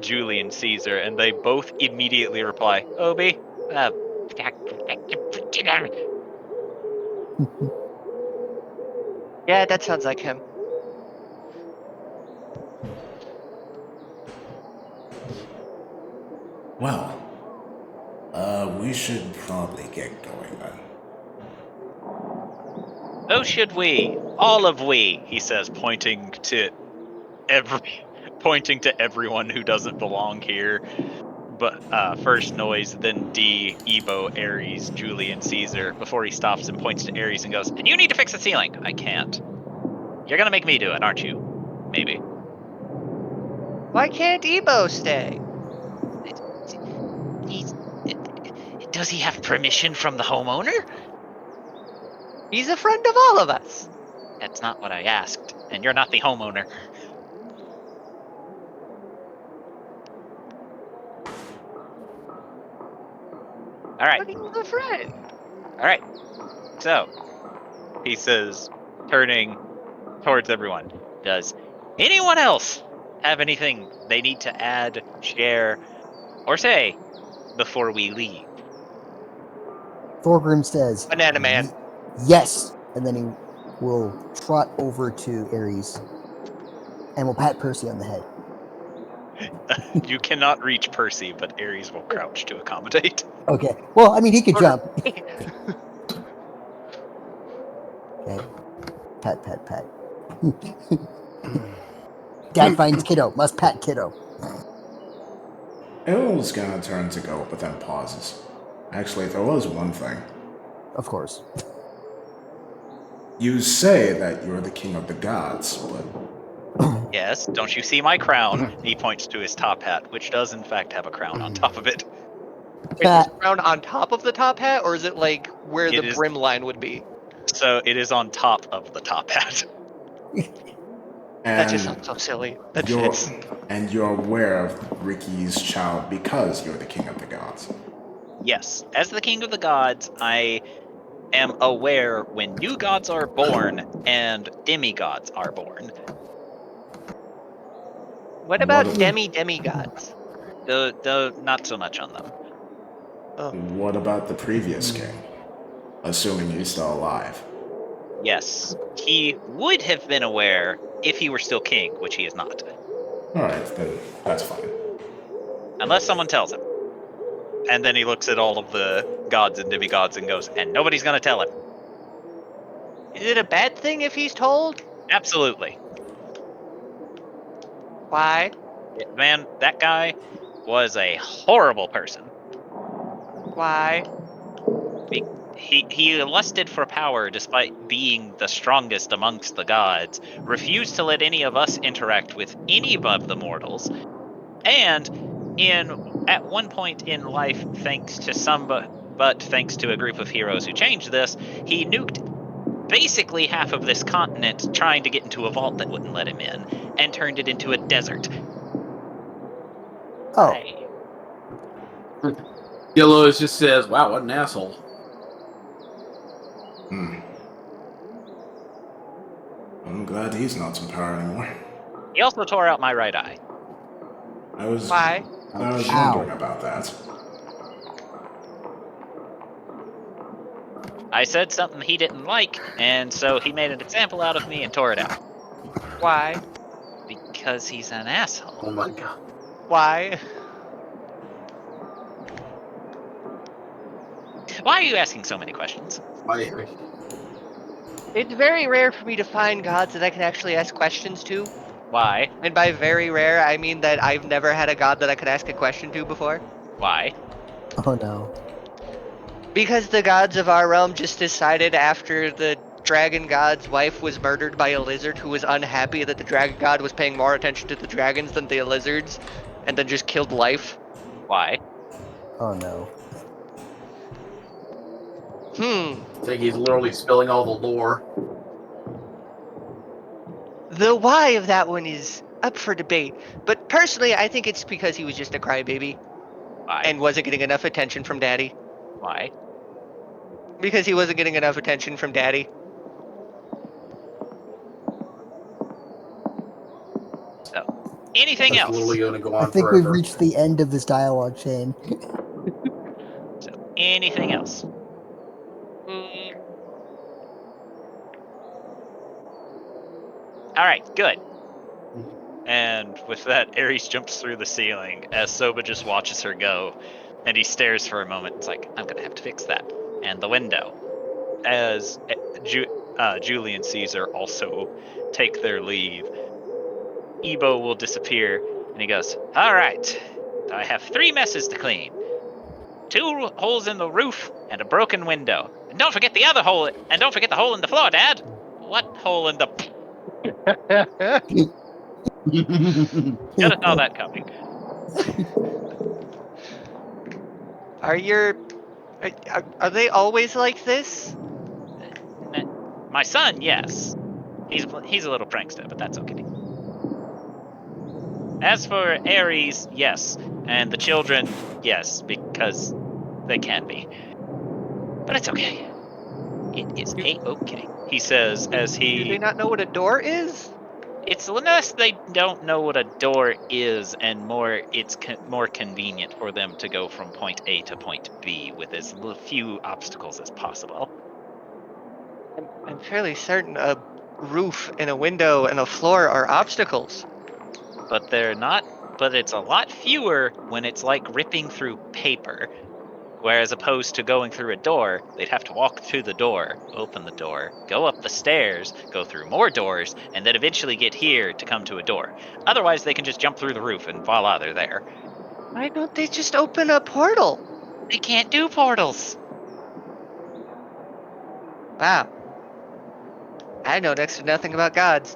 Julian Caesar, and they both immediately reply, "Obi." Yeah, that sounds like him. Well, we should probably get going then. "So should we. All of we," he says, pointing to everyone who doesn't belong here. But first Noise, then D, Ebo, Ares, Julian, Caesar, before he stops and points to Ares and goes, "And you need to fix the ceiling." "I can't." "You're gonna make me do it, aren't you?" "Maybe." Why can't Ebo stay? Does he have permission from the homeowner? He's a friend of all of us. That's not what I asked, and you're not the homeowner. All right, But he's a friend. all right. So, he says, turning towards everyone, does anyone else have anything they need to add, share, or say before we leave? Thorgrim says, Banana Man. Yes! And then he will trot over to Ares and will pat Percy on the head. You cannot reach Percy, but Ares will crouch to accommodate. Okay. Well, I mean, he could Or- jump. Okay. Pat, pat, pat. Dad finds kiddo. Must pat kiddo. Il's gonna turn to go, but then pauses. Actually, there was one thing. Of course. You say that you're the king of the gods, but Yes, don't you see my crown? He points to his top hat, which does in fact have a crown on top of it. Is this crown on top of the top hat, or is it like where It the is- brim line would be? So it is on top of the top hat. That just and sounds so silly. That you're fits. and you're aware of Ricky's child because you're the king of the gods. Yes, as the king of the gods, I am aware when new gods are born and demigods are born. What about What- demigods? The not so much on them. What about the previous king? Assuming he's still alive. Yes, he would have been aware if he were still king, which he is not. Alright, then that's fine. Unless someone tells him. And then he looks at all of the gods and demigods and goes, and nobody's gonna tell him. Is it a bad thing if he's told? Absolutely. Why? Man, that guy was a horrible person. Why? He lusted for power despite being the strongest amongst the gods, refused to let any of us interact with any of the mortals, and at one point in life, thanks to a group of heroes who changed this, he nuked basically half of this continent trying to get into a vault that wouldn't let him in, and turned it into a desert. Oh, Yellow just says, "Wow, what an asshole." I'm glad he's not in power anymore. He also tore out my right eye. I was Why? Ow. wondering about that. I said something he didn't like, and so he made an example out of me and tore it out. Why? Because he's an asshole. Oh my god. Why? Why are you asking so many questions? It's very rare for me to find gods that I can actually ask questions to. Why? And by very rare, I mean that I've never had a god that I could ask a question to before. Why? oh no. Because the gods of our realm just decided after the dragon god's wife was murdered by a lizard who was unhappy that the dragon god was paying more attention to the dragons than the lizards, and then just killed life. Why? Oh no. I think he's literally spilling all the lore. The why of that one is up for debate, but personally, I think it's because he was just a crybaby Why? and wasn't getting enough attention from Daddy. Why? Because he wasn't getting enough attention from Daddy. So, anything That's else? literally going to go I on think forever. we've reached the end of this dialogue chain. So, anything else? All right, good. And with that, Ares jumps through the ceiling as Soba just watches her go, and he stares for a moment. It's like, I'm gonna have to fix that. And the window, as Julie and Caesar also take their leave, Ebo will disappear, and he goes, "All right, I have 3 messes to clean: 2 holes in the roof and a broken window. And don't forget the other hole. And don't forget the hole in the floor, Dad. What hole in the? Should have saw that coming. Are your Are they always like this? My son, yes. He's a little prankster, but that's okay. As for Aries, yes. And the children, yes, because they can be. But it's okay. It is a-okay, he says as Do they he... not know what a door is? It's less they don't know what a door is, and more it's more convenient for them to go from point A to point B with as few obstacles as possible. I'm fairly certain a roof and a window and a floor are obstacles. But they're not. But it's a lot fewer when it's like ripping through paper. Whereas opposed to going through a door, they'd have to walk through the door, open the door, go up the stairs, go through more doors, and then eventually get here to come to a door. Otherwise, they can just jump through the roof and voila, they're there. Why don't they just open a portal? They can't do portals. Wow. I know next to nothing about gods.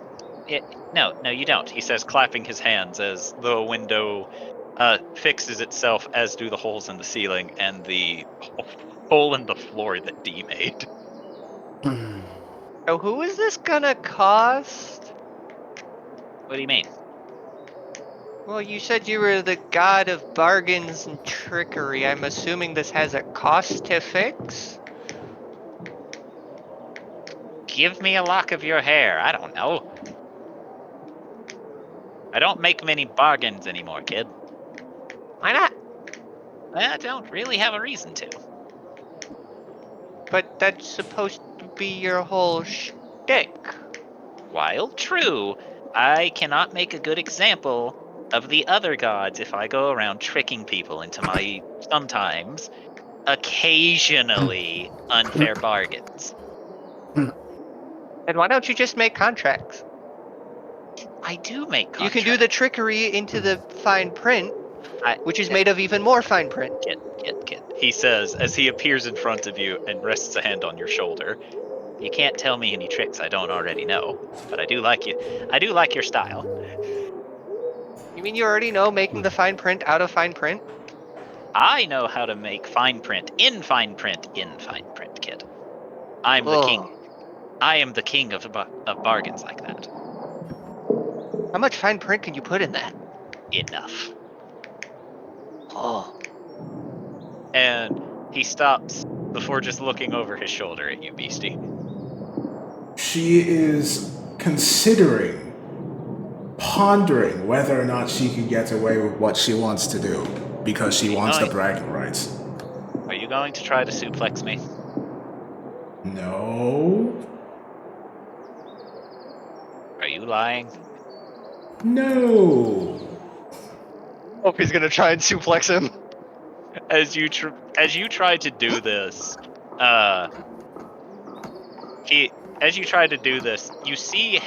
No, you don't, he says, clapping his hands as the window fixes itself, as do the holes in the ceiling and the hole in the floor that D made. So who is this gonna cost? What do you mean? Well, you said you were the god of bargains and trickery. I'm assuming this has a cost to fix? Give me a lock of your hair. I don't know. I don't make many bargains anymore, kid. Why not? I don't really have a reason to. But that's supposed to be your whole shtick. While true, I cannot make a good example of the other gods if I go around tricking people into my sometimes, occasionally unfair bargains. And why don't you just make contracts? I do make contracts. You can do the trickery into the fine print, which is made of even more fine print. Kid, he says as he appears in front of you and rests a hand on your shoulder. You can't tell me any tricks I don't already know, but I do like you. I do like your style. You mean you already know making the fine print out of fine print? I know how to make fine print in fine print in fine print, kid. I'm the king. I am the king of bargains like that. How much fine print can you put in that? Enough. Oh. And he stops before just looking over his shoulder at you, Beastie. She is considering, pondering whether or not she can get away with what she wants to do because she wants the bragging rights. Are you going to try to suplex me? No. Are you lying? No. Hope he's gonna try and suplex him. As you try to do this, you see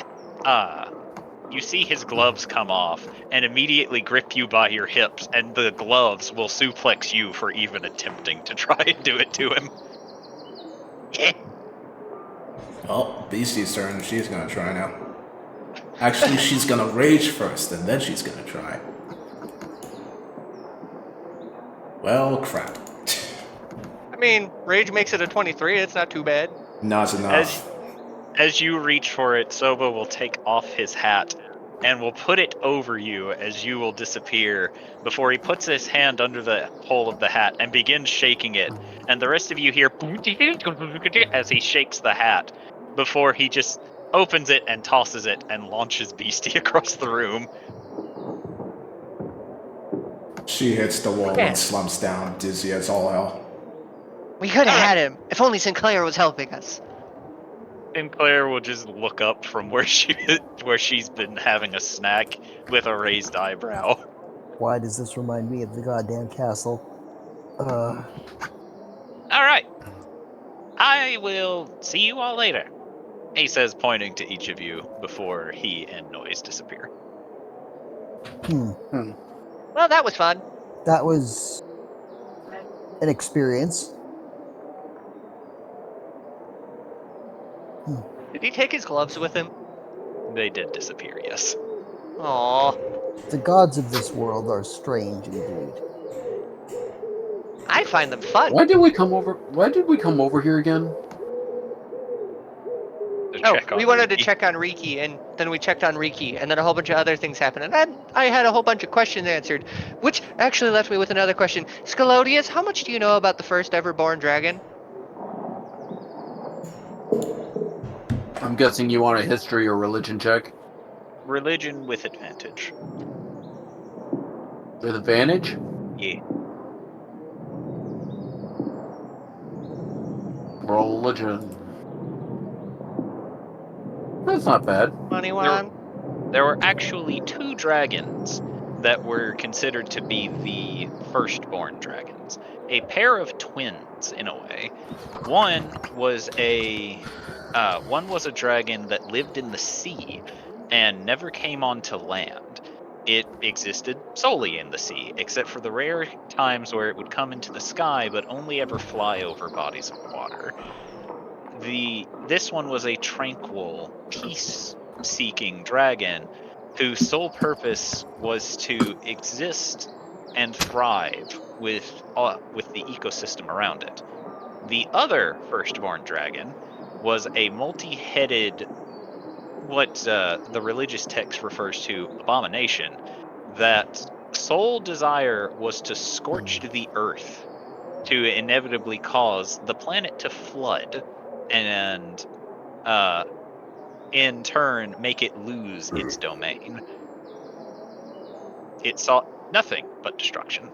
his gloves come off and immediately grip you by your hips, and the gloves will suplex you for even attempting to try and do it to him. Well, Beastie's turn. She's gonna try now. Actually, she's gonna rage first, and then she's gonna try. Well, crap. I mean, rage makes it a 23. It's not too bad. Not enough. As you reach for it, Soba will take off his hat and will put it over you as you will disappear before he puts his hand under the hole of the hat and begins shaking it. And the rest of you hear as he shakes the hat before he just opens it and tosses it and launches Beastie across the room. She hits the wall and slumps down, dizzy as all hell. We could have had him, if only Sinclair was helping us. Sinclair will just look up from where she's been having a snack with a raised eyebrow. Why does this remind me of the goddamn castle? All right. I will see you all later, he says, pointing to each of you before he and Noise disappear. Well, that was fun. That was an experience. Did he take his gloves with him? They did disappear, yes. Aww. The gods of this world are strange indeed. I find them fun. Why did we come over here again? To Oh, check on we wanted to Riki. check on Riki, and then we checked on Riki, and then a whole bunch of other things happened, and then I had a whole bunch of questions answered, which actually left me with another question. Scalodius, how much do you know about the first ever born dragon? I'm guessing you want a history or religion check Religion with advantage. with advantage. Yeah. Religion. That's not bad. 21. There were actually 2 dragons that were considered to be the firstborn dragons. A pair of twins, in a way. One was a dragon that lived in the sea and never came onto land. It existed solely in the sea, except for the rare times where it would come into the sky, but only ever fly over bodies of water. This one was a tranquil, peace-seeking dragon whose sole purpose was to exist and thrive with the ecosystem around it. The other firstborn dragon was a multi-headed, what the religious text refers to, abomination, that sole desire was to scorch the earth to inevitably cause the planet to flood and uh, in turn make it lose its domain. It sought nothing but destruction,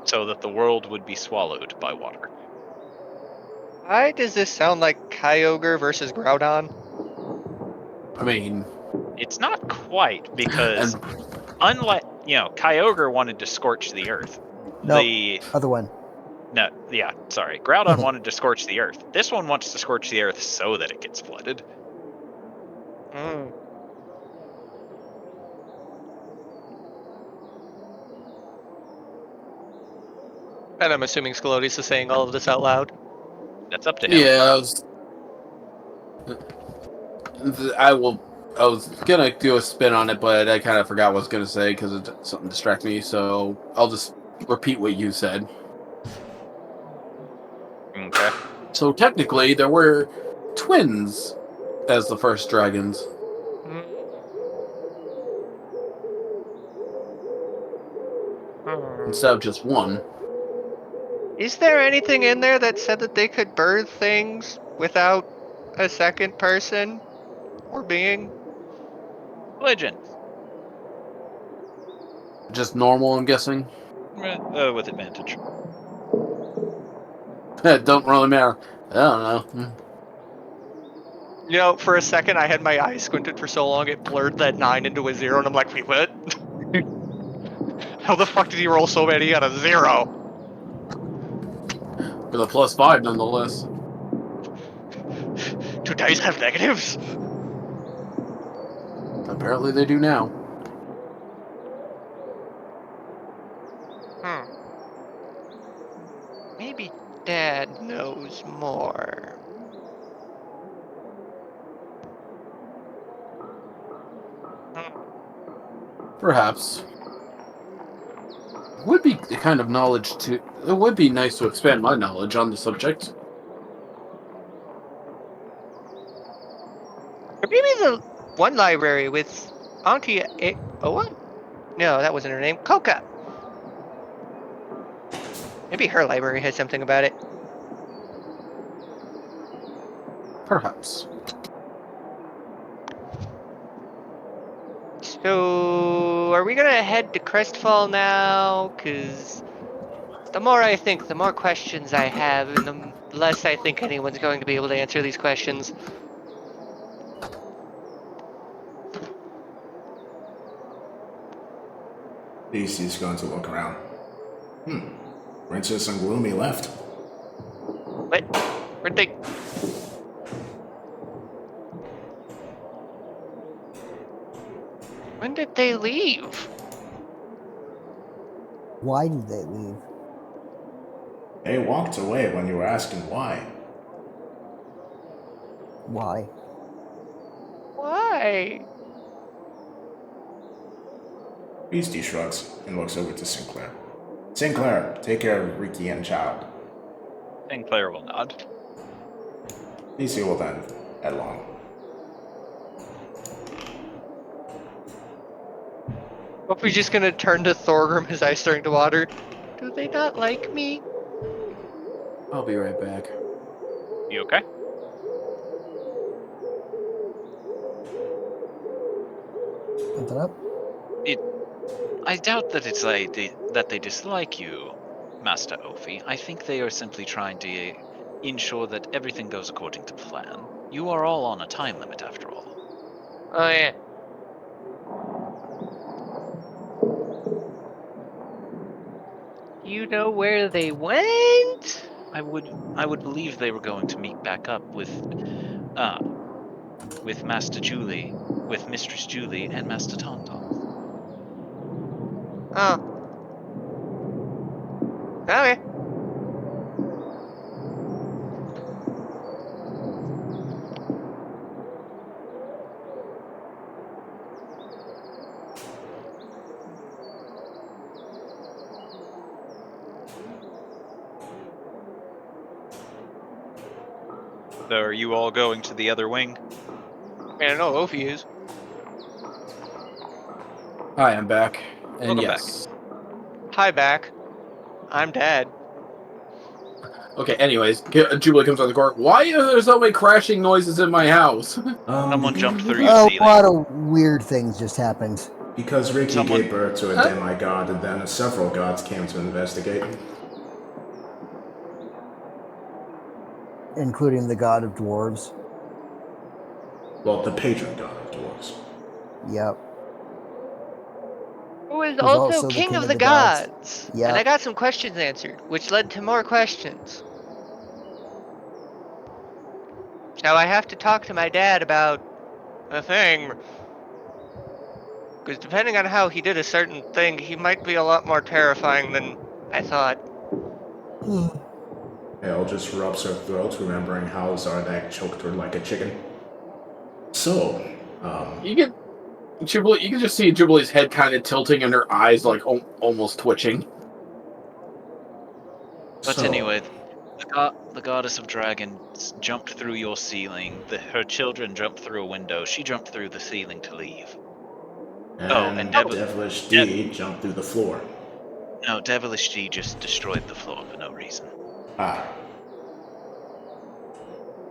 so that the world would be swallowed by water. Why does this sound like Kyogre versus Groudon? I mean, It's not quite, because and unlike, Kyogre wanted to scorch the earth. No, other one. Groudon wanted to scorch the earth. This one wants to scorch the earth so that it gets flooded. Mm. And I'm assuming Scalodius is saying all of this out loud. That's up to him. yeah, I will. I was gonna do a spin on it, but I kind of forgot what I was gonna say because something distracted me. So I'll just repeat what you said. Okay. So technically, there were twins as the first dragons Mm. instead of just one. Is there anything in there that said that they could birth things without a second person or being? Religion. Just normal, I'm guessing. With advantage. It don't really matter. I don't know. You know, for a second I had my eyes squinted for so long it blurred that 9 into a 0, and I'm like, wait, what? How the fuck did he roll so many on a 0? With a +5 nonetheless. Do dice have negatives? Apparently they do now. Maybe Dad knows more. Perhaps. Would be the kind of knowledge to. It would be nice to expand my knowledge on the subject. Or maybe the one library with Auntie Oa? No, that wasn't her name. Coca. Maybe her library has something about it. Perhaps. So, are we gonna head to Crestfall now? Cause the more I think, the more questions I have, and the less I think anyone's going to be able to answer these questions. He's going to look around. Princess and Gloomy left. What? Where'd they? When did they leave? Why did they leave? They walked away when you were asking why. Why? Why? Beastie shrugs and looks over to Sinclair. Sinclair, take care of Ricky and Child. Sinclair will nod. These two will then head along. Hope we're just gonna turn to Thorgrim, his eyes starting to water. Do they not like me? I'll be right back. You okay? Something up? I doubt that it's like that they dislike you, Master Ophi. I think they are simply trying to ensure that everything goes according to plan. You are all on a time limit, after all. Oh yeah. You know where they went? I would believe they were going to meet back up with Master Julie, with Mistress Julie and Master Tauntaun. Oh. Okay. So are you all going to the other wing? I mean, I know Ophi is. Hi, I'm back. And Welcome yes. Hi, back. I'm Dad. Okay, anyways, Jubilee comes out of the court. Why are there so many crashing noises in my house? Someone jumped through your A ceiling. lot of weird things just happened. Because Ricky Someone- gave birth to a Huh? demigod, and then several gods came to investigate. Including the god of dwarves. Well, the patron god of dwarves. Yep. Who was Who's also king of the gods. Yep. And I got some questions answered, which led to more questions. Now I have to talk to my dad about a thing. Because depending on how he did a certain thing, he might be a lot more terrifying than I thought. Elle just rubs her throat, remembering how Zardak choked her like a chicken. So, You can Jubilee. You can just see Jubilee's head kind of tilting and her eyes like almost twitching. But so, anyway, the goddess of dragons jumped through your ceiling. Her children jumped through a window. She jumped through the ceiling to leave. and Devil- Devilish D jumped through the floor. No, Devilish G just destroyed the floor for no reason. Ah,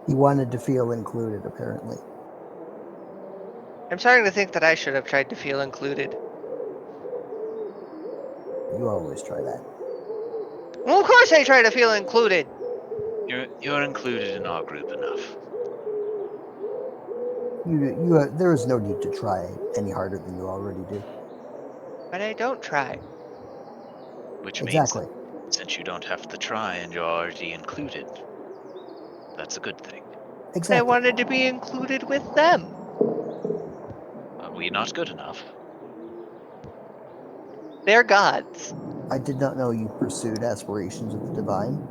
He wanted to feel included, apparently. I'm starting to think that I should have tried to feel included. You always try that. Well, of course I try to feel included. You're included in our group enough. There is no need to try any harder than you already do. But I don't try. Which Exactly. means since you don't have to try and you're already included, that's a good thing. Exactly. I wanted to be included with them. Are we not good enough? They're gods. I did not know you pursued aspirations of the divine.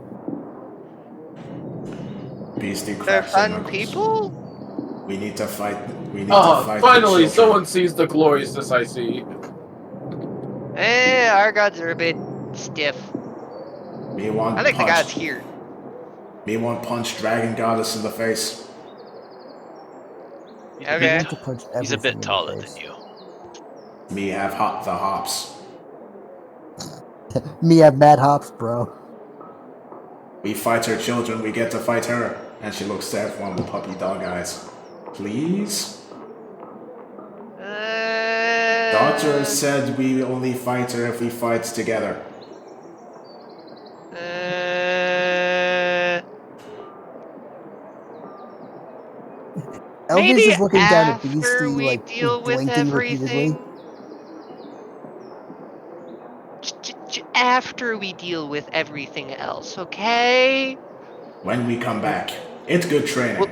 Beastie They're cracks her fun knuckles. people. We need to fight. We need to fight. Finally, the children. someone sees the gloriousness I see. Our gods are a bit stiff. Me want I like the punch. gods here. Me want punch dragon goddess in the face. He's Okay. A Want to bit, punch he's a everything bit in the taller face. than you. Me have the hops. Me have mad hops, bro. We fight her children. We get to fight her. And she looks at everyone with puppy dog eyes. Please. Daughter said we only fight her if we fight together. Elvis Maybe is looking down at after Beastie, we like deal with blinking repeatedly. everything. After we deal with everything else, okay? When we come back, it's good training.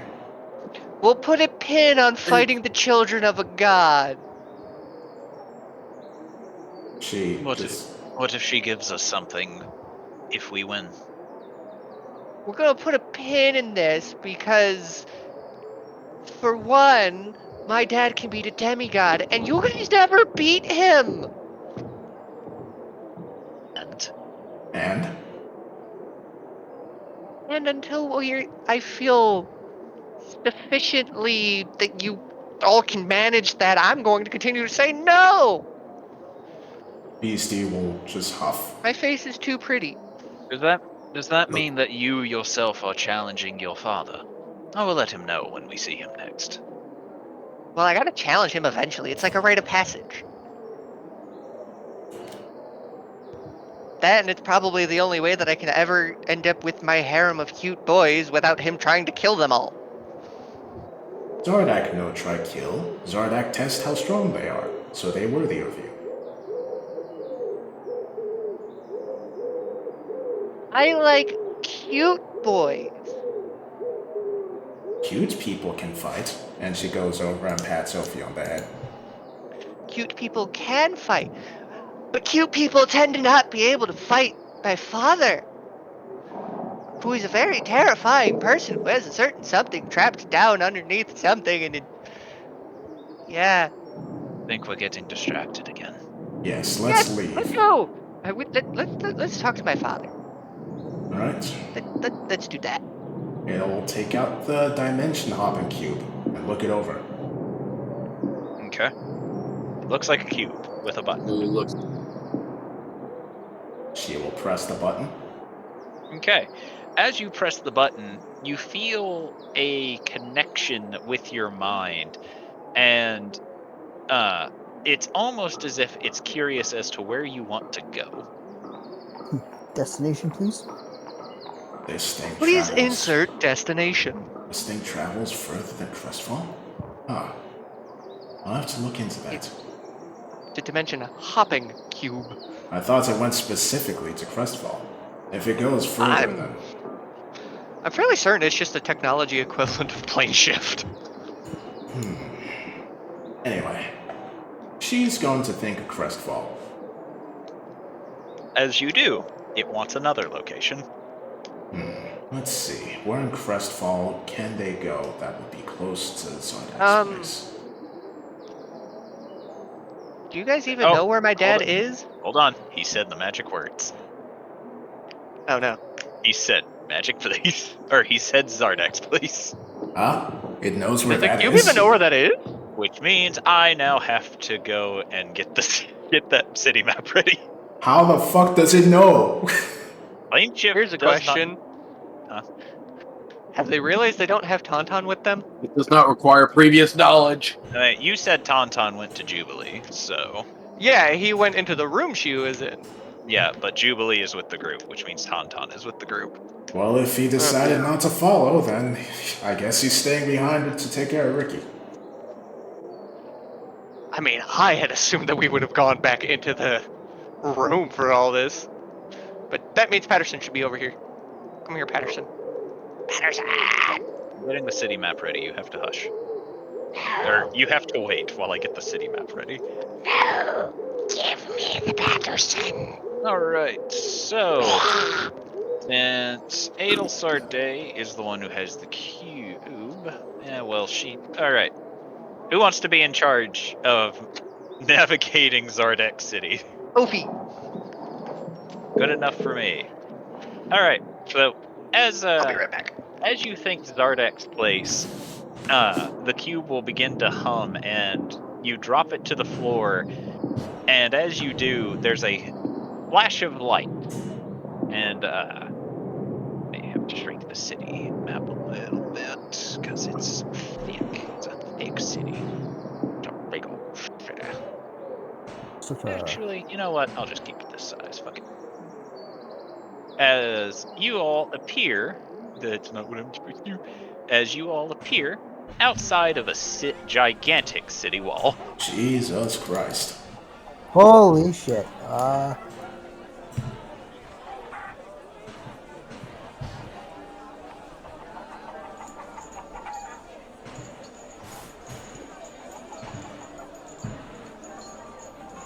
We'll put a pin on fighting the children of a god. She What just if she gives us something if we win? We're gonna put a pin in this because, for one, my dad can beat a demigod, and you guys never beat him! And And until I feel sufficiently that you all can manage that, I'm going to continue to say no! Beastie will just huff. My face is too pretty. Does that mean that you yourself are challenging your father? I will let him know when we see him next. Well, I gotta challenge him eventually. It's like a rite of passage. That, and it's probably the only way that I can ever end up with my harem of cute boys without him trying to kill them all. Zardak no try kill. Zardak test how strong they are, so they worthy of you. I like cute boys. Cute people can fight. And she goes over and pats Sophie on the head. Cute people can fight. But cute people tend to not be able to fight my father, who is a very terrifying person who has a certain something trapped down underneath something, and yeah. I think we're getting distracted again. Yes, let's leave. Let's go. Let's talk to my father. Alright. Let's do that. It'll take out the dimension hopping cube and look it over. Okay. It looks like a cube with a button. It looks She will press the button. Okay. As you press the button, you feel a connection with your mind, and it's almost as if it's curious as to where you want to go. Destination, please. This thing Please travels. insert destination. This thing travels further than Crestfall? Huh. I'll have to look into that. The dimension hopping cube. I thought it went specifically to Crestfall. If it goes further, then... I'm fairly certain it's just the technology equivalent of plane shift. Anyway. She's going to think of Crestfall. As you do, it wants another location. Let's see. Where in Crestfall can they go that would be close to Zardak's place? Do you guys even Oh, know where my dad hold it. is? Hold on. He said the magic words. Oh no. He said magic place. Or he said Zardak's place. Huh? It knows where Does the that cube is? even know where that is? Which means I now have to go and get that city map ready. How the fuck does it know? Plane shift Here's a does question. Huh? Have they realized they don't have Tauntaun with them? it does not require previous knowledge. You said Tauntaun went to Jubilee, so... Yeah, he went into the room she was in. Yeah, but Jubilee is with the group, which means Tauntaun is with the group. Well, if he decided not to follow, then I guess he's staying behind to take care of Ricky. I mean, I had assumed that we would have gone back into the room for all this. But that means Patterson should be over here. Come here, Patterson. Patterson! I'm getting the city map ready, you have to hush. Or you have to wait while I get the city map ready. No! Give me the Patterson! Alright, so... Since Adelsard Day is the one who has the cube... Yeah, well, she... Alright. Who wants to be in charge of navigating Zardak City? Ophi! Good enough for me. Alright, so as I'll be right back. as you think Zardak's place, the cube will begin to hum, and you drop it to the floor, and as you do, there's a flash of light, and I have to shrink the city map a little bit, because it's thick. It's a thick city. It's a big old city. Actually, you know what? I'll just keep it this size. Fuck it. As you all appear, that's not what I'm supposed to do. As you all appear outside of a gigantic city wall. Jesus Christ. Holy shit.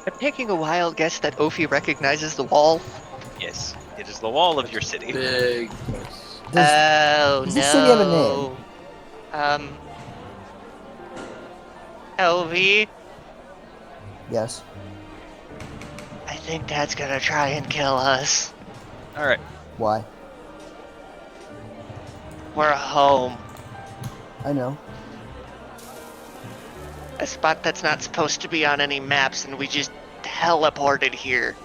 I'm taking a wild guess that Ophi recognizes the wall. Yes, it is the wall of your city. Big. Does this city have a name? LV, Yes. I think Dad's gonna try and kill us. All right. Why? We're home. I know. A spot that's not supposed to be on any maps, and we just teleported here.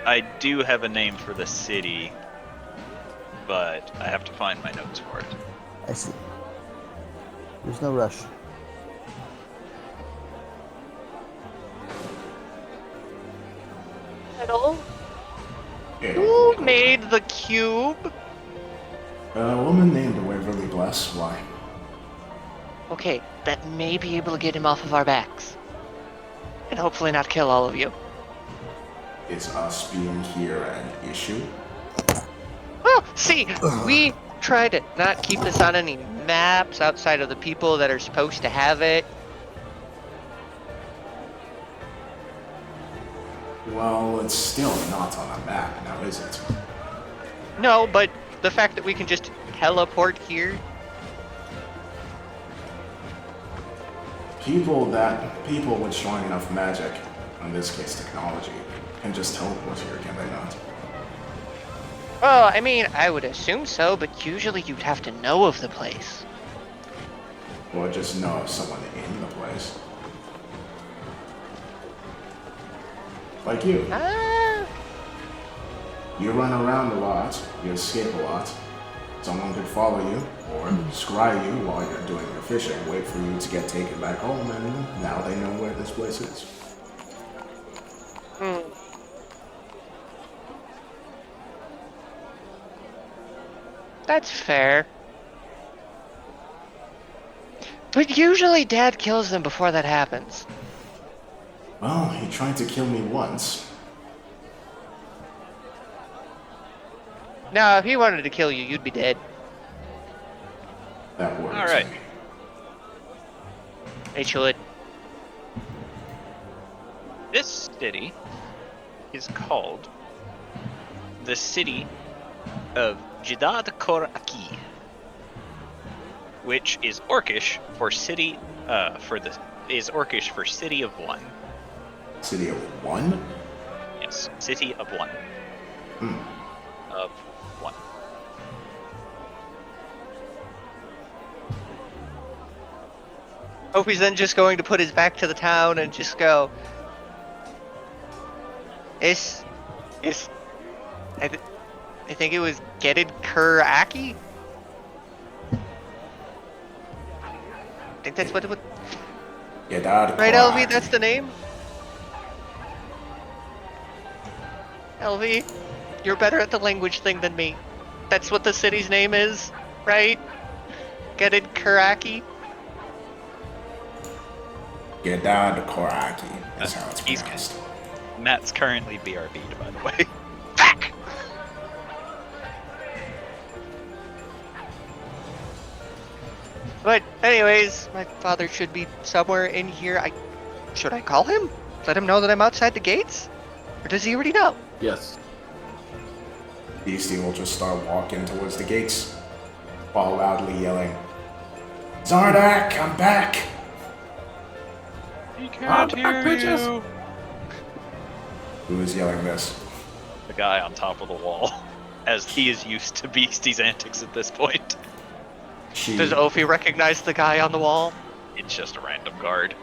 I do have a name for the city, but I have to find my notes for it. I see. There's no rush. Hello? Yeah. Who made the cube? A woman named Waverly Bless. Why? Okay, that may be able to get him off of our backs. And hopefully not kill all of you. Is us being here an issue? Oh, see, we try to not keep this on any maps outside of the people that are supposed to have it. Well, it's still not on a map now, is it? No, but the fact that we can just teleport here. People with strong enough magic, in this case technology, can just teleport here, can they not? Well, I mean, I would assume so, but usually you'd have to know of the place. Or just know of someone in the place. Like you. Ah, You run around a lot, you escape a lot. Someone could follow you, or scry you while you're doing your fishing, wait for you to get taken back home, and now they know where this place is. that's fair. But usually Dad kills them before that happens. Well, he tried to kill me once. Now, if he wanted to kill you, you'd be dead. That works. All right. They should. This city is called the city of Jidad Kor Aki, which is Orcish for city is Orcish for city of one. City of one? Yes, city of one. Of one. Hope he's then just going to put his back to the town and just go. I think it was Gedid Kuraki? I think that's what it would. Yadad Right, Koraki. LV? That's the name? LV, you're better at the language thing than me. That's what the city's name is, right? Gedid Kuraki? Yadad Koraki. That's how it's He's pronounced. Matt's currently BRB'd, by the way. Fuck! But anyways, my father should be somewhere in here. Should I call him? Let him know that I'm outside the gates? Or does he already know? Yes. Beastie will just start walking towards the gates, while loudly yelling, Zardak, I'm back! He I'm back, bitches! Who is yelling this? The guy on top of the wall, as he is used to Beastie's antics at this point. Does Ophi recognize the guy on the wall? It's just a random guard.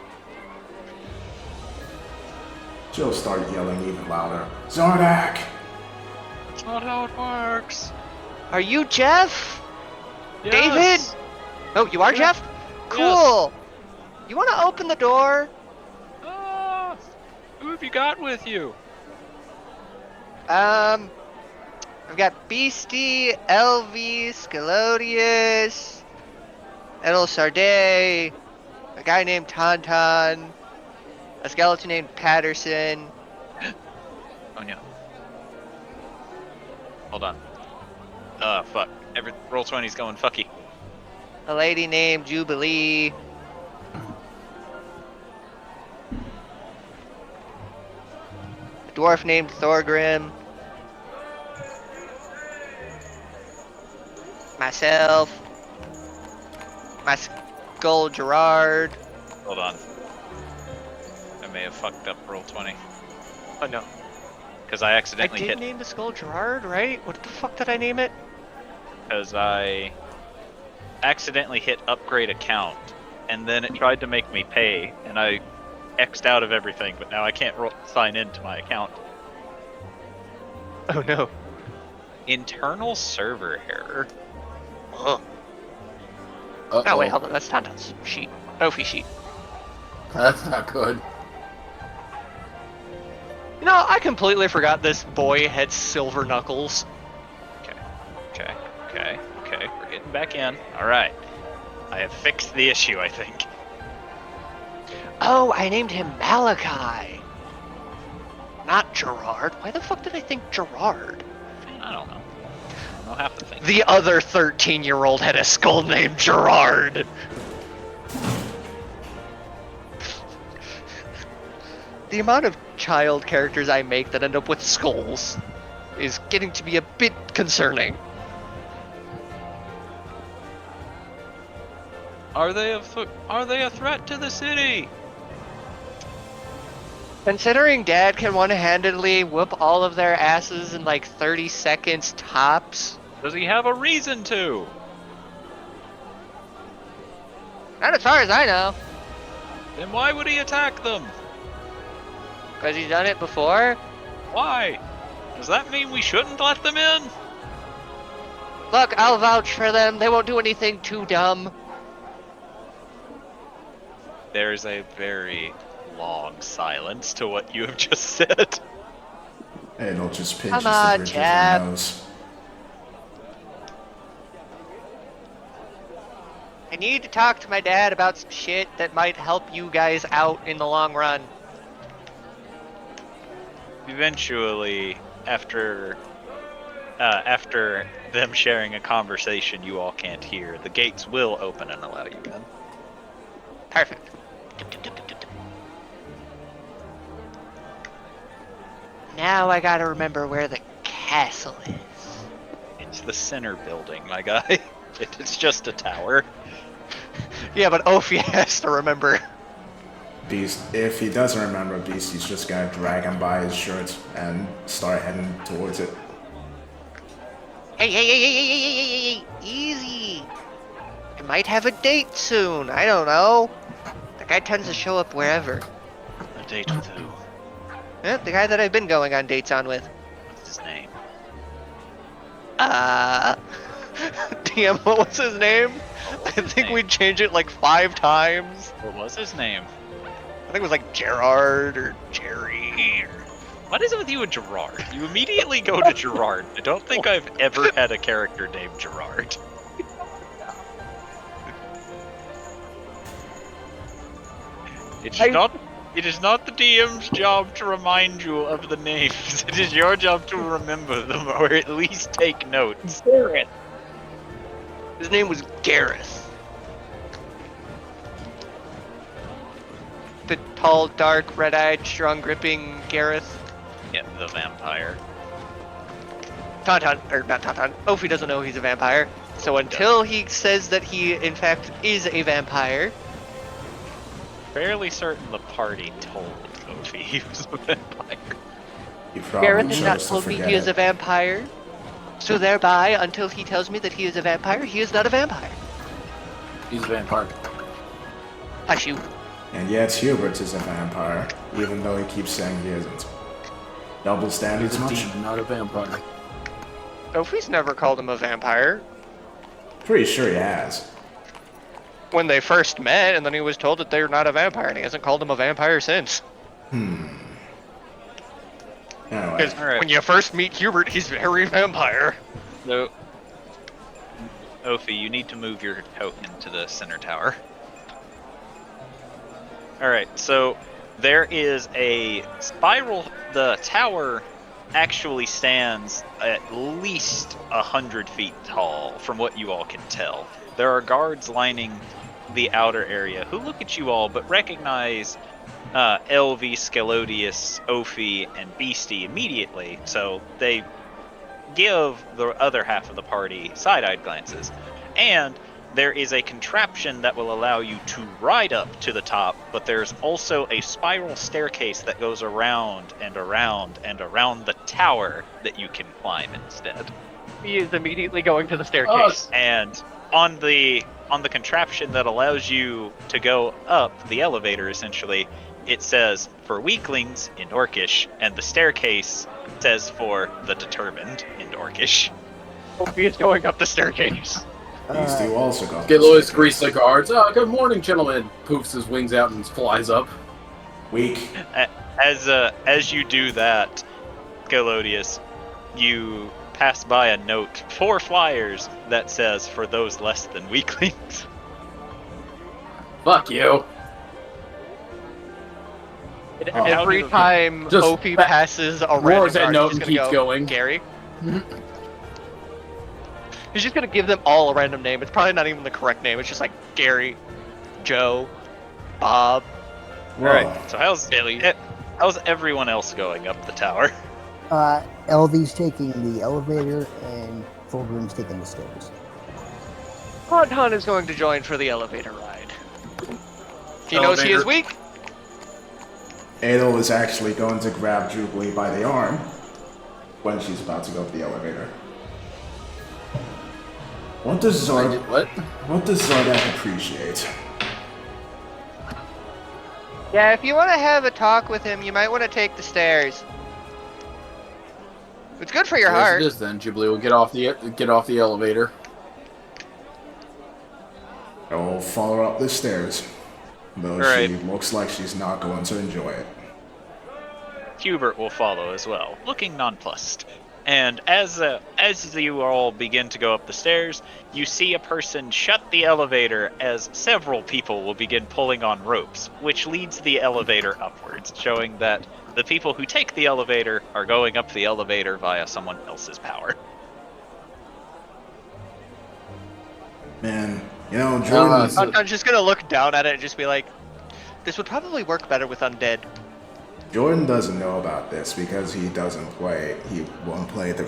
She'll start yelling even louder, Zardak! That's not how it works. Are you Jeff? Yes. David? Oh, you are Jeff? Cool. You want to open the door? Who have you got with you? I've got Beastie, LV, Scalodius, Edel Sarday, a guy named Tauntaun, a skeleton named Patterson. Oh no. Hold on. Fuck. Roll 20's going fucky. A lady named Jubilee. A dwarf named Thorgrim. Myself. My skull Gerard. Hold on. I may have fucked up roll 20 Oh no. because I I accidentally did hit name the skull Gerard, right? What the fuck did I name it? because I accidentally hit upgrade account, and then it tried to make me pay, and I X'd out of everything, but now I can't sign into my account. Oh no. Internal server error. Oh, Uh-oh. wait, hold on. That's Tantan's sheet. Ophi sheet. That's not good. You know, I completely forgot this boy had silver knuckles. Okay, we're getting back in. Alright. I have fixed the issue, I think. Oh, I named him Malachi. Not Gerard. Why the fuck did I think Gerard? I don't know. I'll have to think. The other 13-year-old had a skull named Gerard. The amount of child characters I make that end up with skulls is getting to be a bit concerning. Are they a threat to the city? Considering Dad can one-handedly whoop all of their asses in like 30 seconds tops. Does he have a reason to? Not as far as I know. Then why would he attack them? Because he's done it before. Why? Does that mean we shouldn't let them in? Look, I'll vouch for them. They won't do anything too dumb. There's a very long silence to what you have just said. It'll just pinch Come us on, the bridge of chap. your nose. I need to talk to my dad about some shit that might help you guys out in the long run. Eventually, after them sharing a conversation you all can't hear, the gates will open and allow you in. Perfect. Now I gotta remember where the castle is. It's the center building, my guy. It's just a tower. Yeah, but Ophi has to remember. Beast, if he doesn't remember Beast, he's just gonna drag him by his shirt and start heading towards it. Hey, easy. I might have a date soon. I don't know. The guy tends to show up wherever. A date with who? Yeah, the guy that I've been going on dates on with. What's his name? DM, what was his name? I think we changed it like 5 times. What was his name? I think it was like Gerard or Jerry. Or... What is it with you and Gerard? You immediately go to Gerard. I don't think I've ever had a character named Gerard. It is not the DM's job to remind you of the names. It is your job to remember them, or at least take notes. Gareth. His name was Gareth. The tall, dark, red-eyed, strong-gripping Gareth. Yeah, the vampire. Tauntaun, or not Tauntaun, Ophi doesn't know he's a vampire. So until he says that he, in fact, is a vampire... Fairly certain the party told Ophi he was a vampire. He probably Gareth has not chose to told me forget he is a it. vampire. So thereby, until he tells me that he is a vampire, he is not a vampire. He's a vampire. Hush you. And yet Hubert is a vampire, even though he keeps saying he isn't. Double standards He's a much? demon, not a vampire. Ophi's never called him a vampire. Pretty sure he has. When they first met, and then he was told that they're not a vampire, and he hasn't called him a vampire since. Anyway, Because Alright. when you first meet Hubert, he's very vampire. So, Ophi, you need to move your token to the center tower. Alright, so there is a spiral. The tower actually stands at least 100 feet tall, from what you all can tell. There are guards lining the outer area who look at you all but recognize LV, Scalodius, Ophi, and Beastie immediately, so they give the other half of the party side-eyed glances. And there is a contraption that will allow you to ride up to the top, but there's also a spiral staircase that goes around and around and around the tower that you can climb instead. He is immediately going to the staircase. And on the contraption that allows you to go up the elevator, essentially, it says for weaklings in Orcish, and the staircase says for the determined in Orcish. Opie is going up the staircase. These two also got Get Lois grease the guards. Oh, good morning, gentlemen. Poofs his wings out and flies up. weak. As you do that, Galodius, you pass by a note, 4 flyers, that says for those less than weaklings. Fuck you. Every time Just Opie passes a random roars that guard, note he's and just keeps gonna go, going. Gary. He's just gonna give them all a random name. It's probably not even the correct name. It's just like Gary, Joe, Bob. Alright, so how's everyone else going up the tower? LV's taking the elevator, and Fulgrim's taking the stairs. Tauntaun is going to join for the elevator ride. He knows he is Elevator. weak. Adel is actually going to grab Jubilee by the arm when she's about to go up the elevator. What does What? Zardak appreciate? Yeah, if you want to have a talk with him, you might want to take the stairs. It's good for your Yes, heart. it is then. Jubilee will get off the elevator. I will follow her up the stairs, though Alright. she looks like she's not going to enjoy it. Hubert will follow as well, looking nonplussed. And as you all begin to go up the stairs, you see a person shut the elevator as several people will begin pulling on ropes, which leads the elevator upwards, showing that the people who take the elevator are going up the elevator via someone else's power. Man, you know, Jordan. I'm just gonna look down at it and just be like, this would probably work better with undead. Jordan doesn't know about this because he won't play the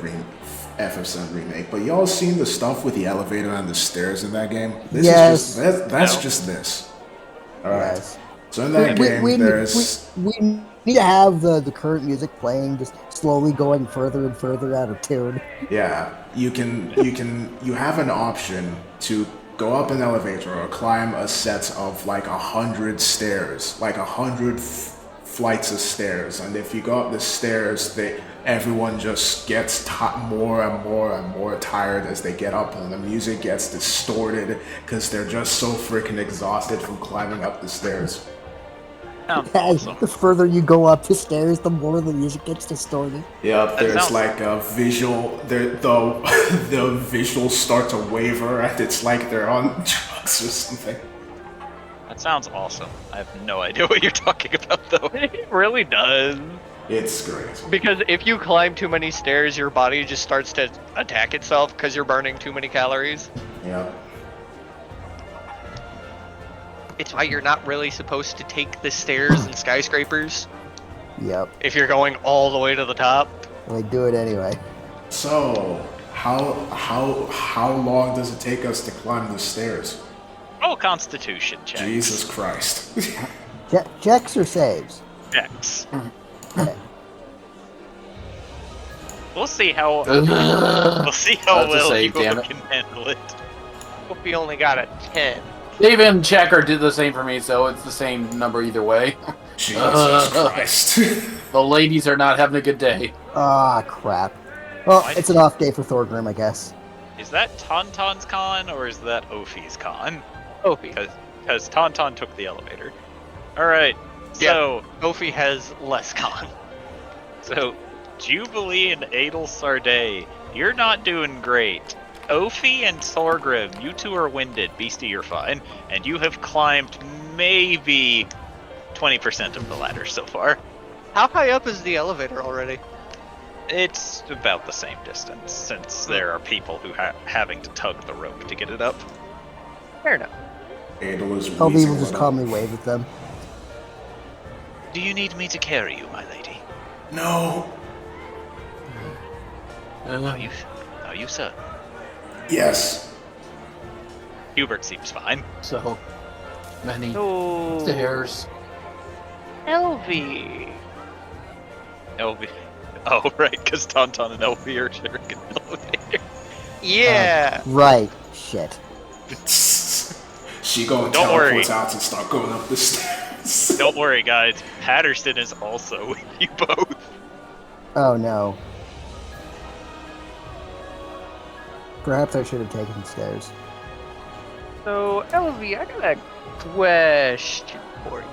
FF7 remake. But y'all seen the stuff with the elevator and the stairs in that game? This Yes. is that's just this. All right. Yes. So in that game, there's we need to have the current music playing, just slowly going further and further out of tune. yeah, you have an option to go up an elevator or climb a set of like 100 stairs, like 100 flights of stairs, and if you go up the stairs, everyone just gets more and more and more tired as they get up, and the music gets distorted because they're just so freaking exhausted from climbing up the stairs. As the further you go up the stairs, the more the music gets distorted. Yep, there's sounds- like a visual. The visuals start to waver, and it's like they're on drugs or something. That sounds awesome. I have no idea what you're talking about, though. It really does. It's great. Because if you climb too many stairs, your body just starts to attack itself because you're burning too many calories. Yep. It's why you're not really supposed to take the stairs in skyscrapers Yep, if you're going all the way to the top. and they do it anyway. So, how long does it take us to climb the stairs? Oh, Constitution check. Jesus Christ. Checks or saves? Checks. Okay. We'll see how That's a well save, you damn it. can handle it. Hope you only got a 10. Dave and Checker did the same for me, so it's the same number either way. Jesus Christ. The ladies are not having a good day. Ah, crap. Well, it's an off day for Thorgrim, I guess. Is that Tauntaun's con or is that Ophi's con? Ophi. Because Tauntaun took the elevator. Alright, so Ophi has less con. so Jubilee and Adel Sarday, you're not doing great. Ophi and Thorgrim, you two are winded. Beastie, you're fine. And you have climbed maybe 20% of the ladder so far. How high up is the elevator already? It's about the same distance, since there are people who having to tug the rope to get it up. Fair enough. Adel is LB wheezing will a just little. calmly wave at them. Do you need me to carry you, my lady? No. Are you certain? Yes. Hubert seems fine. So many So, stairs. LV. LV. Oh, right, because Tauntaun and LV are sharing an elevator. Yeah. Right. Shit. She gonna Don't teleports worry. out and start going up the stairs. Don't worry, guys. Patterson is also with you both. Oh no. Perhaps I should have taken the stairs. So, LV, I got a question for you.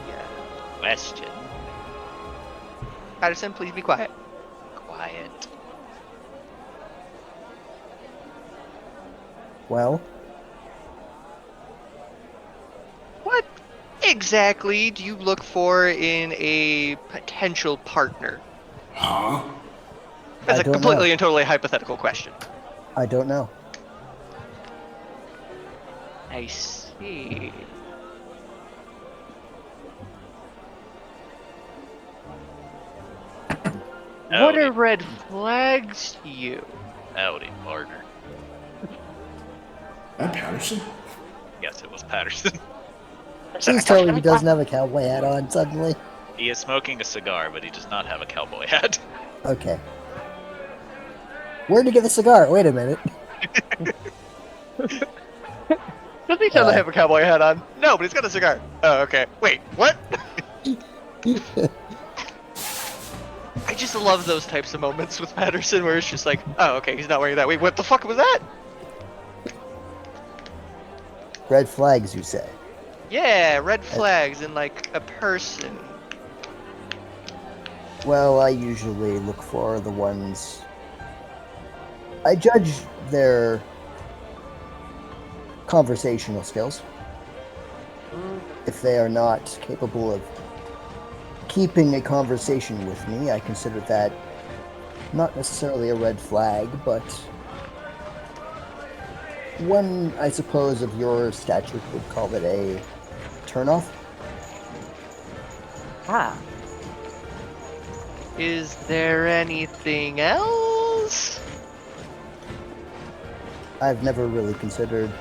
Question. Patterson, please be quiet. Quiet. Well, What exactly do you look for in a potential partner? Huh? That's I a don't completely know. and totally hypothetical question. I don't know. I see. What are red flags to you? Howdy, partner. That Patterson? Yes, it was Patterson. Please tell me he doesn't have a cowboy hat on suddenly. He is smoking a cigar, but he does not have a cowboy hat. Okay. Where'd he get the cigar? Wait a minute. Does he totally have a cowboy hat on? No, but he's got a cigar. Oh, okay. Wait, what? I just love those types of moments with Patterson where it's just like, oh, okay, he's not wearing that. Wait, what the fuck was that? Red flags, you say? Yeah, red flags in like a person. Well, I usually look for the ones... I judge their conversational skills. If they are not capable of keeping a conversation with me, I consider that not necessarily a red flag, but one, I suppose, of your stature would call it a turnoff. Ah. Is there anything else? I've never really considered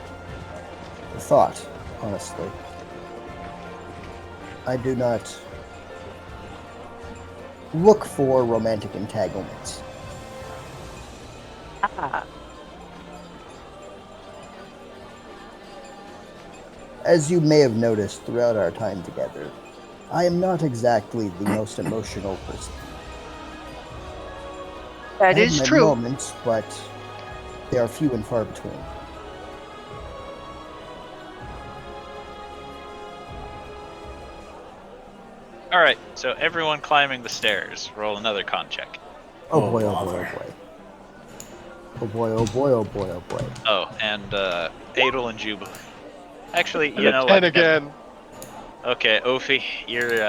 the thought, honestly. I do not look for romantic entanglements. Ah. As you may have noticed throughout our time together, I am not exactly the most emotional person. That I is have my true. moments, but they are few and far between. All right, so everyone climbing the stairs. Roll another con check. Oh Oh, boy, oh boy, bother. oh boy. Oh boy, oh boy, oh boy, oh boy. Oh, and Adel and Jubilee. Actually, you And know a what? 10 again. Okay, Ophi, you're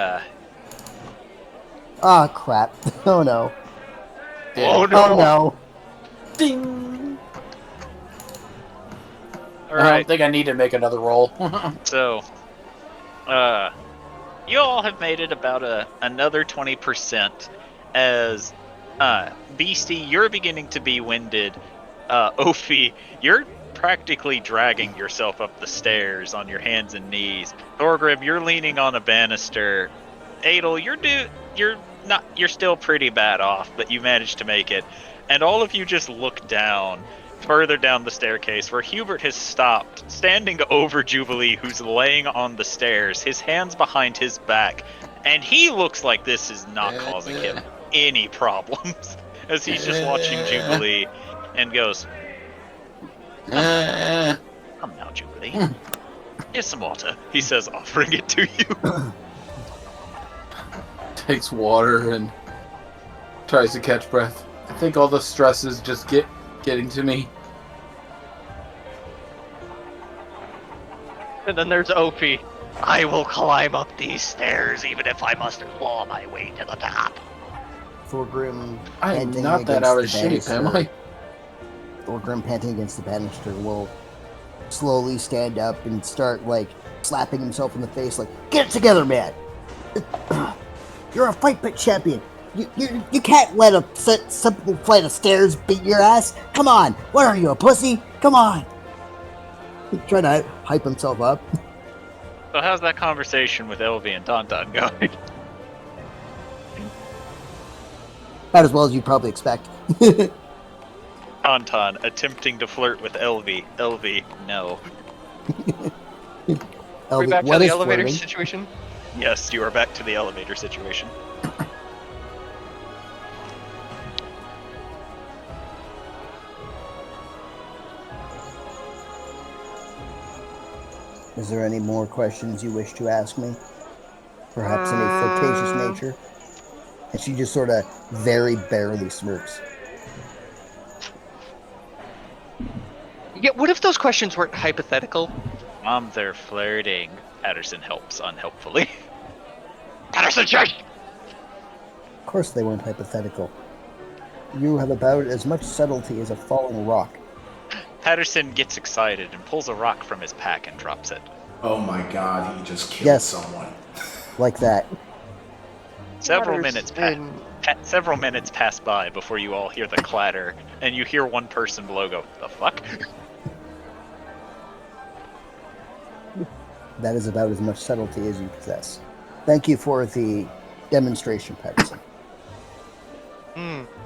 Ah, crap. Oh no. Oh no. Oh no. Ding! all I right. don't think I need to make another roll. So, you all have made it about another 20% as Beastie, you're beginning to be winded. Ophi, you're practically dragging yourself up the stairs on your hands and knees. Thorgrim, you're leaning on a banister. Adel, you're still pretty bad off, but you managed to make it. And all of you just look down, further down the staircase, where Hubert has stopped, standing over Jubilee, who's laying on the stairs, his hands behind his back, and he looks like this is not causing him any problems, as he's just watching Jubilee and goes, "Come now, Jubilee. Here's some water," he says, offering it to you. Takes water and tries to catch breath. I think all the stress is just getting to me. And then there's Ophi. I will climb up these stairs even if I must claw my way to the top. Thorgrim I'm panting not that against out the of shape, am banister. I? Thorgrim panting against the banister will slowly stand up and start, like, slapping himself in the face, like, get it together, man! You're a fight pit champion! You can't let a simple flight of stairs beat your ass! Come on! What are you, a pussy? Come on! Trying to hype himself up. So how's that conversation with Elvie and Tauntaun going? About as well as you'd probably expect. Tauntaun attempting to flirt with Elvie. Elvie, no. Are we Elvie, back to what the is elevator flirting? situation? Yes, you are back to the elevator situation. Is there any more questions you wish to ask me? Perhaps any flirtatious nature? And she just sort of very barely smirks. Yeah, what if those questions weren't hypothetical? Mom, they're flirting. Patterson helps unhelpfully. Patterson, shush! Of course they weren't hypothetical. You have about as much subtlety as a falling rock. Patterson gets excited and pulls a rock from his pack and drops it. Oh my god, he just killed Yes. someone. Like that. Several minutes pass by before you all hear the clatter, and you hear one person below go, "The fuck?" That is about as much subtlety as you possess. Thank you for the demonstration, Patterson.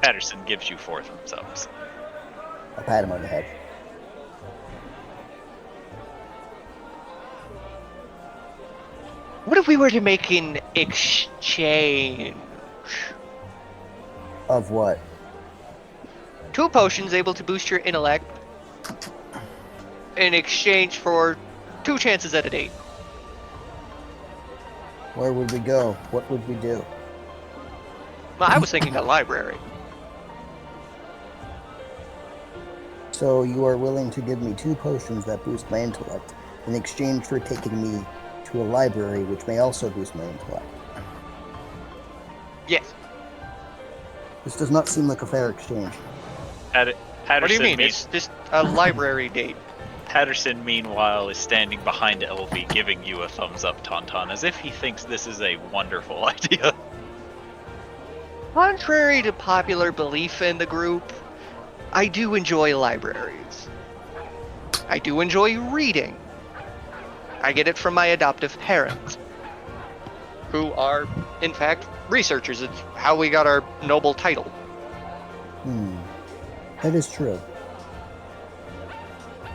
Patterson gives you 4 thumbs ups. I pat him on the head. What if we were to make an exchange? Of what? 2 potions able to boost your intellect in exchange for 2 chances at a date. Where would we go? What would we do? Well, I was thinking a library. So you are willing to give me 2 potions that boost my intellect in exchange for taking me to a library which may also boost my intellect. Yes. This does not seem like a fair exchange. Patterson What do you mean? mean- It's just a library date. Patterson, meanwhile, is standing behind Elvie, giving you a thumbs up, Tauntaun, as if he thinks this is a wonderful idea. Contrary to popular belief in the group, I do enjoy libraries. I do enjoy reading. I get it from my adoptive parents, who are, in fact, researchers. It's how we got our noble title. That is true.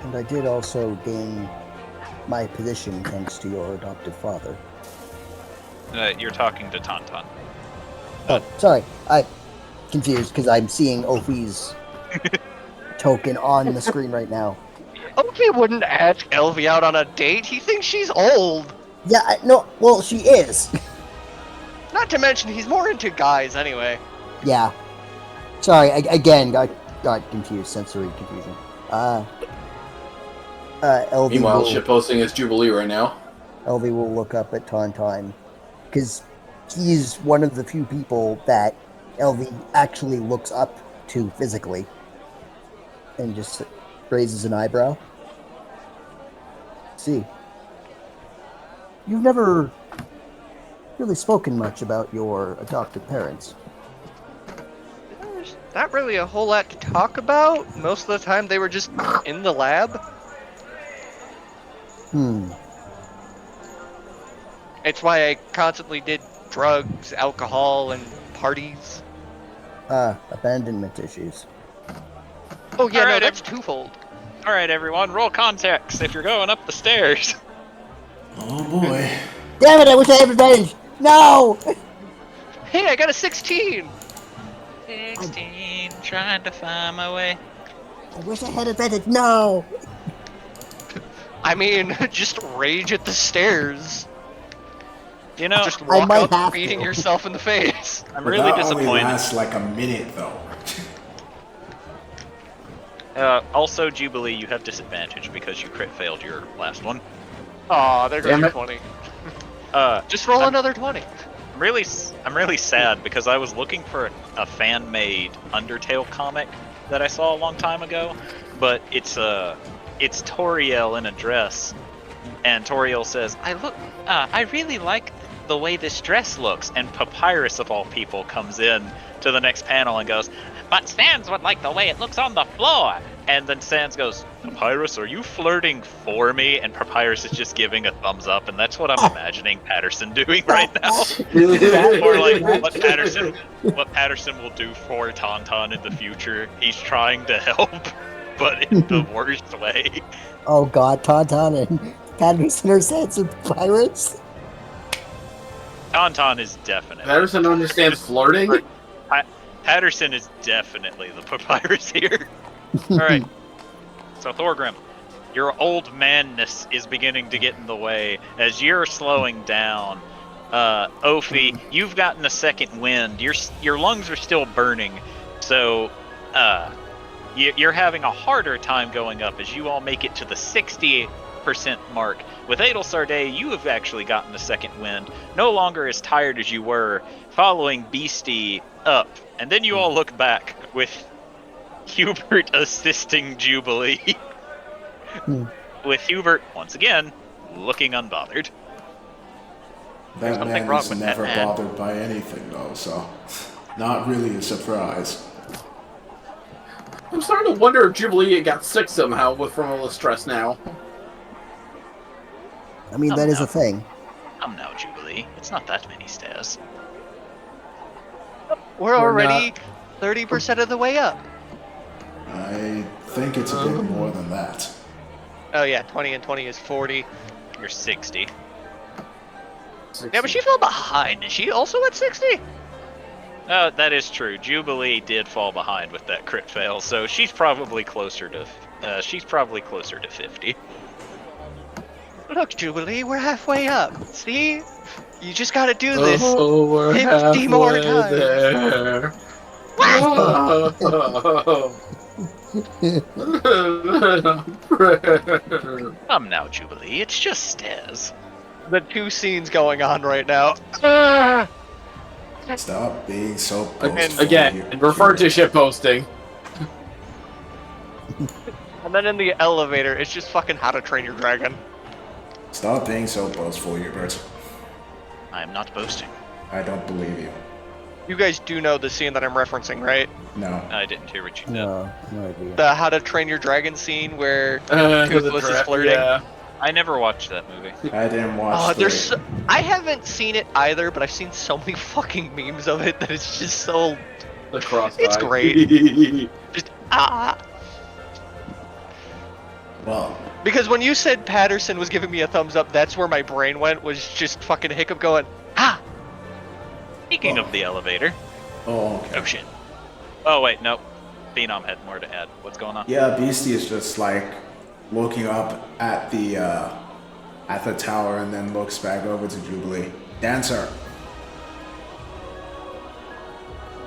And I did also gain my position thanks to your adoptive father. You're talking to Tauntaun. Oh, sorry. I confused because I'm seeing Ophi's token on the screen right now. Opie wouldn't ask Elvie out on a date. He thinks she's old. Yeah, no, well, she is. Not to mention, he's more into guys anyway. Yeah. Sorry, again, got confused. Sensory confusion. Elvie Meanwhile, will, shitposting is Jubilee right now. Elvie will look up at Tauntaun because he's one of the few people that Elvie actually looks up to physically, and just raises an eyebrow. See, you've never really spoken much about your adoptive parents. There's not really a whole lot to talk about. Most of the time, they were just in the lab. It's why I constantly did drugs, alcohol, and parties. Abandonment issues. Oh yeah, Alright, no, that's twofold. Alright, everyone, roll context if you're going up the stairs. Oh boy. Damn it, I wish I had revenge! No! Hey, I got a 16! 16, trying to find my way. I wish I had advantage. No! I mean, just rage at the stairs. You know, Just walk might up have beating to. yourself in the face. I'm But really that only disappointed. lasts like a minute though. Also, Jubilee, you have disadvantage because you crit failed your last one. Aw, there goes Damn your it. 20. Just Just roll another 20. I'm really sad because I was looking for a fan-made Undertale comic that I saw a long time ago, but it's Toriel in a dress, and Toriel says, I really like the way this dress looks," and Papyrus of all people comes in to the next panel and goes, "But Sans would like the way it looks on the floor. And then Sans goes, Papyrus, are you flirting for me? And Papyrus is just giving a thumbs up, and that's what I'm imagining Patterson doing right now. Or like what Patterson will do for Tauntaun in the future. He's trying to help, but in the worst way. Oh god, Tauntaun and Patterson are Sans and Pirates? Tauntaun is definitely Patterson understands flirting? Patterson is definitely the Papyrus here. Alright. So Thorgrim, your old manness is beginning to get in the way as you're slowing down. Ophi, you've gotten a second wind. Your lungs are still burning, so you're having a harder time going up as you all make it to the 60% mark. With Adel Sarday, you have actually gotten a second wind, no longer as tired as you were, following Beastie up. And then you all look back with Hubert assisting Jubilee. With Hubert, once again, looking unbothered. That something man wrong is with that never man. bothered by anything, though, so not really a surprise. I'm starting to wonder if Jubilee got sick somehow from all the stress now. I mean, that is a thing. Come now, Jubilee. It's not that many stairs. We're already 30% of the way up. I think it's a bit more than that. Oh yeah, 20 and 20 is 40. You're 60. Yeah, but she fell behind. Is she also at 60? That is true. Jubilee did fall behind with that crit fail, so she's probably closer to 50. Look, Jubilee, we're halfway up. See? You just gotta do this. Oh, we're 50 more halfway times. there. Come now, Jubilee. It's just stairs. The two scenes going on right now. Stop being so boastful. Again, refer to shit posting. And then in the elevator, it's just fucking How to Train Your Dragon. Stop being so boastful, Hubert. I am not boasting. I don't believe you. You guys do know the scene that I'm referencing, right? No. I didn't hear what you said. No, no idea. The How to Train Your Dragon scene where Toothless is flirting. Yeah. I never watched that movie. I didn't watch Oh, three. I haven't seen it either, but I've seen so many fucking memes of it that it's just so. The cross. It's great. Just Well, Because when you said Patterson was giving me a thumbs up, that's where my brain went, was just fucking Hiccup going, ah! Speaking of the elevator. oh, okay. Oh shit. Oh wait, nope. Phenom had more to add. What's going on? Yeah, Beastie is just like looking up at the tower and then looks back over to Jubilee. Dancer.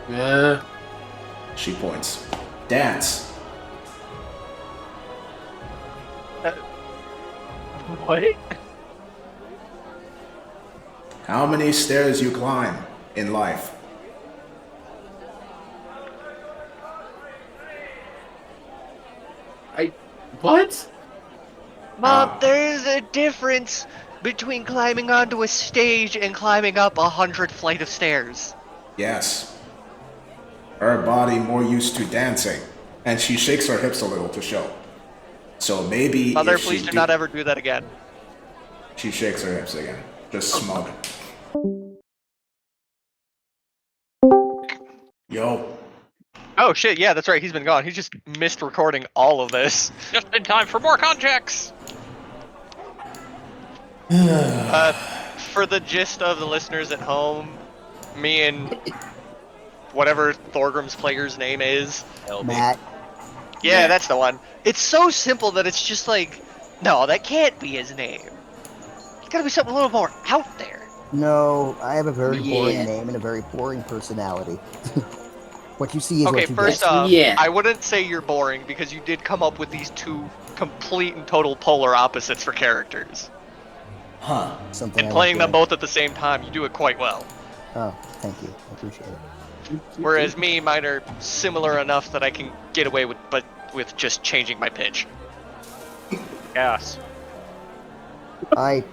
Yeah. She points. Dance. What? How many stairs you climb in life? What? Mom, there's a difference between climbing onto a stage and climbing up 100 flight of stairs. Yes. Her body more used to dancing, and she shakes her hips a little to show. So maybe Mother, if please she do not ever do that again. She shakes her hips again, just smug. Yo, Oh shit, yeah, that's right, he's been gone. He just missed recording all of this. Just in time for more contracts. For the gist of the listeners at home, me and whatever Thorgrim's player's name is. Matt. Yeah, Yeah. that's the one. It's so simple that it's just like, no, that can't be his name. It's gotta be something a little more out there. No, I have a very boring Yeah. name and a very boring personality. What you see is Okay, what you first get. off, Yeah. I wouldn't say you're boring because you did come up with these two complete and total polar opposites for characters. huh? Something And I playing like them doing. both at the same time, you do it quite well. Oh, thank you. I appreciate it. Whereas me, mine are similar enough that I can get away with just changing my pitch. Yes. I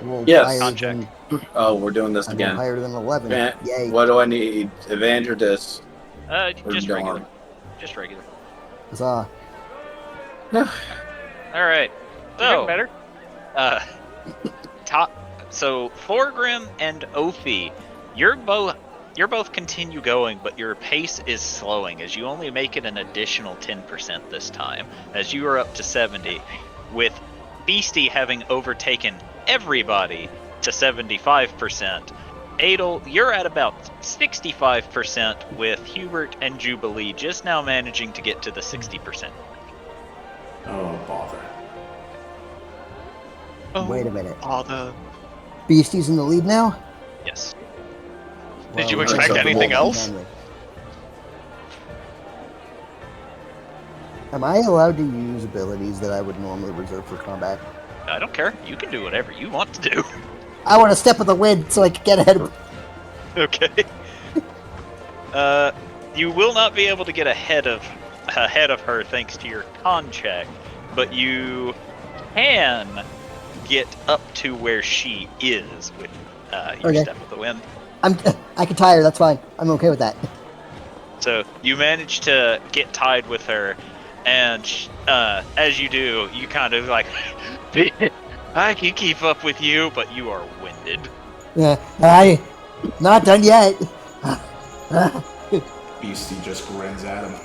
will Yes. higher Contract. than Oh, we're doing this I will again. higher than 11. Man, Yay. what do I need? Advantage or dis? Or Just darn. regular. Just regular. Huzzah. All right. You're getting So, better. So Thorgrim and Ophi, you're both continue going, but your pace is slowing as you only make it an additional 10% this time, as you are up to 70, with Beastie having overtaken everybody to 75%. Adel, you're at about 65%, with Hubert and Jubilee just now managing to get to the 60%. Oh, bother. Wait a minute. Bother. Beastie's in the lead now? Yes. Did you we expect can't anything do that, else? can we? Am I allowed to use abilities that I would normally reserve for combat? I don't care. You can do whatever you want to do. I want to step of the wind so I can get ahead of. Okay. You will not be able to get ahead of her thanks to your con check, but you can get up to where she is with your Okay. step of the wind. I can tie her. That's fine. I'm okay with that. So you manage to get tied with her, and as you do, you kind of like, I can keep up with you, but you are winded. Yeah, I not done yet. Beastie just grins at him.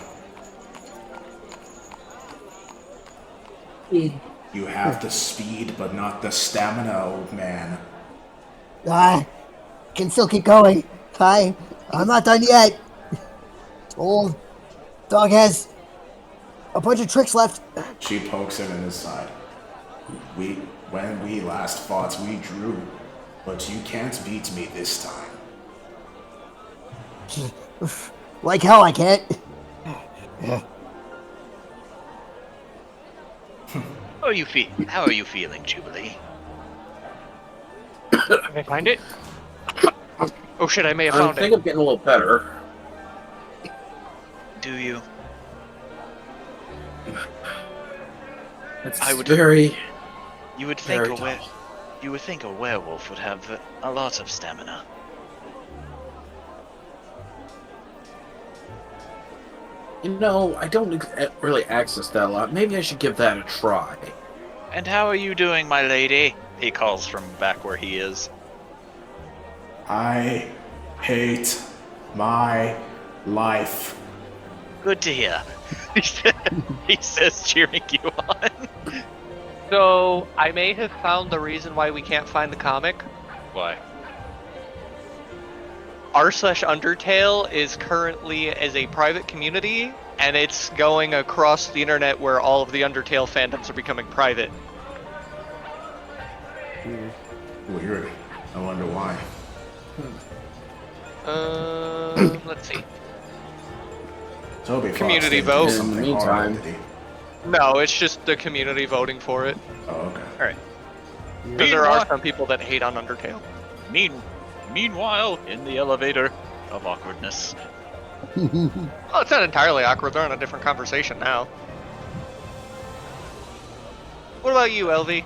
You have the speed, but not the stamina, old man. I can still keep going. I'm not done yet. Old dog has a bunch of tricks left. She pokes him in his side. When we last fought, we drew, but you can't beat me this time. Like hell, I can't. How are you feeling, Jubilee? Can I find it? Oh shit, I may have I found think it. I'm getting a little better. Do you? It's I would- very. You would think Very tough. you would think a werewolf would have a lot of stamina. You know, I don't really access that a lot. Maybe I should give that a try. And how are you doing, my lady? He calls from back where he is. I hate my life. Good to hear. He says, cheering you on. So, I may have found the reason why we can't find the comic. Why? r/Undertale is currently as a private community, and it's going across the internet where all of the Undertale fandoms are becoming private. Weird. I wonder why. Let's see. Toby Fox Community didn't do vote. In the something meantime- hard, did he? No, it's just the community voting for it. Oh, okay. Because there are some people that hate on Undertale. Meanwhile, in the elevator of awkwardness. Oh, it's not entirely awkward. They're on a different conversation now. What about you, LV?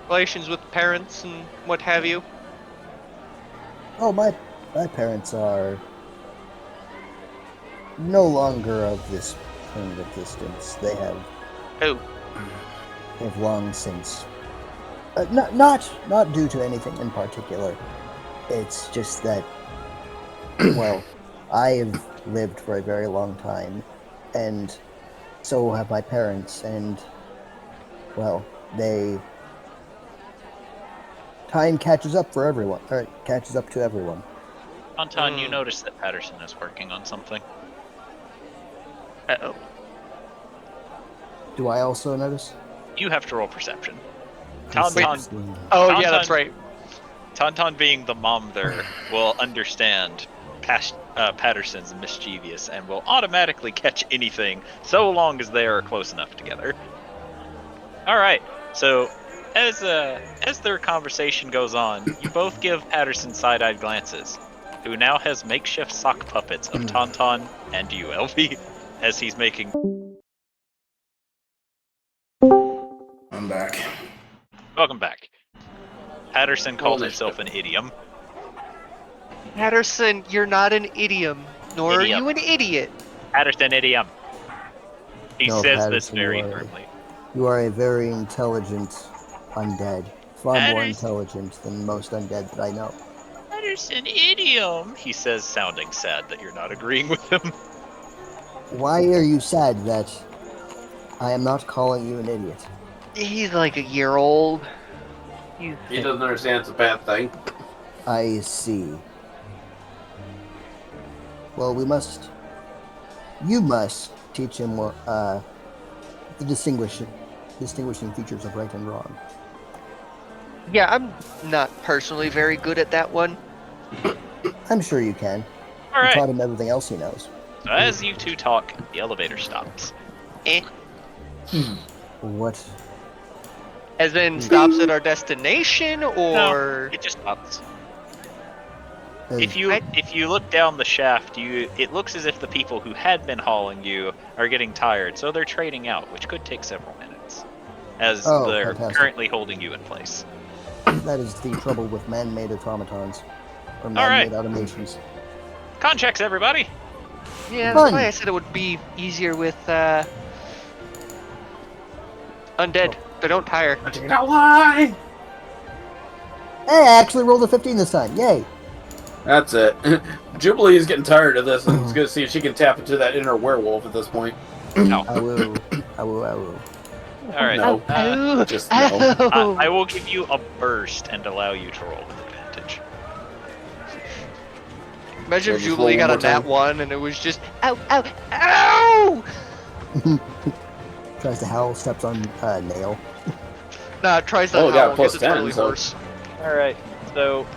Relations with parents and what have you? Oh, my parents are no longer of this plane of existence. They have long since. Not due to anything in particular. It's just that, well, I have lived for a very long time, and so have my parents, and, well, time catches up for everyone, or it catches up to everyone. Anton, you notice that Patterson is working on something. Uh-oh. Do I also notice? You have to roll perception. Tauntaun, Oh, Tauntaun- yeah, that's right. Tauntaun being the mom there will understand Patterson's mischievous and will automatically catch anything so long as they are close enough together. All right, so as their conversation goes on, you both give Patterson side-eyed glances, who now has makeshift sock puppets of Tauntaun and you, LV, as he's making. I'm back. Welcome back. Patterson called Holy himself shit. an idiom. Patterson, you're not an idiom, nor Idiom. are you an idiot. Patterson idiom. He No, says this Patterson, very you are a- firmly. You are a very intelligent undead. Far more That is- intelligent than most undead that I know. That is an idiom, he says, sounding sad that you're not agreeing with him. Why are you sad that I am not calling you an idiot? He's like a year old. He doesn't understand it's a bad thing. I see. Well, you must teach him what, the distinguishing features of right and wrong. Yeah, I'm not personally very good at that one. I'm sure you can. All You right. taught him everything else he knows. So as you two talk, the elevator stops. What? As in, stops at our destination, or... It just stops. Uh, If you look down the shaft, it looks as if the people who had been hauling you are getting tired, so they're trading out, which could take several minutes, as Oh, they're fantastic. currently holding you in place. That is the trouble with man-made automatons. Or man-made automations. Con checks, everybody. Yeah, Fun. that's why I said it would be easier with, undead. They don't tire. I did not lie. Hey, I actually rolled a 15 this time. Yay! That's it. Jubilee is getting tired of this, and it's good to see if she can tap into that inner werewolf at this point. No. I will. I will. I will. All right. No. Just no. I will give you a burst and allow you to roll with advantage. Imagine if Yeah, just Jubilee roll got one a more nat time. 1 and it was just, ow, ow, ow! Tries to howl, steps on a nail. Nah, it tries to Oh, it got howl, plus guess it's 10, really so- worse. All right. So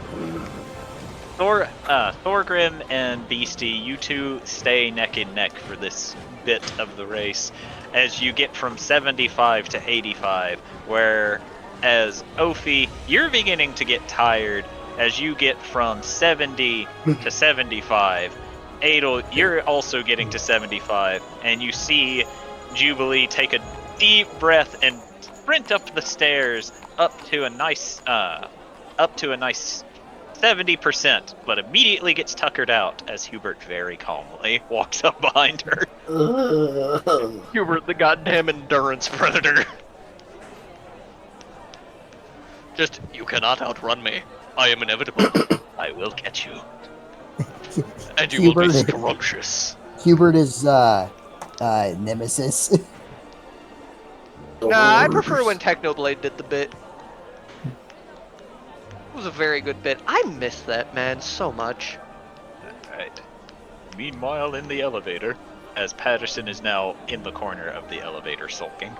Thorgrim and Beastie, you two stay neck and neck for this bit of the race as you get from 75 to 85, whereas Ophi, you're beginning to get tired as you get from 70 to 75. Adel, you're also getting to 75, and you see Jubilee take a deep breath and sprint up the stairs up to a nice 70%, but immediately gets tuckered out as Hubert very calmly walks up behind her. Hubert, the goddamn endurance predator. Just, you cannot outrun me. I am inevitable. I will catch you. And you will be Hubert- scrumptious. Hubert is Nemesis. Nah, I prefer when Technoblade did the bit. It was a very good bit. I miss that man so much. Alright. Meanwhile, in the elevator, as Patterson is now in the corner of the elevator sulking.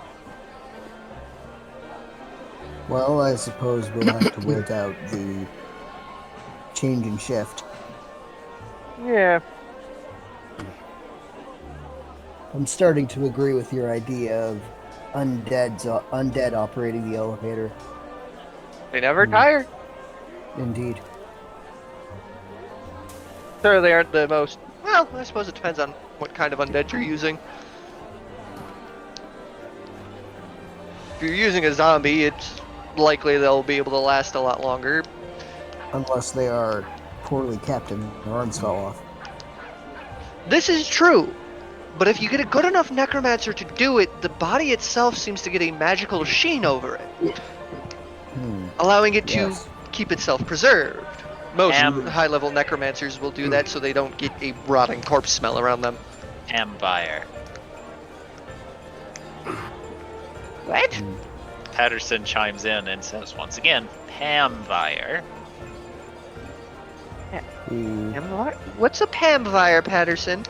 Well, I suppose we'll have to wait out the change in shift. Yeah. I'm starting to agree with your idea of undead operating the elevator. They never tire. Indeed. Sure, they aren't the most... Well, I suppose it depends on what kind of undead you're using. If you're using a zombie, it's likely they'll be able to last a lot longer. Unless they are poorly kept and their arms fall off. This is true, but if you get a good enough necromancer to do it, the body itself seems to get a magical sheen over it, allowing it to Yes. keep itself preserved. Most Am- high-level necromancers will do that so they don't get a rotting corpse smell around them. Empire. What? Patterson chimes in and says once again, Pamvire. What's a Pamvire, Patterson?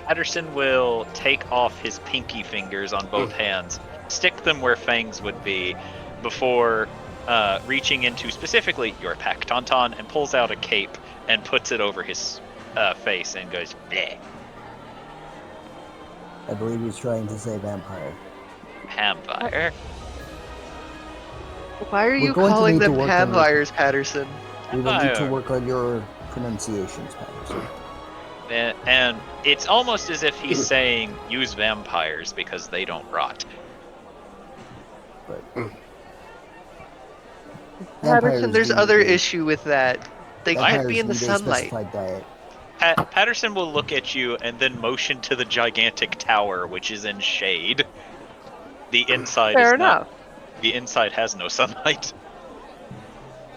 Patterson will take off his pinky fingers on both hands, stick them where fangs would be, before reaching into specifically your pack tauntaun and pulls out a cape and puts it over his face and goes, bleh, I believe he's trying to say vampire. Pamvire. Why are you going to calling need to them work on it. Pamvires, Patterson? We will need to Vampire. work on your pronunciations, Patterson. And it's almost as if he's saying, use vampires because they don't rot. But Patterson, there's do other need a- issue with that. They can't vampires be in the need a sunlight. specified diet. Patterson will look at you and then motion to the gigantic tower, which is in shade. The inside Fair is not. enough. The inside has no sunlight.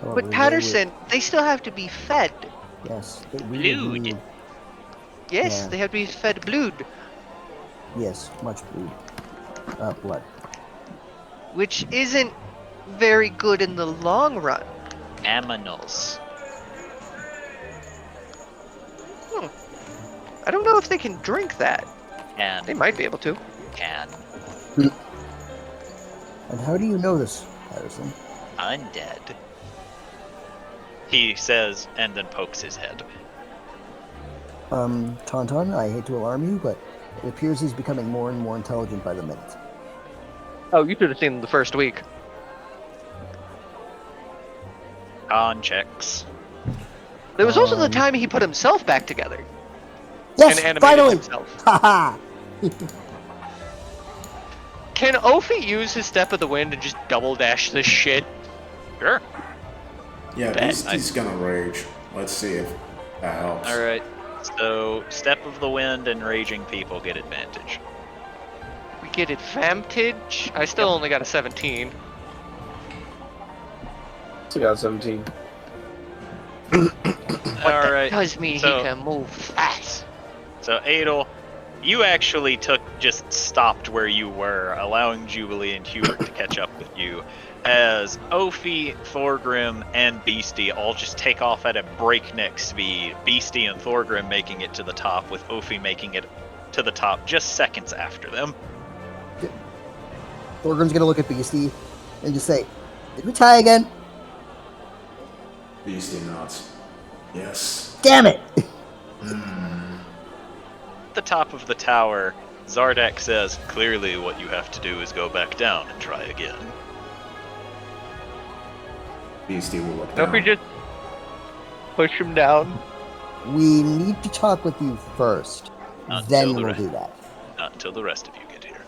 However, But they Patterson, they still have to be fed. would- yes, we would Blood. need, Yes, Yeah. they have to be fed blood, yes, much blood. which isn't very good in the long run. Aminals. I don't know if they can drink that. Can. They might be able to. Can. And how do you know this, Patterson? Undead. He says, and then pokes his head. Tauntaun, I hate to alarm you, but it appears he's becoming more and more intelligent by the minute. Oh, you should have seen them the first week. Con checks. There was also the Um, time he put himself back together Yes, and animated finally! himself. Haha! Can Ophi use his Step of the Wind and just double dash this shit? Sure. Yeah, Bet. Beastie's gonna rage. Let's see if that helps. Alright. So, Step of the Wind and Raging People get advantage. We get advantage. I still only got a 17. Still got 17. Alright. Does mean so- he can move fast. So, Adel, you actually just stopped where you were, allowing Jubilee and Hubert to catch up with you, as Ophi, Thorgrim, and Beastie all just take off at a breakneck speed, Beastie and Thorgrim making it to the top, with Ophi making it to the top just seconds after them. Thorgrim's gonna look at Beastie and just say, "Did we tie again? Beastie nods. Yes. Damn it!" At the top of the tower, Zardek says, "Clearly what you have to do is go back down and try again." Beastie will look Don't we down. just push him down? We need to talk with you first. Not Then until the we'll re- do that. Not until the rest of you get here.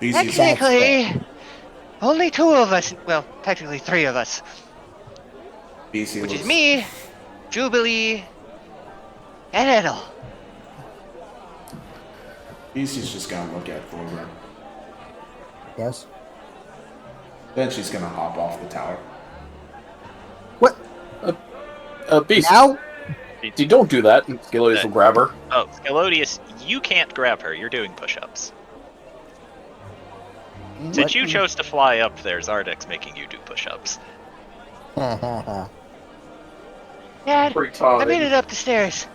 Beastie's That's Technically, only 2 of us. Well, technically 3 of us. Beastie Which looks, is me, Jubilee, and Edel. Beastie's just gonna look at Thorgrim. Yes? Then she's gonna hop off the tower. What? Beast, Now? you don't do that. Skillius will grab her. Oh, Scalodius, you can't grab her. You're doing push-ups. Since you chose to fly up there, Zardek's making you do push-ups. chose. Dad, Pretty tall. I made it up the stairs.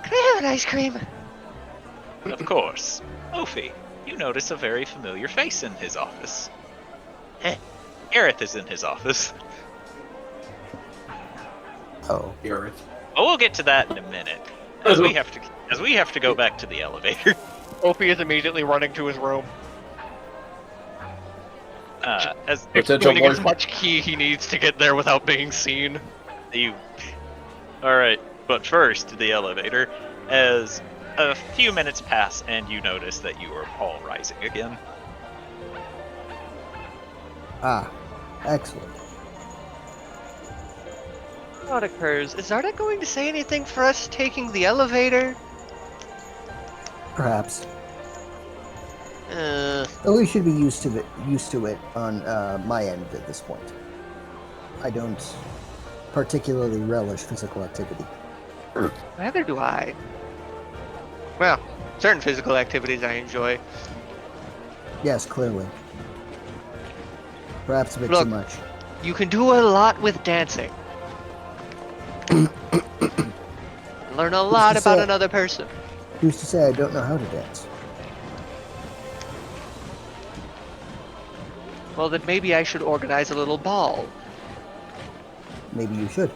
Can I have an ice cream? Of course. Ophi, you notice a very familiar face in his office. Aerith is in his office. Oh. Aerith. Oh, we'll get to that in a minute. As we have to go back to the elevator. Ophi is immediately running to his room, As Potential doing as boyfriend. much key he needs to get there without being seen. you. Alright, but first, the elevator. As a few minutes pass and you notice that you are all rising again. Ah. Excellent. What occurs? Is Zarda going to say anything for us taking the elevator? Perhaps. Though we should be used to it on my end at this point. I don't particularly relish physical activity. Neither do I. Well, certain physical activities I enjoy. Yes, clearly. Perhaps a bit Look. too much. You can do a lot with dancing. Learn a lot Who's to about say? another person. Who's to say I don't know how to dance? Well, then maybe I should organize a little ball. Maybe you should.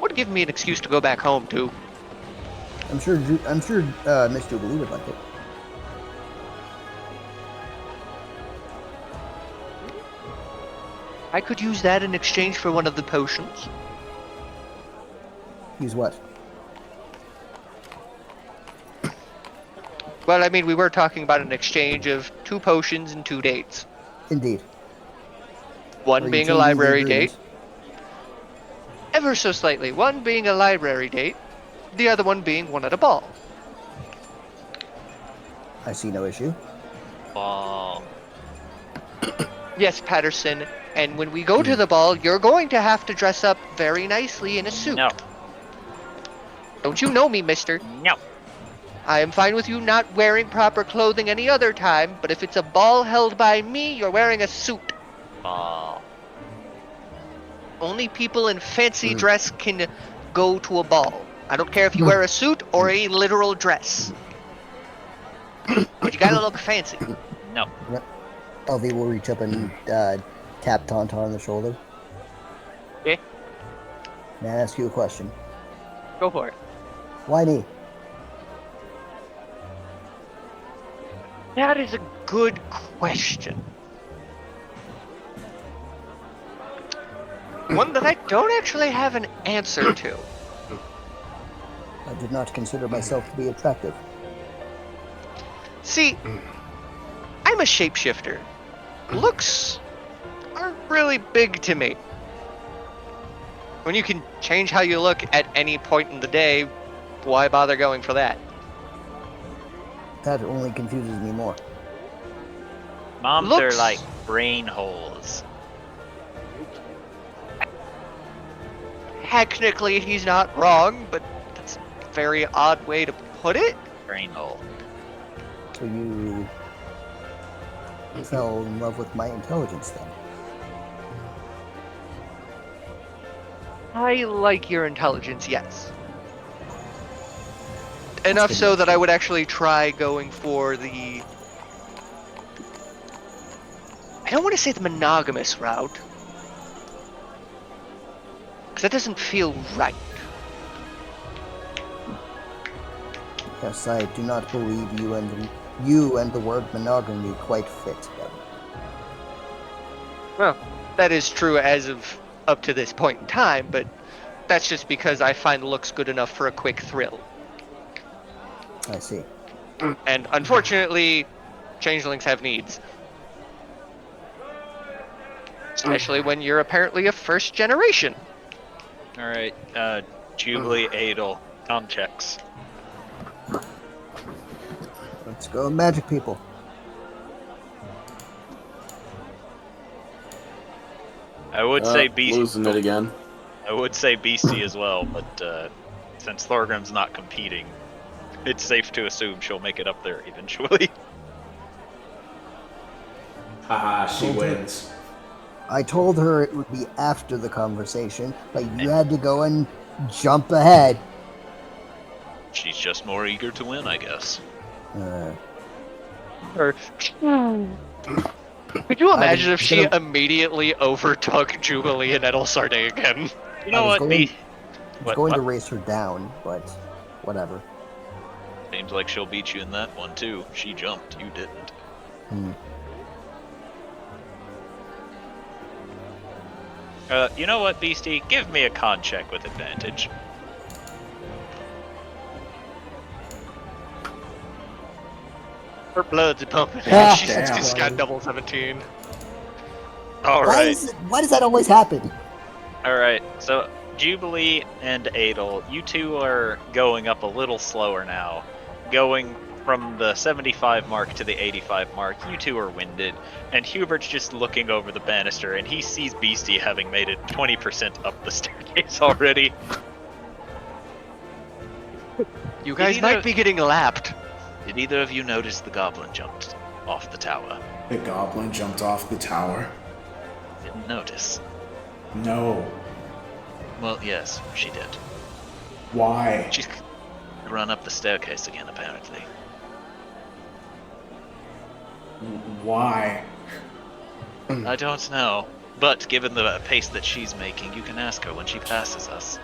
Would give me an excuse to go back home too. I'm sure Miss Jubilee would like it. I could use that in exchange for one of the potions. Use what? Well, I mean, we were talking about an exchange of 2 potions and 2 dates. Indeed. One Are you being a changing the library agreement? date, ever so slightly. One being a library date, the other one being one at a ball. I see no issue. Ball. Yes, Patterson. And when we go to the ball, you're going to have to dress up very nicely in a suit. No. Don't you know me, mister? No. I am fine with you not wearing proper clothing any other time, but if it's a ball held by me, you're wearing a suit. Ball. Only people in fancy dress can go to a ball. I don't care if you wear a suit or a literal dress. But you gotta look fancy. No. LV will reach up and tap Tauntaun on the shoulder. Okay. May I ask you a question? Go for it. Why me? That is a good question. One that I don't actually have an answer to. I did not consider myself to be attractive. See, I'm a shapeshifter. Looks aren't really big to me. When you can change how you look at any point in the day, why bother going for that? That only confuses me more. Moms Looks- are like brain holes. Technically, he's not wrong, but that's a very odd way to put it. Brain hole. So you fell in love with my intelligence then? I like your intelligence, yes. Enough so that I would actually try going for the... I don't want to say the monogamous route. Because that doesn't feel right. Yes, I do not believe you and the word monogamy quite fit together. Well, that is true as of up to this point in time, but that's just because I find looks good enough for a quick thrill. I see. And unfortunately, changelings have needs. Especially when you're apparently a first generation. Alright, Jubilee, Adel, con checks. Let's go, magic people. I would say Beastie. Losing it again. I would say Beastie as well, but since Thorgrim's not competing, it's safe to assume she'll make it up there eventually. Haha, she wins. I told her it would be after the conversation, but you had to go and jump ahead. She's just more eager to win, I guess. Or... Could you imagine if she immediately overtook Jubilee and Edelsarde again? You know I was what, going- B? I was going to race her down, but whatever. Seems like she'll beat you in that one too. She jumped, you didn't. You know what, Beastie? Give me a con check with advantage. Her blood's pumping. Ah, She's damn. just got double 17. Alright. Why does that always happen? Alright, so Jubilee and Adel, you two are going up a little slower now. Going from the 75 mark to the 85 mark, you two are winded, and Hubert's just looking over the banister, and he sees Beastie having made it 20% up the staircase already. You guys either- might be getting lapped. Did either of you notice the goblin jumped off the tower? The goblin jumped off the tower? Didn't notice. No. Well, yes, she did. Why? She's run up the staircase again, apparently. Why? I don't know, but given the pace that she's making, you can ask her when she passes us.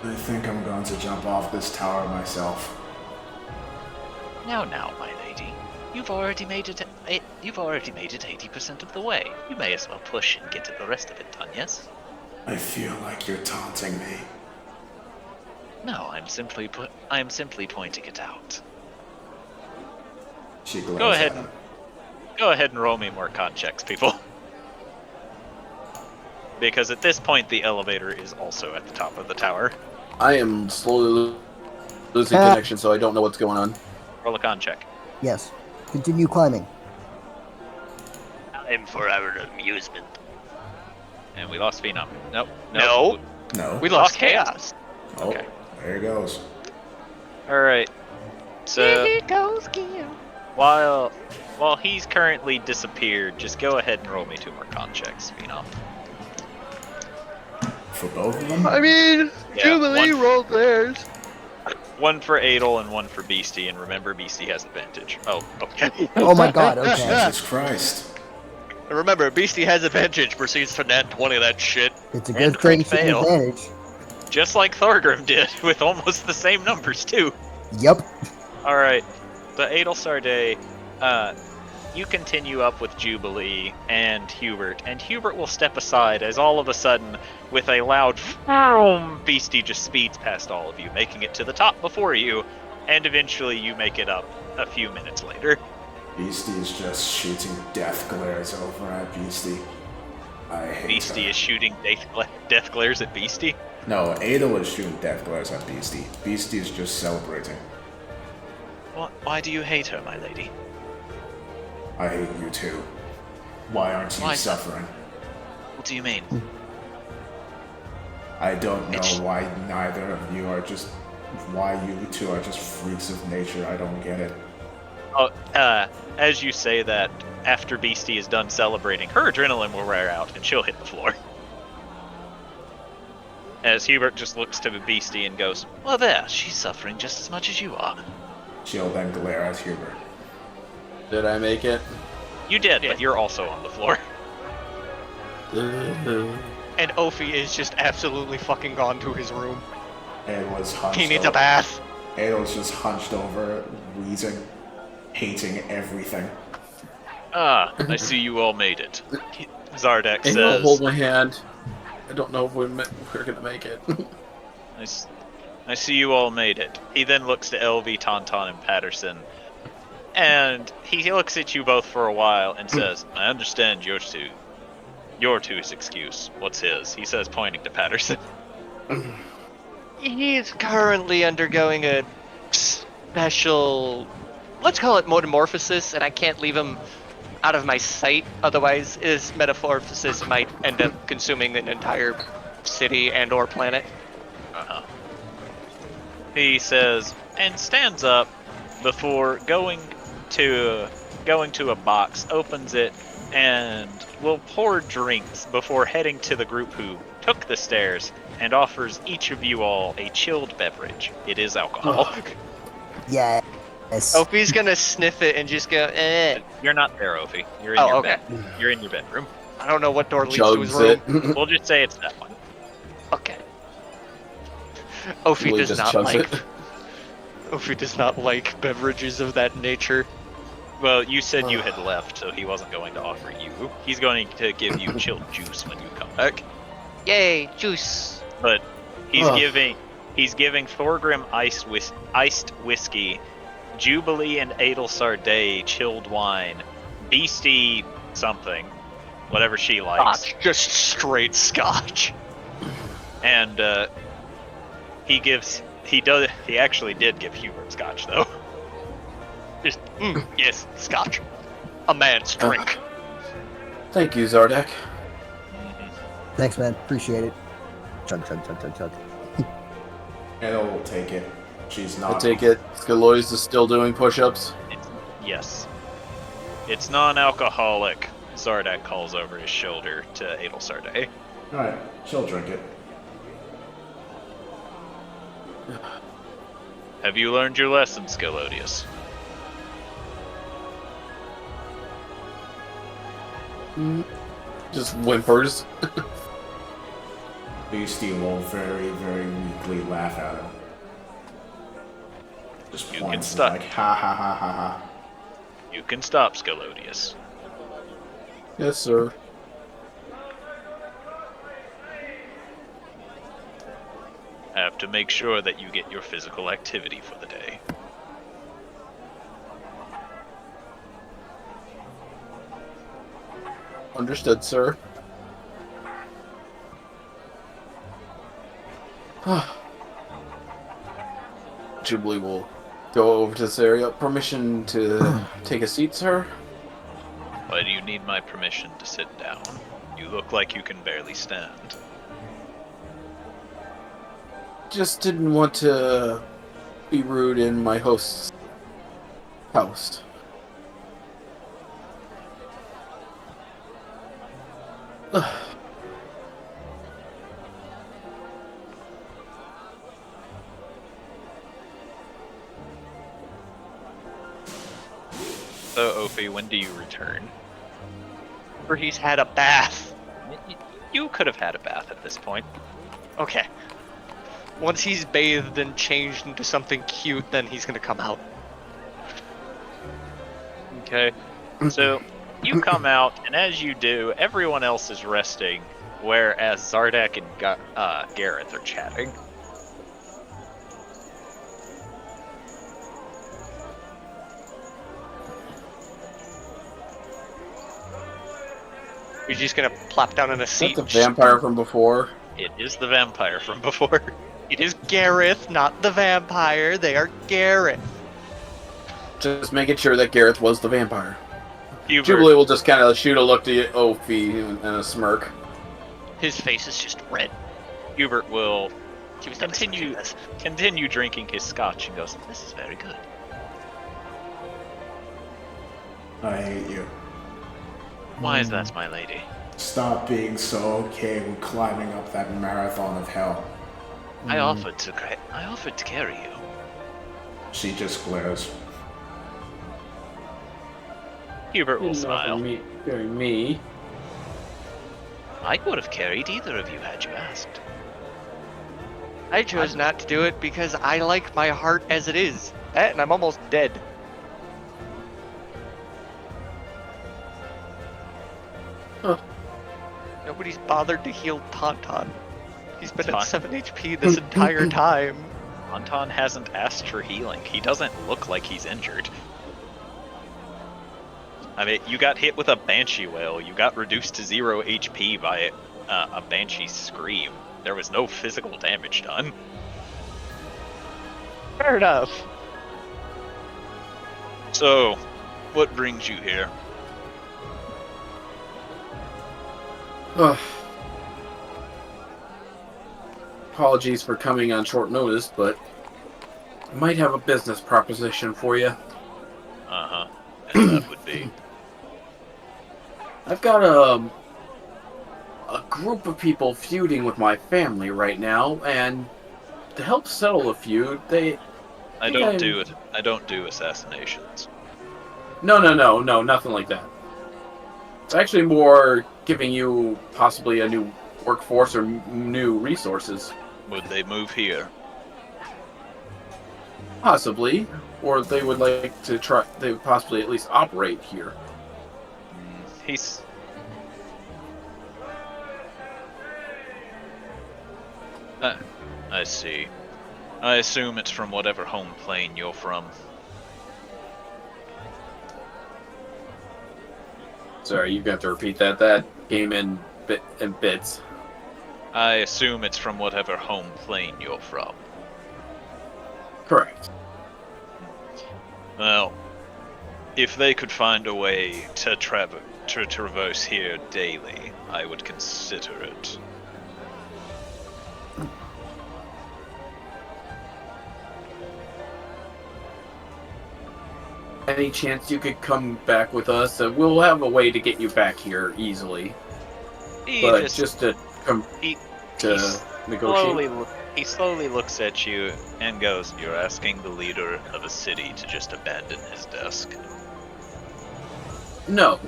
I think I'm going to jump off this tower myself. Now, my lady, you've already made it. You've already made it 80% of the way. You may as well push and get the rest of it done. Yes? I feel like you're taunting me. No, I'm simply pointing it out. She glares Go ahead at him. Go ahead and roll me more con checks, people. Because at this point, the elevator is also at the top of the tower. I am slowly losing connection, so I don't know what's going on. Roll a con check. Yes. Continue climbing. I'm for our amusement. And we lost Phenom. Nope. No. No. We lost Lost chaos. Oh, Okay. there he goes. All right. So Here goes Gil. while he's currently disappeared, just go ahead and roll me 2 more con checks, Phenom. For both of them? I mean, Yeah, Jubilee one- rolled theirs. 1 for Adel and 1 for Beastie, and remember Beastie has advantage. Oh, okay. Oh my god, okay. Jesus Christ. And remember, Beastie has advantage, proceeds to nat 20 that shit. It's a And good crit thing to fail. advantage. Just like Thorgrim did, with almost the same numbers too. Yep. All right, the Adel Sarday, you continue up with Jubilee and Hubert will step aside as all of a sudden, with a loud vroom, Beastie just speeds past all of you, making it to the top before you, and eventually you make it up a few minutes later. Beastie is just shooting death glares over at Beastie. I hate Beastie her. is shooting death glares at Beastie. No, Adel is shooting death glares at Beastie. Beastie is just celebrating. Why do you hate her, my lady? I hate you too. Why aren't you Why? suffering? What do you mean? I don't know It's- why neither of you are just... Why you two are just freaks of nature. I don't get it. Oh, as you say that, after Beastie is done celebrating, her adrenaline will wear out and she'll hit the floor. As Hubert just looks to Beastie and goes, well there, she's suffering just as much as you are. She'll then glare at Hubert. Did I make it? You did, but you're also on the floor. And Ophi is just absolutely fucking gone to his room. Adel is hunched He needs over. a bath. Adel's just hunched over, wheezing, hating everything. Ah, I see you all made it. Zardek And I'll says, hold my hand. I don't know if we're gonna make it. I see you all made it. He then looks to LV, Tauntaun, and Patterson. And he looks at you both for a while and says, I understand your two's excuse. What's his? He says, pointing to Patterson. He's currently undergoing a special, let's call it metamorphosis, and I can't leave him out of my sight. Otherwise, his metamorphosis might end up consuming an entire city and/or planet. Uh-huh. He says, and stands up before going to a box, opens it, and will pour drinks before heading to the group who took the stairs and offers each of you all a chilled beverage. It is alcohol. Yes. Ophi's gonna sniff it and just go, eh. You're not there, Ophi. You're in Oh, your okay. bed. You're in your bedroom. I don't know what door leads to his Chugs room. it. We'll just say it's that one. Okay. Ophi Julie does just not chugs like. it. Ophi does not like beverages of that nature. Well, you said you had left, so he wasn't going to offer you. He's going to give you chilled juice when you come back. Yay, juice. But he's Ugh. giving Thorgrim iced whiskey, Jubilee and Adel Sarday chilled wine, Beastie something, whatever she likes, Scotch. Just straight scotch. and he actually did give Hubert scotch though. Just, yes, scotch. A man's drink. Thank you, Zardek. Thanks, man. Appreciate it. Chug, chug, chug, chug, chug. Adel will take it. She's I not. take it Scalois is still doing push-ups. Yes, it's non-alcoholic. Zardak calls over his shoulder to Adel Sarday. Alright, she'll drink it. Have you learned your lesson, Scalodius? Just whimpers. Beastie will very, very weakly laugh at him. Just You can points stop. like, ha ha ha ha ha. You can stop, Scalodius. Yes, sir. Have to make sure that you get your physical activity for the day. Understood, sir. Jubilee will go over to this area. Permission to take a seat, sir? Why do you need my permission to sit down? You look like you can barely stand. Just didn't want to be rude in my host's house. So, Ophi, when do you return? Or he's had a bath. You could have had a bath at this point. Okay. Once he's bathed and changed into something cute, then he's gonna come out. Okay. So, you come out, and as you do, everyone else is resting, whereas Zardak and Gareth are chatting. You're just gonna plop down in a Is that seat. the vampire from before? It is the vampire from before. It is Gareth, not the vampire. They are Gareth. Just making sure that Gareth was the vampire. Hubert, Jubilee will just kind of shoot a look to Ophi and a smirk. His face is just red. Hubert will He was never supposed to do this. continue drinking his scotch and goes, "This is very good." I hate you. Why is that, my lady? Stop being so okay with climbing up that marathon of hell. I offered to carry you. She just glares. Hubert will smile. Me. I would have carried either of you had you asked. I chose not to do it because I like my heart as it is. That, and I'm almost dead. Huh. Nobody's bothered to heal Tauntaun. He's been Tauntaun. at 7 HP this entire time. Anton hasn't asked for healing. He doesn't look like he's injured. I mean, you got hit with a Banshee Wail. You got reduced to 0 HP by a Banshee Scream. There was no physical damage done. Fair enough. So, what brings you here? Ugh. Apologies for coming on short notice, but I might have a business proposition for you. Uh-huh. And that would be... I've got a group of people feuding with my family right now, and to help settle the feud, I don't do assassinations. No, nothing like that. It's actually more giving you possibly a new workforce or new resources. Would they move here? Possibly. Or they would like to try, they would possibly at least operate here. He's... I see. I assume it's from whatever home plane you're from. Sorry, you got to repeat that. That came in bits. I assume it's from whatever home plane you're from. Correct. Well, if they could find a way to traverse here daily, I would consider it. Any chance you could come back with us? We'll have a way to get you back here easily. He But just just to come he- to negotiate. he slowly looks at you and goes, "You're asking the leader of a city to just abandon his desk." No.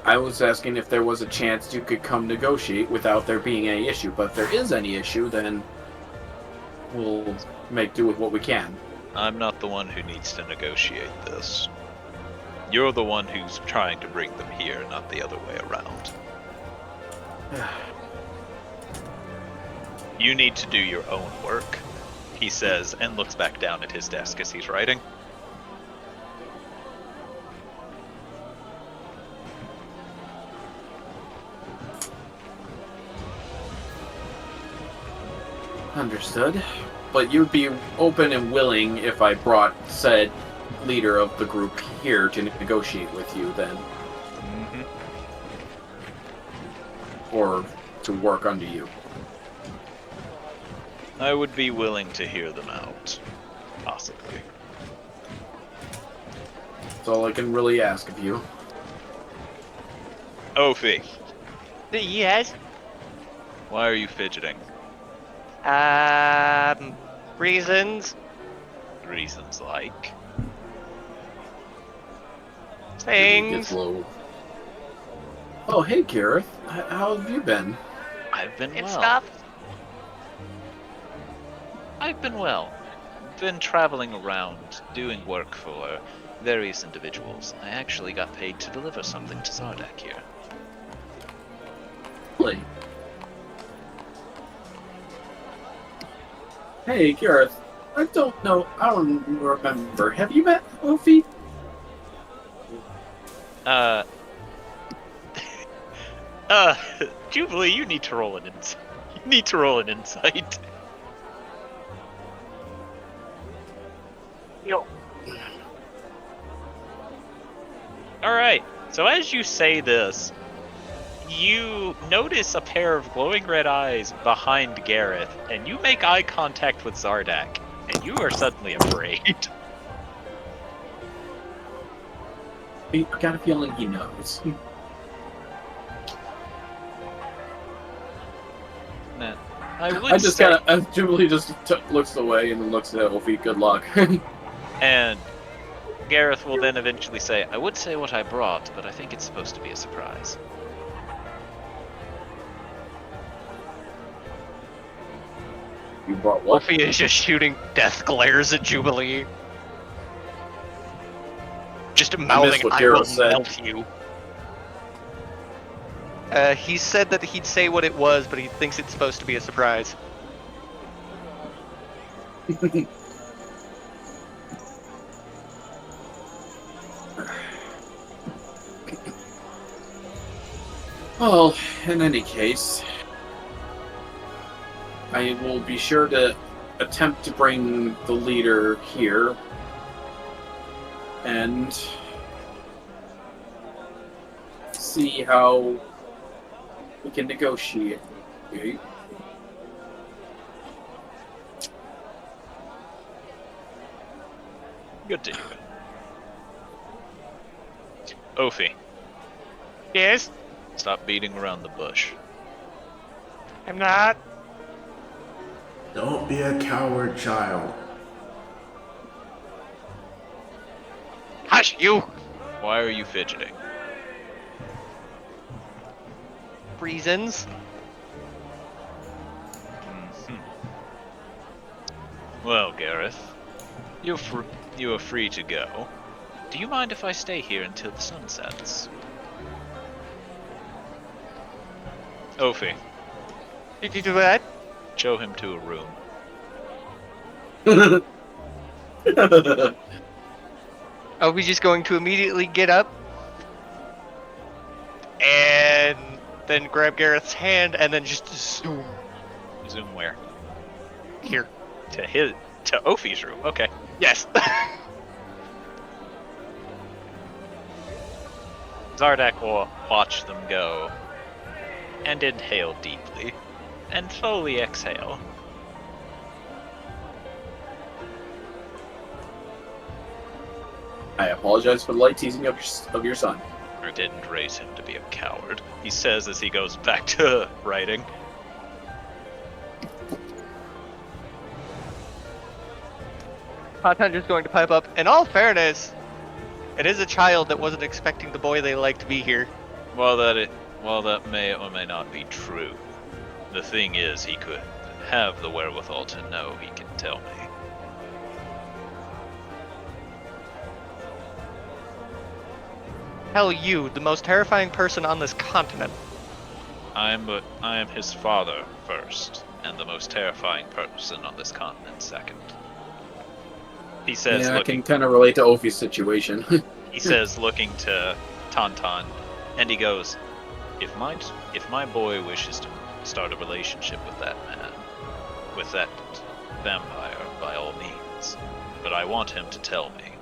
I was asking if there was a chance you could come negotiate without there being any issue. But if there is any issue, then we'll make do with what we can. I'm not the one who needs to negotiate this. You're the one who's trying to bring them here, not the other way around. You need to do your own work, he says, and looks back down at his desk as he's writing. Understood. But you'd be open and willing if I brought said leader of the group here to negotiate with you, then, Mm-hmm. or to work under you. I would be willing to hear them out. Possibly. That's all I can really ask of you. Ophi, Yes. why are you fidgeting? Reasons. Reasons like? Things. Low. Oh, hey, Gareth. How have you been? I've been And well. stuff. I've been well. Been traveling around, doing work for various individuals. I actually got paid to deliver something to Zardak here. Really? Hey, Gareth. I don't know. I don't remember. Have you met Ophi? Jubilee, you need to roll an insight. You need to roll an insight. Yo. Alright, so as you say this, you notice a pair of glowing red eyes behind Gareth, and you make eye contact with Zardak, and you are suddenly afraid. I got a feeling he knows. Nah, I would I just say, kind of, Jubilee just looks away and looks at Ophi. Good luck. and Gareth will then eventually say, I would say what I brought, but I think it's supposed to be a surprise. You brought what? Wolfie is just shooting death glares at Jubilee. Just mouthing, what I Gareth will said. melt you. He said that he'd say what it was, but he thinks it's supposed to be a surprise. Well, in any case, I will be sure to attempt to bring the leader here and see how we can negotiate. Okay? Good to hear. Ophi, Yes? stop beating around the bush. I'm not. Don't be a coward, child. Hush, you! Why are you fidgeting? Reasons. Mhm. Well, Gareth, you are free to go. Do you mind if I stay here until the sun sets? Ophi, Did you do that? show him to a room. Are we just going to immediately get up and then grab Gareth's hand and then just zoom Zoom where? here? To Ophi's room. Okay. Yes. Zardak will watch them go and inhale deeply and slowly exhale. I apologize for the light teasing of your son. I didn't raise him to be a coward, he says as he goes back to writing. Content just going to pipe up. In all fairness, it is a child that wasn't expecting the boy they like to be here. While that may or may not be true, the thing is he could have the wherewithal to know he can tell me. Hell, you, the most terrifying person on this continent. I am his father first, and the most terrifying person on this continent second. He says, Yeah, I looking, can kind of relate to Ophi's situation. he says, looking to Tauntaun, and he goes, "If my boy wishes to start a relationship with that man, with that vampire, by all means. But I want him to tell me.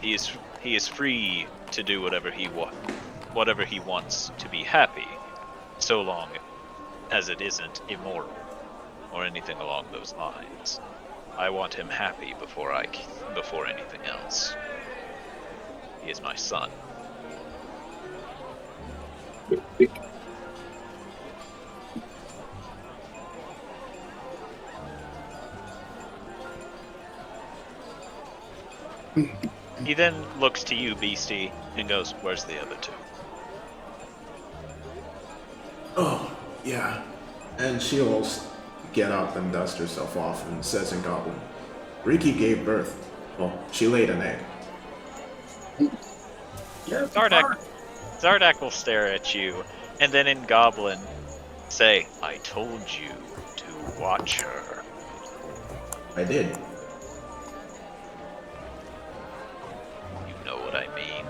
He is free to do whatever he wants to be happy, so long as it isn't immoral or anything along those lines. I want him happy before anything else. He is my son. He then looks to you, Beastie, and goes, "Where's the other two?" Oh, yeah. And she'll get up and dust herself off and says in Goblin, Riki gave birth. Well, she laid an egg. Yeah, Zardak will stare at you, and then in Goblin say, "I told you to watch her." I did. You know what I mean.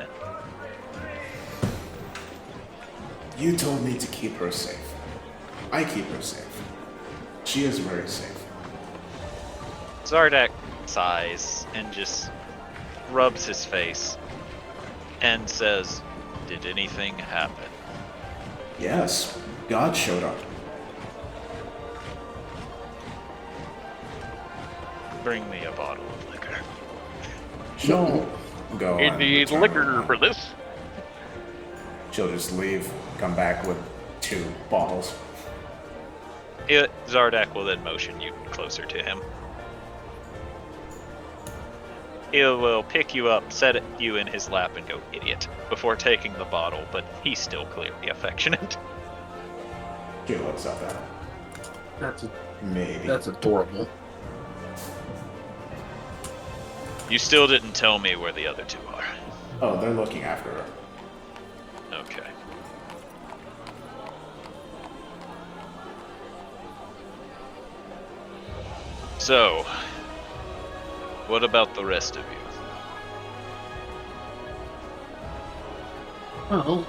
You told me to keep her safe. I keep her safe. She is very safe. Zardak sighs and just rubs his face and says, "Did anything happen?" Yes, God showed up. Bring me a bottle of liquor. No. Go on. Indeed, return liquor her. for this. She'll just leave, come back with 2 bottles. Zardak will then motion you closer to him. He will pick you up, set you in his lap, and go, "Idiot," before taking the bottle, but he's still clearly affectionate. She looks up at him. Maybe. That's adorable. You still didn't tell me where the other two are. Oh, they're looking after her. Okay. So, what about the rest of you? Well,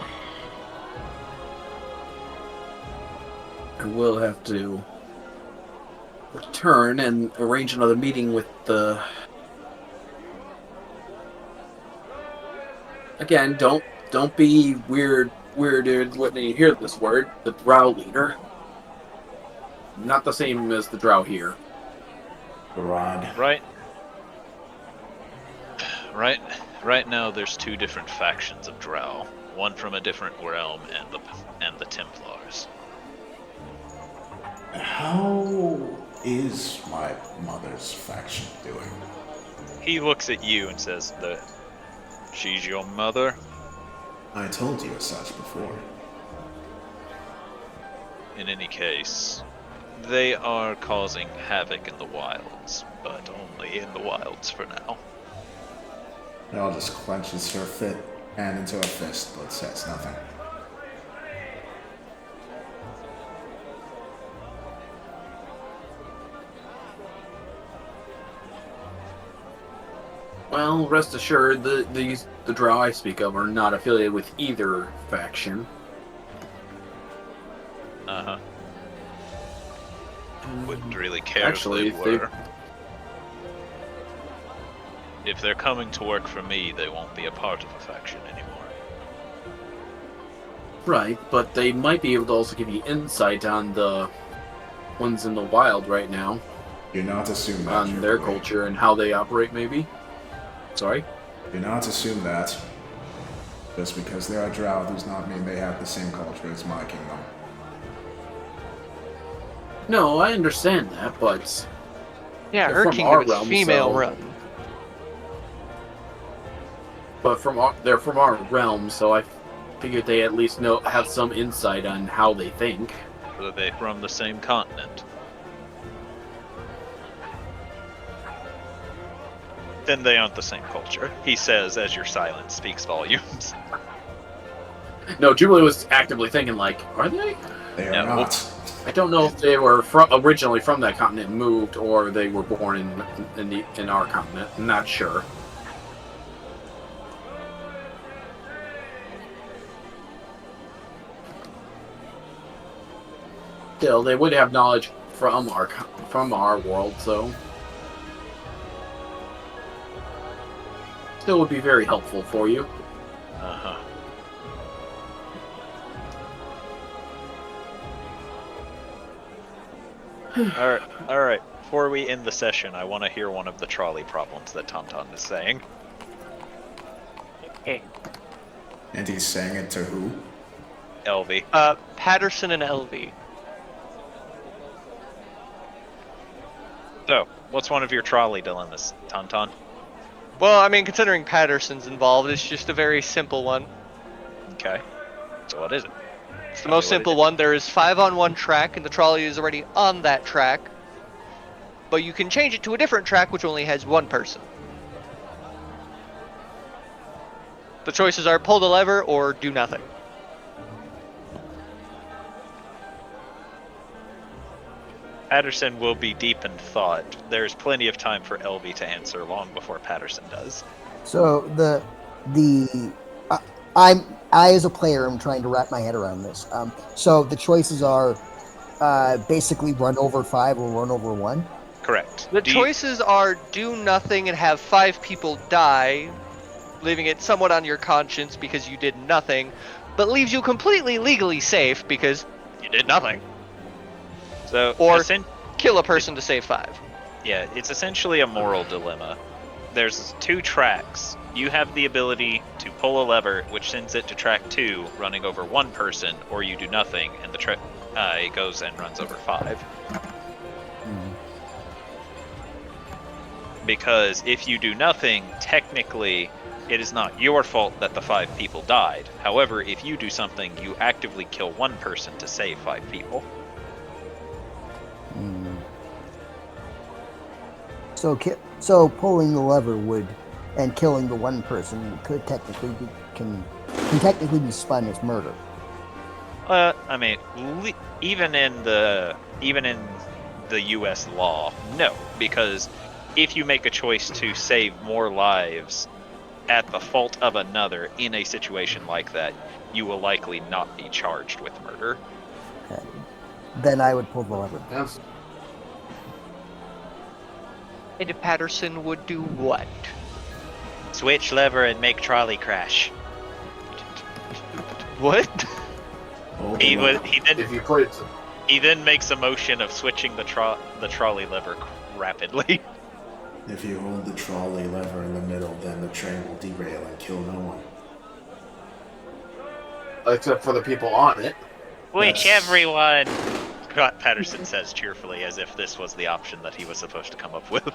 I will have to return and arrange another meeting with the... Again, don't be weirded when you hear this word. The drow leader. Not the same as the drow here. Garad. Right now, there's 2 different factions of Drow. One from a different realm, and the Templars. How is my mother's faction doing? He looks at you and says, "She's your mother?" I told you as such before. In any case, they are causing havoc in the wilds, but only in the wilds for now. Nell just clenches her hand into a fist, but says nothing. Well, rest assured, the drow I speak of are not affiliated with either faction. Uh-huh. Wouldn't really care Actually, if they were. If they're coming to work for me, they won't be a part of the faction anymore. Right, but they might be able to also give you insight on the ones in the wild right now. Do not assume that. On their culture and how they operate, maybe? Sorry? Do not assume that. Just because they are drow does not mean they have the same culture as my kingdom. No, I understand that, but... Yeah, They're her from kingdom our is realm, female so- run. But they're from our realm, so I figured they at least have some insight on how they think. Are they from the same continent? Then they aren't the same culture, he says as your silence speaks volumes. No, Jubilee was actively thinking, like, are they? They are No. not. I don't know if they were originally from that continent and moved, or they were born in our continent. I'm not sure. Still, they would have knowledge from our world, so still would be very helpful for you. Uh-huh. All right. Before we end the session, I want to hear one of the trolley problems that Tauntaun is saying. And he's saying it to who? Elvie. Patterson and LV. So, what's one of your trolley dilemmas, Tauntaun? Well, I mean, considering Patterson's involved, it's just a very simple one. Okay. So what is it? It's the most Tell me what it simple is. one. There is 5 on one track, and the trolley is already on that track. But you can change it to a different track, which only has one person. The choices are pull the lever or do nothing. Patterson will be deep in thought. There's plenty of time for Elvie to answer long before Patterson does. So I as a player am trying to wrap my head around this. So the choices are basically run over 5 or run over 1. Correct. The choices are do nothing and have 5 people die, leaving it somewhat on your conscience because you did nothing, but leaves you completely legally safe because you did nothing. So, Or kill a person to save 5. yeah, it's essentially a moral dilemma. There's 2 tracks. You have the ability to pull a lever, which sends it to track 2, running over 1 person, or you do nothing, and it goes and runs over 5. Because if you do nothing, technically, it is not your fault that the 5 people died. However, if you do something, you actively kill 1 person to save 5 people. So pulling the lever and killing the 1 person could technically can technically be spun as murder. I mean, even in the U.S. law, no, because if you make a choice to save more lives at the fault of another in a situation like that, you will likely not be charged with murder. Okay. Then I would pull the lever. Yes. And Patterson would do what? Switch lever and make trolley crash. What? Hold He the lever. He then makes a motion of switching the trolley lever rapidly. If you hold the trolley lever in the middle, then the train will derail and kill no one. Except for the people on it. Which Yes. everyone, Scott Patterson says cheerfully, as if this was the option that he was supposed to come up with.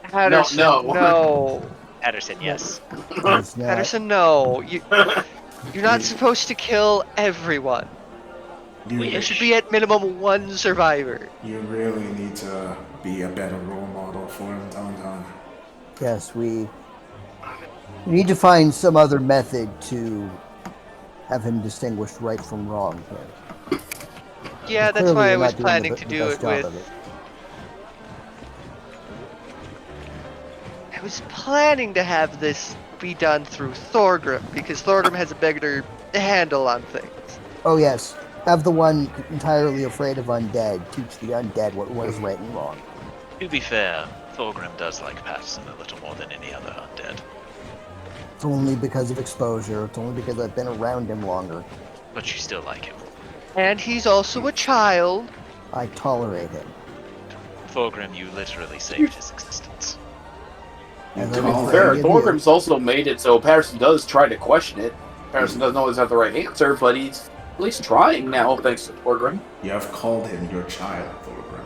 Patterson, no. Patterson, yes. It's not. Patterson, no. You're not supposed to kill everyone. There should be at minimum 1 survivor. You really need to be a better role model for him, Tauntaun. Yes, we need to find some other method to have him distinguish right from wrong here. Yeah, that's Clearly why I we're was not doing planning the to do best it job with. of it. I was planning to have this be done through Thorgrim because Thorgrim has a better handle on things. Oh yes, have the one entirely afraid of undead teach the undead what is right and wrong. To be fair, Thorgrim does like Patterson a little more than any other undead. It's only because of exposure. It's only because I've been around him longer. But you still like him. And he's also a child. I tolerate him. Thorgrim, you literally saved his existence. And To I'm be afraid fair, of you. Thorgrim's also made it so Patterson does try to question it. Patterson doesn't always have the right answer, but he's at least trying now, thanks to Thorgrim. You have called him your child, Thorgrim.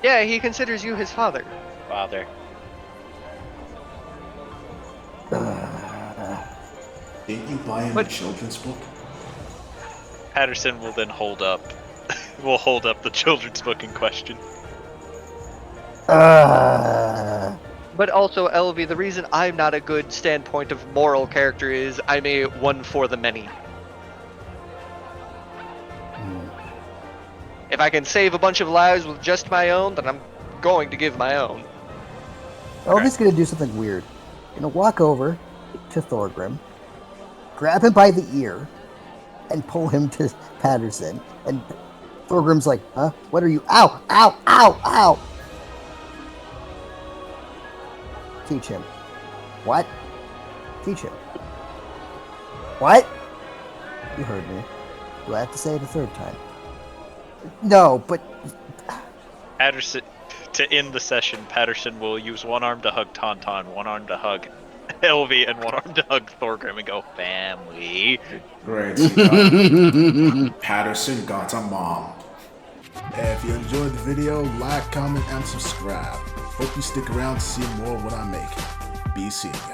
Yeah, he considers you his father. Father. Didn't you buy him But- a children's book? Patterson will then hold up the children's book in question. But also, Elvie, the reason I'm not a good standpoint of moral character is I'm a one for the many. If I can save a bunch of lives with just my own, then I'm going to give my own. Elvis gonna do something weird. Gonna walk over to Thorgrim, grab him by the ear, and pull him to Patterson. And Thorgrim's like, huh? What are you? Ow! Ow! Ow! Ow! Teach him. What? Teach him. What? You heard me. Do I have to say it a third time? No, but... Patterson, to end the session, Patterson will use one arm to hug Tauntaun, one arm to hug Elvie, and one arm to hug Thorgrim and go, family. Great. Patterson got a mom. If you enjoyed the video, like, comment, and subscribe. Hope you stick around to see more of what I make. Be seeing ya.